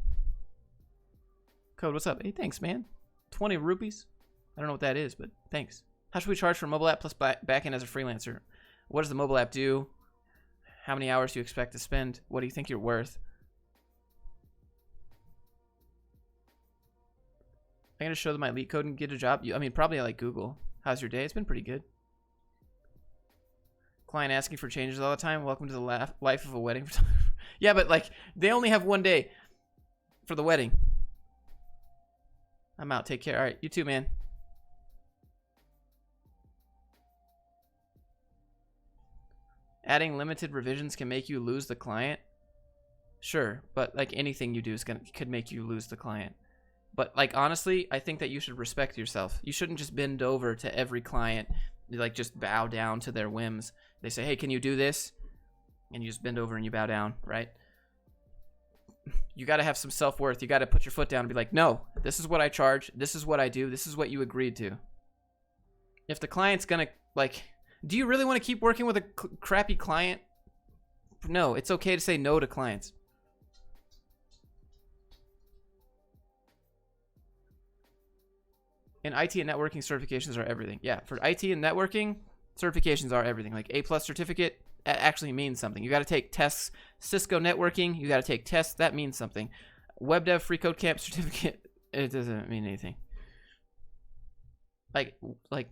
Code, what's up? Hey, thanks, man. 20 rupees? I don't know what that is, but thanks. How should we charge for a mobile app plus backend as a freelancer? What does the mobile app do? How many hours do you expect to spend? What do you think you're worth? I'm going to show them my leak code and get a job. I mean, probably like Google. How's your day? It's been pretty good. Client asking for changes all the time. Welcome to the life of a wedding photographer. Yeah, but like, they only have one day for the wedding. I'm out. Take care. All right, you too, man. Adding limited revisions can make you lose the client. Sure, but like anything you do could make you lose the client. But like honestly, I think that you should respect yourself. You shouldn't just bend over to every client, like just bow down to their whims. They say, "Hey, can you do this?" And you just bend over and you bow down, right? You got to have some self-worth. You got to put your foot down and be like, "No, this is what I charge. This is what I do. This is what you agreed to." If the client's going to like, do you really want to keep working with a crappy client? No, it's okay to say no to clients. And IT and networking certifications are everything. Yeah, for IT and networking, certifications are everything. Like A+ certificate, that actually means something. You got to take tests. Cisco networking, you got to take tests. That means something. Web dev free code camp certificate, it doesn't mean anything. Like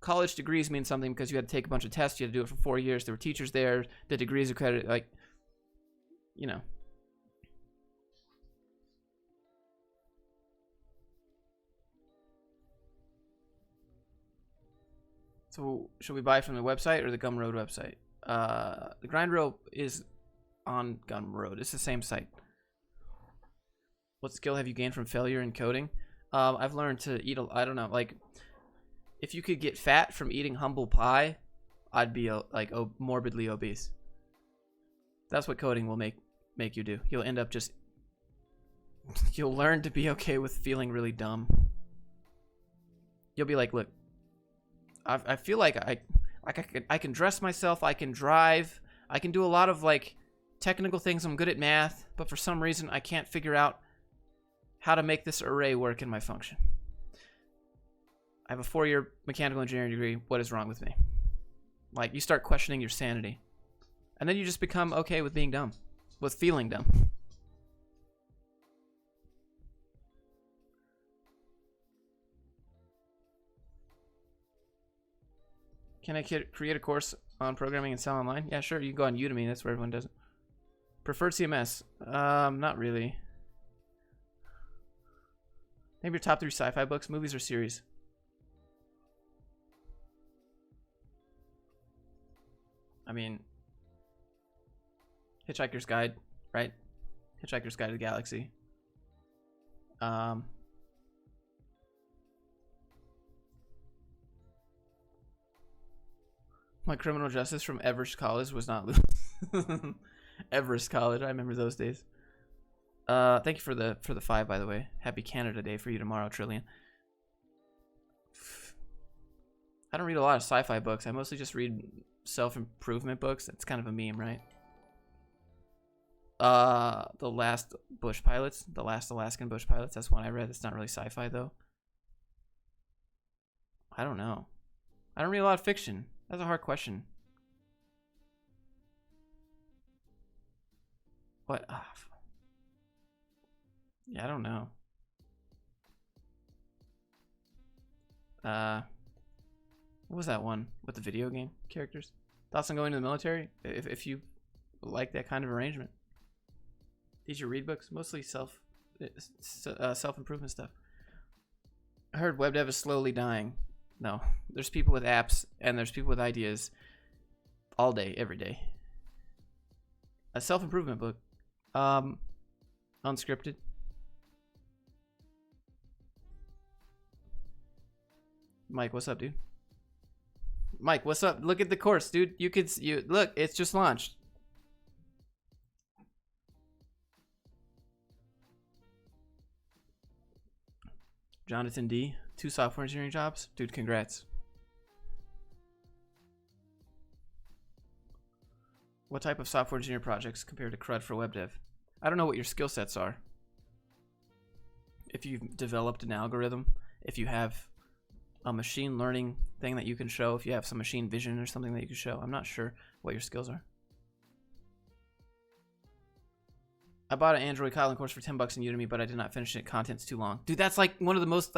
college degrees mean something because you had to take a bunch of tests. You had to do it for 4 years. There were teachers there. The degrees accredited. Like, you know. So should we buy from the website or the Gumroad website? The Grindreel is on Gumroad. It's the same site. What skill have you gained from failure in coding? I've learned to eat I don't know, like if you could get fat from eating humble pie, I'd be like morbidly obese. That's what coding will make you do. You'll end up just you'll learn to be okay with feeling really dumb. You'll be like, look, I feel like I can dress myself, I can drive, I can do a lot of like technical things. I'm good at math, but for some reason I can't figure out how to make this array work in my function. I have a 4-year mechanical engineering degree. What is wrong with me? Like, you start questioning your sanity. And then you just become okay with being dumb, with feeling dumb. Can I create a course on programming and sell online? Yeah, sure. You can go on Udemy. That's where everyone does it. Preferred CMS? Not really. Maybe your top 3 sci-fi books, movies, or series. I mean, Hitchhiker's Guide, right? Hitchhiker's Guide to the Galaxy. My criminal justice from Everest College was not Everest College. I remember those days. Thank you for the 5, by the way. Happy Canada Day for you tomorrow, Trillion. I don't read a lot of sci-fi books. I mostly just read self-improvement books. That's kind of a meme, right? The Last Bush Pilots, The Last Alaskan Bush Pilots. That's one I read. It's not really sci-fi though. I don't know. I don't read a lot of fiction. That's a hard question. What? Yeah, I don't know. What was that one with the video game characters? Thoughts on going to the military? If you like that kind of arrangement. Did you read books? Mostly self-improvement stuff. I heard web dev is slowly dying. No, there's people with apps and there's people with ideas all day, every day. A self-improvement book. Unscripted. Mike, what's up, dude? Mike, what's up? Look at the course, dude. You look, it's just launched. Jonathan D, 2 software engineering jobs. Dude, congrats. What type of software engineer projects compared to CRUD for web dev? I don't know what your skill sets are. If you've developed an algorithm, if you have a machine learning thing that you can show, if you have some machine vision or something that you can show. I'm not sure what your skills are. I bought an Android Kotlin course for $10 in Udemy, but I did not finish it. Content's too long. Dude, that's like one of the most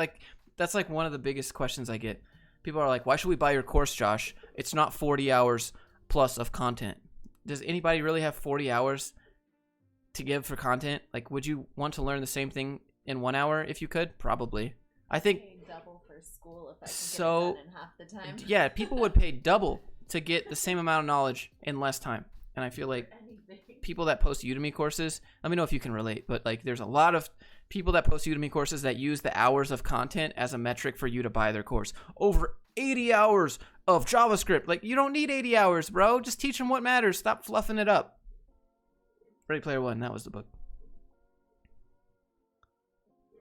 that's like one of the biggest questions I get. People are like, why should we buy your course, Josh? It's not 40 hours plus of content. Does anybody really have 40 hours to give for content? Like, would you want to learn the same thing in 1 hour if you could? Probably. I think pay double for school if I can so, get it done in half the time. Yeah, people would pay double to get the same amount of knowledge in less time. And I feel like people that post Udemy courses, let me know if you can relate, but like there's a lot of people that post Udemy courses that use the hours of content as a metric for you to buy their course. Over 80 hours of JavaScript. Like, you don't need 80 hours, bro. Just teach them what matters. Stop fluffing it up. Ready Player One, that was the book.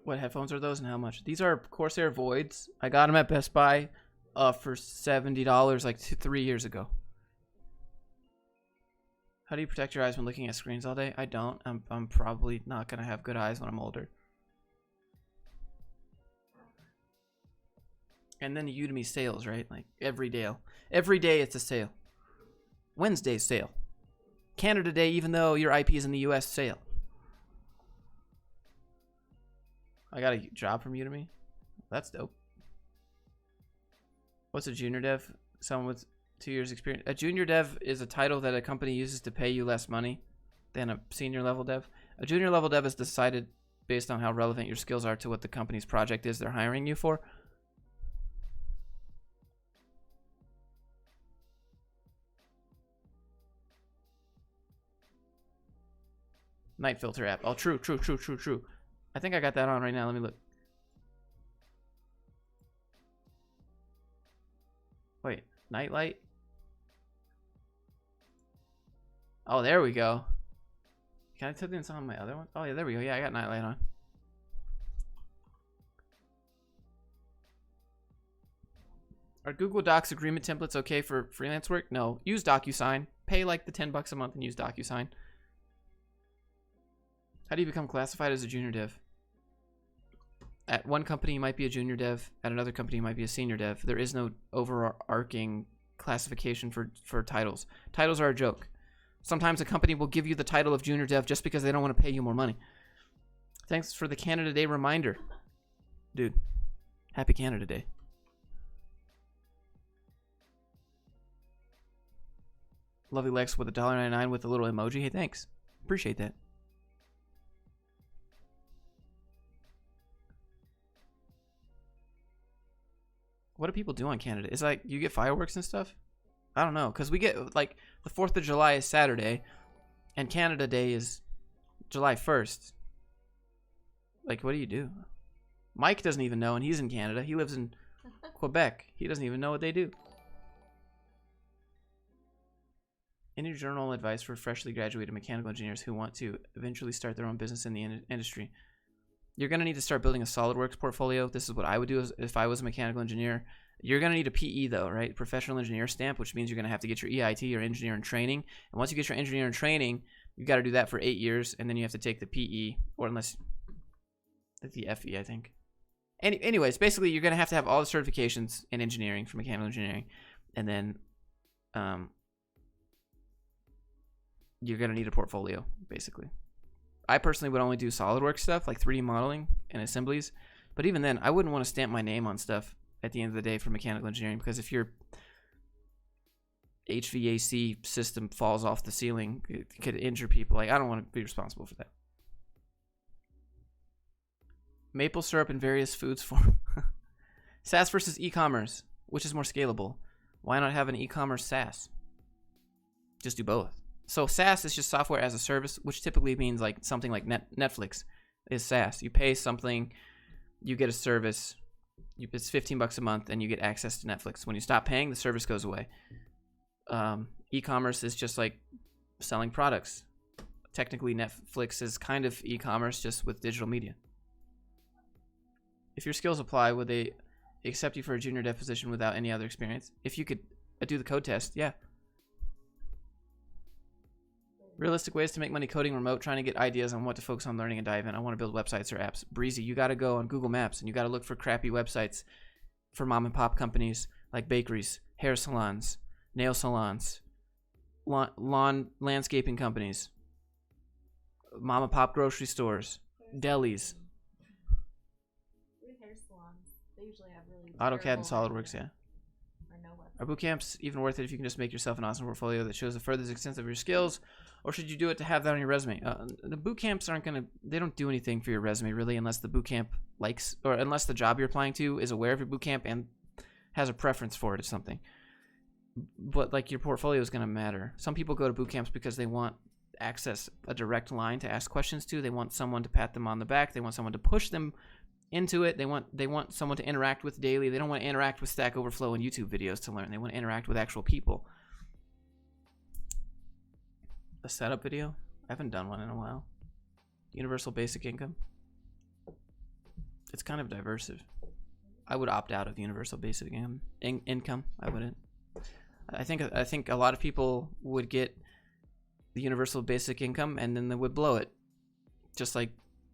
What headphones are those and how much? These are Corsair Voids. I got them at Best Buy for $70 like 3 years ago. How do you protect your eyes when looking at screens all day? I don't. I'm probably not going to have good eyes when I'm older. And then the Udemy sales, right? Like every day it's a sale. Wednesday sale. Canada Day, even though your IP is in the US, sale. I got a job from Udemy. That's dope. What's a junior dev? Someone with 2 years experience. A junior dev is a title that a company uses to pay you less money than a senior level dev. A junior level dev is decided based on how relevant your skills are to what the company's project is they're hiring you for. Night filter app. Oh, true. I think I got that on right now. Let me look. Wait, nightlight? Oh, there we go. Can I put this on my other one? Oh, yeah, there we go. Yeah, I got nightlight on. Are Google Docs agreement templates okay for freelance work? No. Use DocuSign. Pay like the $10 a month and use DocuSign. How do you become classified as a junior dev? At one company, you might be a junior dev. At another company, you might be a senior dev. There is no overarching classification for titles. Titles are a joke. Sometimes a company will give you the title of junior dev just because they don't want to pay you more money. Thanks for the Canada Day reminder. Dude, happy Canada Day. Lovely Lex with $1.99 with a little emoji. Hey, thanks. Appreciate that. What do people do on Canada? It's like you get fireworks and stuff? I don't know, because we get like the 4th of July is Saturday and Canada Day is July 1st. Like, what do you do? Mike doesn't even know, and he's in Canada. He lives in Quebec. He doesn't even know what they do. Any general advice for freshly graduated mechanical engineers who want to eventually start their own business in the industry? You're going to need to start building a SolidWorks portfolio. This is what I would do if I was a mechanical engineer. You're going to need a PE, though, right? Professional engineer stamp, which means you're going to have to get your EIT, or engineer in training. And once you get your engineer in training, you've got to do that for 8 years, and then you have to take the PE, or unless the FE, I think. Anyways, basically, you're going to have all the certifications in engineering for mechanical engineering. And then you're going to need a portfolio, basically. I personally would only do SolidWorks stuff, like 3D modeling and assemblies. But even then, I wouldn't want to stamp my name on stuff at the end of the day for mechanical engineering, because if your HVAC system falls off the ceiling, it could injure people. Like, I don't want to be responsible for that. Maple syrup in various foods form. SaaS versus e-commerce. Which is more scalable? Why not have an e-commerce SaaS? Just do both. So SaaS is just software as a service, which typically means like something like Netflix is SaaS. You pay something, you get a service. It's $15 a month, and you get access to Netflix. When you stop paying, the service goes away. E-commerce is just like selling products. Technically, Netflix is kind of e-commerce, just with digital media. If your skills apply, would they accept you for a junior dev position without any other experience? If you could do the code test, yeah. Realistic ways to make money coding remote, trying to get ideas on what to focus on learning and dive in. I want to build websites or apps. Breezy, you got to go on Google Maps, and you got to look for crappy websites for mom and pop companies like bakeries, hair salons, nail salons, lawn landscaping companies, mom and pop grocery stores, delis. Hair salons, they usually have really AutoCAD and SolidWorks, yeah. Or no website. Are boot camps even worth it if you can just make yourself an awesome portfolio that shows the furthest extent of your skills, or should you do it to have that on your resume? The boot camps they don't do anything for your resume really, unless the boot camp likes, or unless the job you're applying to is aware of your boot camp and has a preference for it or something. But like, your portfolio is going to matter. Some people go to boot camps because they want access, a direct line to ask questions to. They want someone to pat them on the back. They want someone to push them into it. They want someone to interact with daily. They don't want to interact with Stack Overflow and YouTube videos to learn. They want to interact with actual people. A setup video? I haven't done one in a while. Universal basic income. It's kind of diversive. I would opt out of universal basic income. I wouldn't. I think a lot of people would get the universal basic income and then they would blow it, just like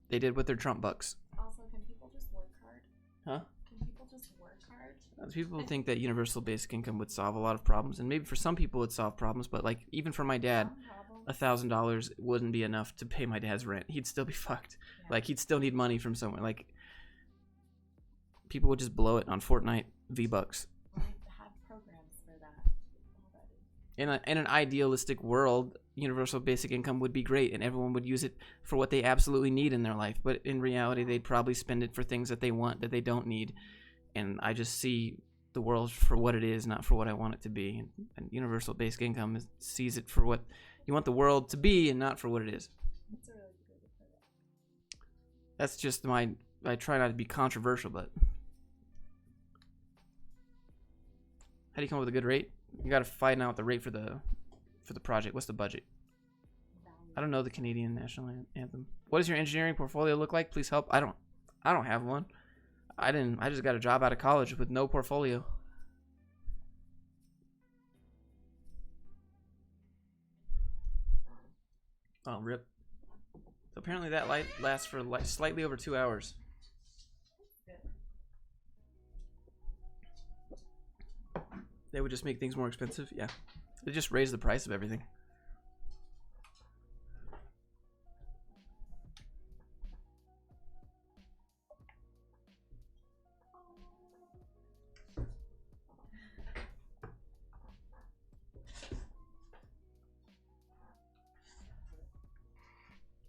they did with their Trump bucks. Also, can people just work hard? Huh? Can people just work hard? People think that universal basic income would solve a lot of problems, and maybe for some people it would solve problems, but like, even for my dad, $1,000 wouldn't be enough to pay my dad's rent. He'd still be fucked. Yeah. Like, he'd still need money from somewhere. Like, people would just blow it on Fortnite V-Bucks. Have programs for that already. In an idealistic world, universal basic income would be great, and everyone would use it for what they absolutely need in their life. But in reality, they'd probably spend it for things that they want that they don't need. And I just see the world for what it is, not for what I want it to be. And universal basic income sees it for what you want the world to be, and not for what it is. That's a really good way to put it. That's just I try not to be controversial, but how do you come up with a good rate? You got to find out the rate for the project. What's the budget? I don't know the Canadian national anthem. What does your engineering portfolio look like? Please help. I don't have one. I just got a job out of college with no portfolio. Oh, rip. So apparently that light lasts for slightly over 2 hours. They would just make things more expensive? Yeah. They just raise the price of everything.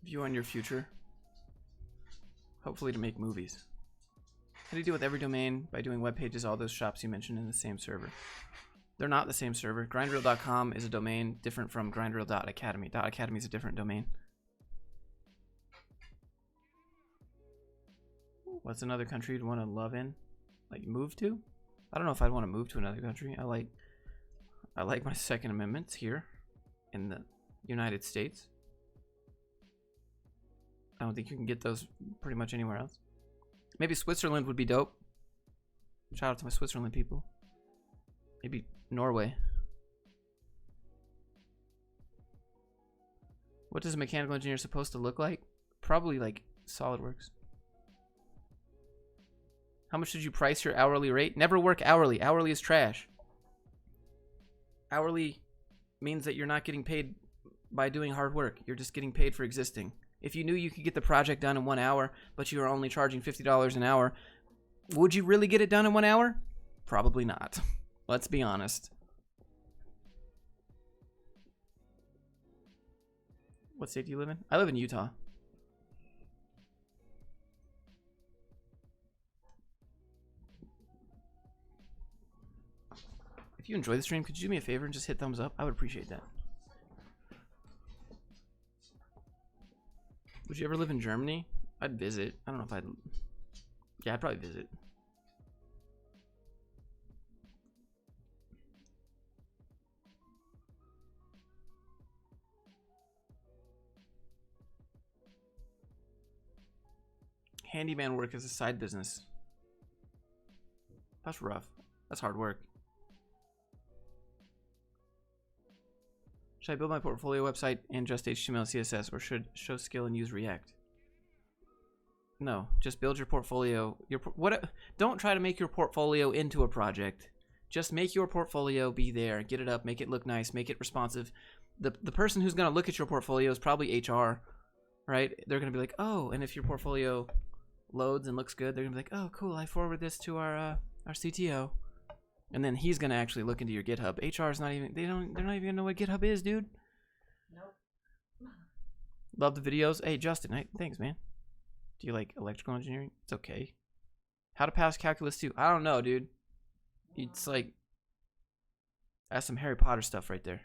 View on your future. Hopefully to make movies. How do you deal with every domain by doing web pages, all those shops you mentioned in the same server? They're not the same server. Grindreel.com is a domain different from grindreel.academy. .academy is a different domain. What's another country you'd want to love in? Like, move to? I don't know if I'd want to move to another country. I like my Second Amendment here in the United States. I don't think you can get those pretty much anywhere else. Maybe Switzerland would be dope. Shout out to my Switzerland people. Maybe Norway. What does a mechanical engineer supposed to look like? Probably like SolidWorks. How much did you price your hourly rate? Never work hourly. Hourly is trash. Hourly means that you're not getting paid by doing hard work. You're just getting paid for existing. If you knew you could get the project done in 1 hour, but you were only charging $50 an hour, would you really get it done in 1 hour? Probably not. Let's be honest. What state do you live in? I live in Utah. If you enjoy the stream, could you do me a favor and just hit thumbs up? I would appreciate that. Would you ever live in Germany? I'd visit. I don't know if I'd... Yeah, I'd probably visit. Handyman work is a side business. That's rough. That's hard work. Should I build my portfolio website in just HTML, CSS, or should show skill and use React? No, just build your portfolio. Don't try to make your portfolio into a project. Just make your portfolio be there. Get it up. Make it look nice. Make it responsive. The person who's going to look at your portfolio is probably HR, right? They're going to be like, oh, and if your portfolio loads and looks good, they're going to be like, oh, cool. I forward this to our CTO. And then he's gonna actually look into your GitHub. HR is not even. They're not even gonna know what GitHub is, dude. Nope. Love the videos. Hey, Justin. Thanks, man. Do you like electrical engineering? It's okay. How to pass calculus 2? I don't know, dude. It's like that's some Harry Potter stuff right there.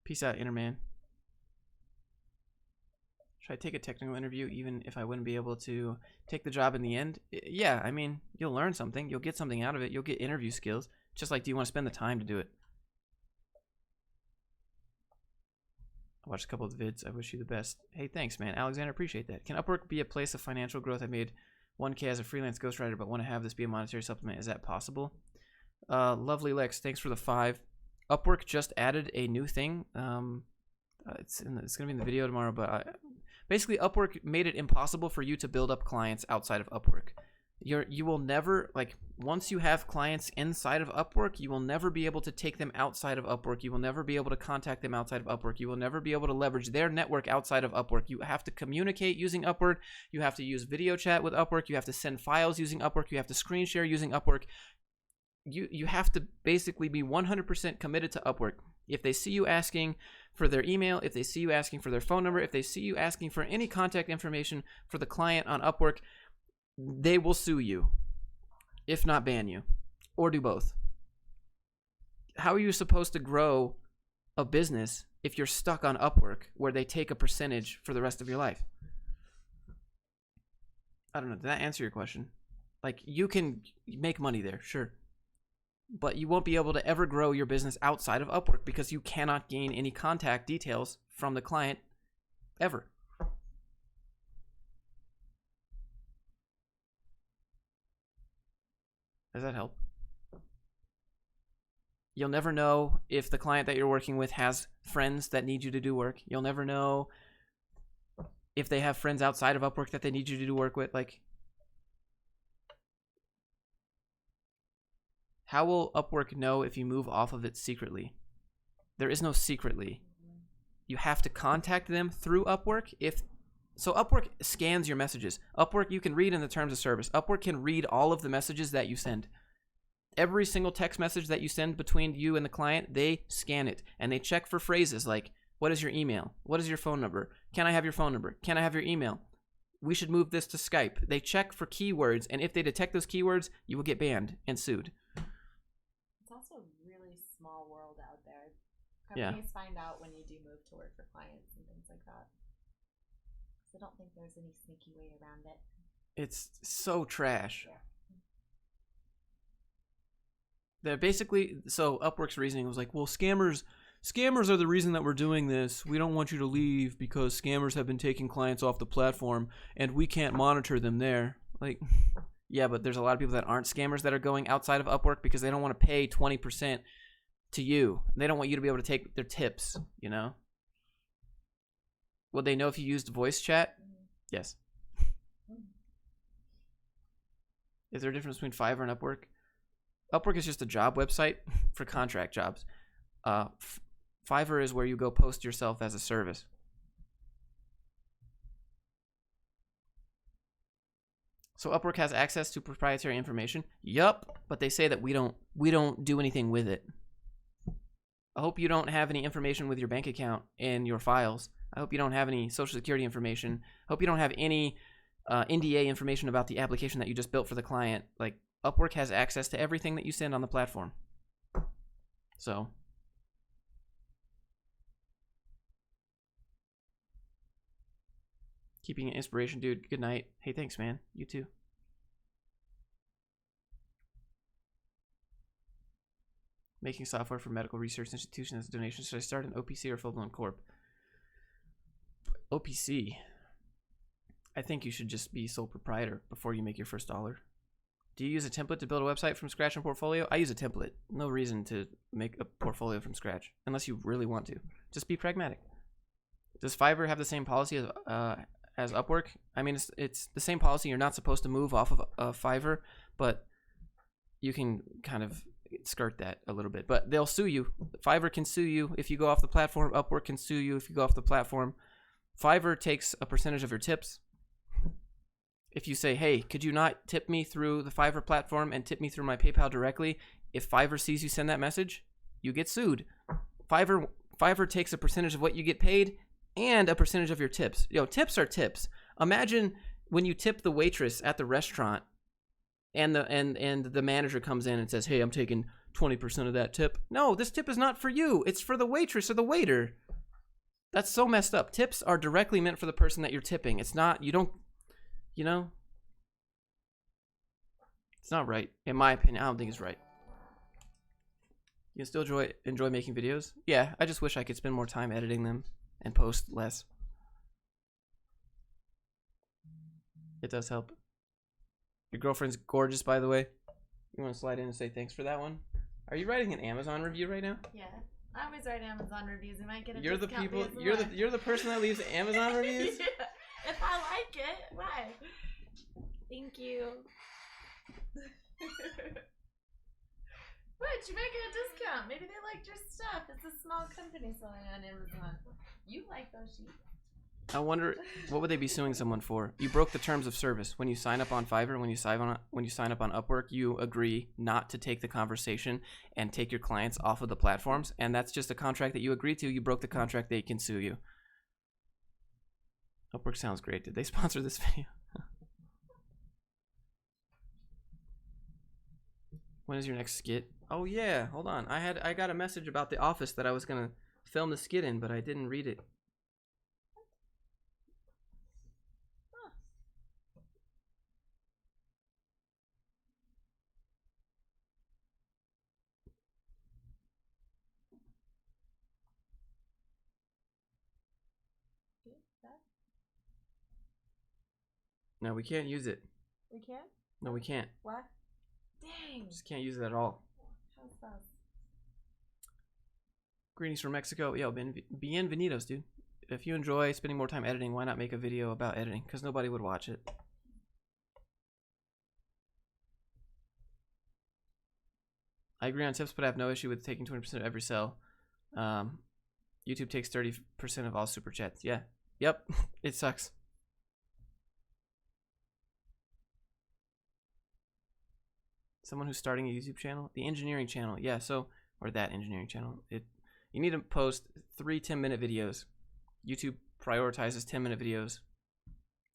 Peace out, Interman. Should I take a technical interview even if I wouldn't be able to take the job in the end? Yeah, I mean, you'll learn something. You'll get something out of it. You'll get interview skills. Just like, do you want to spend the time to do it? I watched a couple of vids. I wish you the best. Hey, thanks, man. Alexander, appreciate that. Can Upwork be a place of financial growth? I made 1K as a freelance ghostwriter, but want to have this be a monetary supplement. Is that possible? Lovely Lex, thanks for the 5. Upwork just added a new thing. It's going to be in the video tomorrow, but basically Upwork made it impossible for you to build up clients outside of Upwork. You will never, like, once you have clients inside of Upwork, you will never be able to take them outside of Upwork. You will never be able to contact them outside of Upwork. You will never be able to leverage their network outside of Upwork. You have to communicate using Upwork. You have to use video chat with Upwork. You have to send files using Upwork. You have to screen share using Upwork. You have to basically be 100% committed to Upwork. If they see you asking for their email, if they see you asking for their phone number, if they see you asking for any contact information for the client on Upwork, they will sue you, if not ban you, or do both. How are you supposed to grow a business if you're stuck on Upwork where they take a percentage for the rest of your life? I don't know. Did that answer your question? Like, you can make money there, sure. But you won't be able to ever grow your business outside of Upwork because you cannot gain any contact details from the client ever. Does that help? You'll never know if the client that you're working with has friends that need you to do work. You'll never know if they have friends outside of Upwork that they need you to do work with. Like, how will Upwork know if you move off of it secretly? There is no secretly. You have to contact them through Upwork. So Upwork scans your messages. Upwork, you can read in the terms of service. Upwork can read all of the messages that you send. Every single text message that you send between you and the client, they scan it. And they check for phrases like, what is your email? What is your phone number? Can I have your phone number? Can I have your email? We should move this to Skype. They check for keywords, and if they detect those keywords, you will get banned and sued. It's also a really small world out there. Yeah. Companies find out when you do move to work for clients and things like that. So I don't think there's any sneaky way around it. It's so trash. Yeah. They're basically, so Upwork's reasoning was like, well, scammers are the reason that we're doing this. We don't want you to leave because scammers have been taking clients off the platform and we can't monitor them there. Like, yeah, but there's a lot of people that aren't scammers that are going outside of Upwork because they don't want to pay 20% to you. They don't want you to be able to take their tips, you know? Would they know if you used voice chat? Yes. Is there a difference between Fiverr and Upwork? Upwork is just a job website for contract jobs. Fiverr is where you go post yourself as a service. So Upwork has access to proprietary information. Yup, but they say that we don't do anything with it. I hope you don't have any information with your bank account in your files. I hope you don't have any social security information. I hope you don't have any NDA information about the application that you just built for the client. Like, Upwork has access to everything that you send on the platform. So, keeping it inspiration, dude. Good night. Hey, thanks, man. You too. Making software for medical research institutions as a donation. Should I start an OPC or full-blown corp? OPC. I think you should just be sole proprietor before you make your first dollar. Do you use a template to build a website from scratch and portfolio? I use a template. No reason to make a portfolio from scratch unless you really want to. Just be pragmatic. Does Fiverr have the same policy as Upwork? I mean, it's the same policy. You're not supposed to move off of Fiverr, but you can kind of skirt that a little bit. But they'll sue you. Fiverr can sue you if you go off the platform. Upwork can sue you if you go off the platform. Fiverr takes a percentage of your tips. If you say, hey, could you not tip me through the Fiverr platform and tip me through my PayPal directly? If Fiverr sees you send that message, you get sued. Fiverr takes a percentage of what you get paid and a percentage of your tips. Tips are tips. Imagine when you tip the waitress at the restaurant and the manager comes in and says, hey, I'm taking 20% of that tip. No, this tip is not for you. It's for the waitress or the waiter. That's so messed up. Tips are directly meant for the person that you're tipping. It's not, it's not right. In my opinion, I don't think it's right. You can still enjoy making videos? Yeah, I just wish I could spend more time editing them and post less. It does help. Your girlfriend's gorgeous, by the way. You want to slide in and say thanks for that one? Are you writing an Amazon review right now? Yeah. I always write Amazon reviews. You might get a You're the discount people. because of You're the person that leaves Amazon reviews. Yeah. If I like it, why? Thank you. What? You might get a discount. Maybe they liked your stuff. It's a small company selling on Amazon. You like those sheets. I wonder what would they be suing someone for? You broke the terms of service when you sign up on Fiverr. When you sign up on Upwork, you agree not to take the conversation and take your clients off of the platforms, and that's just a contract that you agree to. You broke the contract; they can sue you. Upwork sounds great. Did they sponsor this video? When is your next skit? Oh yeah, hold on. I got a message about The Office that I was gonna film the skit in, but I didn't read it. No, we can't use it. We can? No, we can't. What? Dang. Just can't use it at all. How's that? Greetings from Mexico. Yo, bienvenidos, dude. If you enjoy spending more time editing, why not make a video about editing? Because nobody would watch it. I agree on tips, but I have no issue with taking 20% of every sale. YouTube takes 30% of all super chats. Yeah. Yep. It sucks. Someone who's starting a YouTube channel, the engineering channel, yeah. So, or that engineering channel, you need to post 3 10-minute videos. YouTube prioritizes 10-minute videos.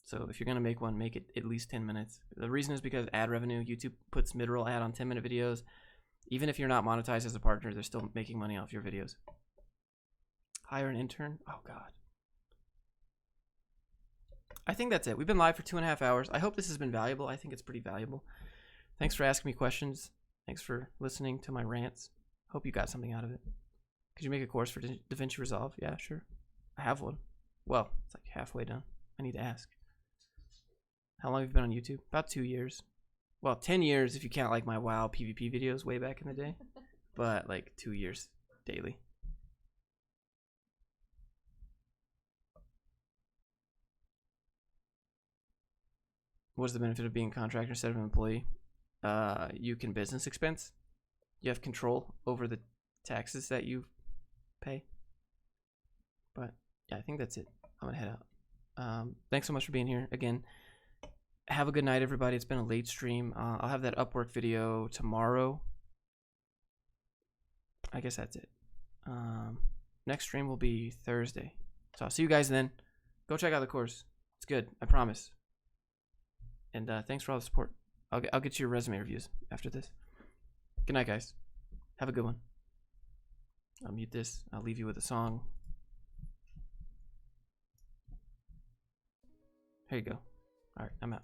So if you're gonna make one, make it at least 10 minutes. The reason is because ad revenue. YouTube puts mid-roll ad on 10-minute videos. Even if you're not monetized as a partner, they're still making money off your videos. Hire an intern? Oh God. I think that's it. We've been live for 2.5 hours. I hope this has been valuable. I think it's pretty valuable. Thanks for asking me questions. Thanks for listening to my rants. Hope you got something out of it. Could you make a course for Davinci Resolve? Yeah, sure. I have one. Well, it's like halfway done. I need to ask. How long have you been on YouTube? About 2 years. Well, 10 years if you count like my WoW PvP videos way back in the day. But like 2 years daily. What's the benefit of being a contractor instead of an employee? You can business expense. You have control over the taxes that you pay. But yeah, I think that's it. I'm gonna head out. Thanks so much for being here again. Have a good night, everybody. It's been a late stream. I'll have that Upwork video tomorrow. I guess that's it. Next stream will be Thursday. So I'll see you guys then. Go check out the course. It's good. I promise. And thanks for all the support. I'll get you your resume reviews after this. Good night, guys. Have a good one. I'll mute this. I'll leave you with a song. Here you go. All right, I'm out.